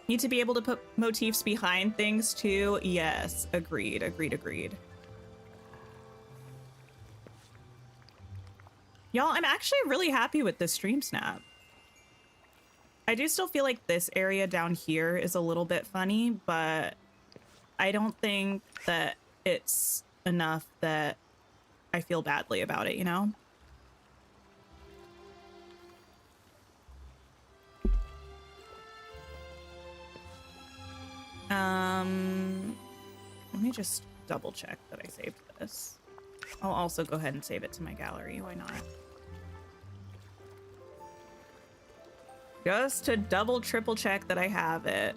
Need to be able to put motifs behind things too. Yes, agreed, agreed, agreed. Y'all, I'm actually really happy with this DreamSnap. I do still feel like this area down here is a little bit funny, but I I don't think that it's enough that I feel badly about it, you know? Let me just double check that I saved this. I'll also go ahead and save it to my gallery. Why not? Just to double, triple check that I have it.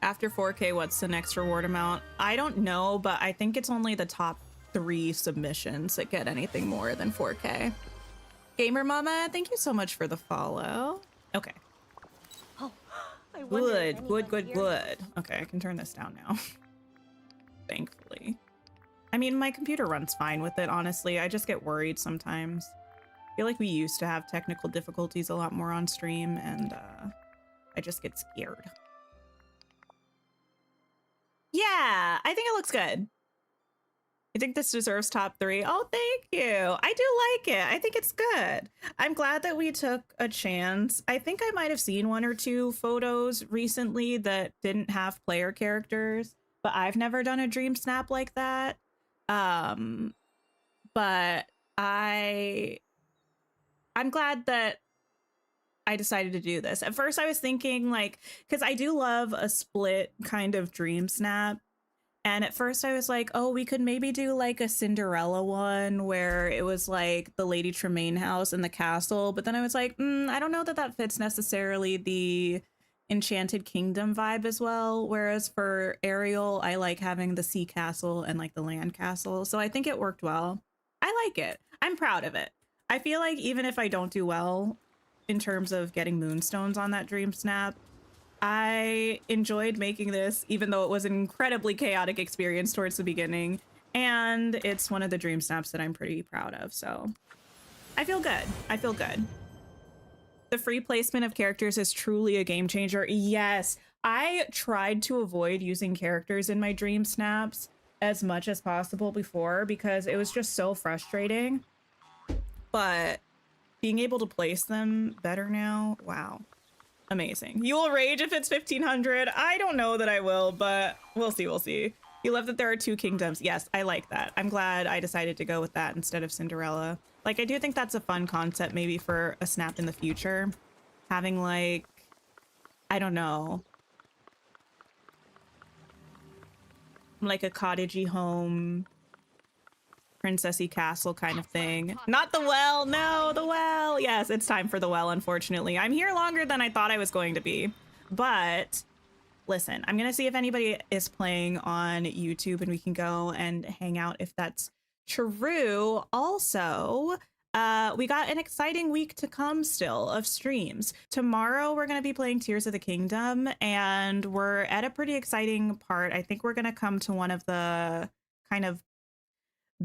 After 4K, what's the next reward amount? I don't know, but I think it's only the top 3 submissions that get anything more than 4K. Gamer Mama, thank you so much for the follow. Okay. Oh, I wonder if Good. anyone's here. Okay, I can turn this down now. Thankfully. I mean, my computer runs fine with it, honestly. I just get worried sometimes. I feel like we used to have technical difficulties a lot more on stream, and I just get scared. Yeah, I think it looks good. I think this deserves top 3. Oh, thank you. I do like it. I think it's good. I'm glad that we took a chance. I think I might have seen 1 or 2 photos recently that didn't have player characters, but I've never done a DreamSnap like that. But I'm glad that I decided to do this. At first I was thinking, like, because I do love a split kind of DreamSnap. And at first I was like, oh, we could maybe do like a Cinderella one where it was like the Lady Tremaine house and the castle. But then I was like, I don't know that that fits necessarily the Enchanted Kingdom vibe as well. Whereas for Ariel, I like having the sea castle and like the land castle. So I think it worked well. I like it. I'm proud of it. I feel like even if I don't do well in terms of getting moonstones on that DreamSnap, I enjoyed making this, even though it was an incredibly chaotic experience towards the beginning. And it's one of the DreamSnaps that I'm pretty proud of. So I feel good. I feel good. The free placement of characters is truly a game changer. Yes, I tried to avoid using characters in my DreamSnaps as much as possible before because it was just so frustrating. But being able to place them better now, wow. Amazing. You will rage if it's 1500. I don't know that I will, but we'll see. We'll see. You love that there are 2 kingdoms. Yes, I like that. I'm glad I decided to go with that instead of Cinderella. Like, I do think that's a fun concept maybe for a snap in the future. Having like, I don't know, like a cottagey home, princessy castle kind of thing. Not the well. No, the well. Yes, it's time for the well, unfortunately. I'm here longer than I thought I was going to be. But listen, I'm going to see if anybody is playing on YouTube and we can go and hang out if that's true. Also, we got an exciting week to come still of streams. Tomorrow, we're going to be playing Tears of the Kingdom, and we're at a pretty exciting part. I think we're going to come to one of the kind of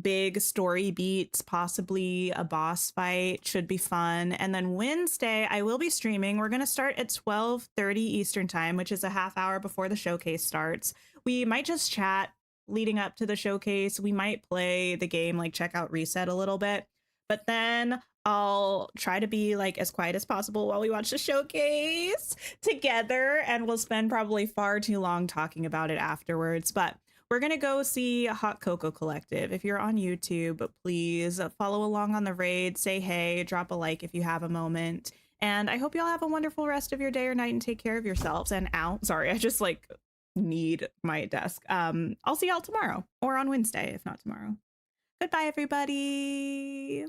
big story beats, possibly a boss fight. Should be fun. And then Wednesday, I will be streaming. We're going to start at 12:30 Eastern time, which is a half hour before the showcase starts. We might just chat leading up to the showcase. We might play the game, like check out Reset a little bit. But then I'll try to be like as quiet as possible while we watch the showcase together. And we'll spend probably far too long talking about it afterwards. But we're going to go see Hot Cocoa Collective. If you're on YouTube, please follow along on the raid, say hey, drop a like if you have a moment. And I hope y'all have a wonderful rest of your day or night and take care of yourselves. And sorry, I just like need my desk. I'll see y'all tomorrow or on Wednesday, if not tomorrow. Goodbye, everybody.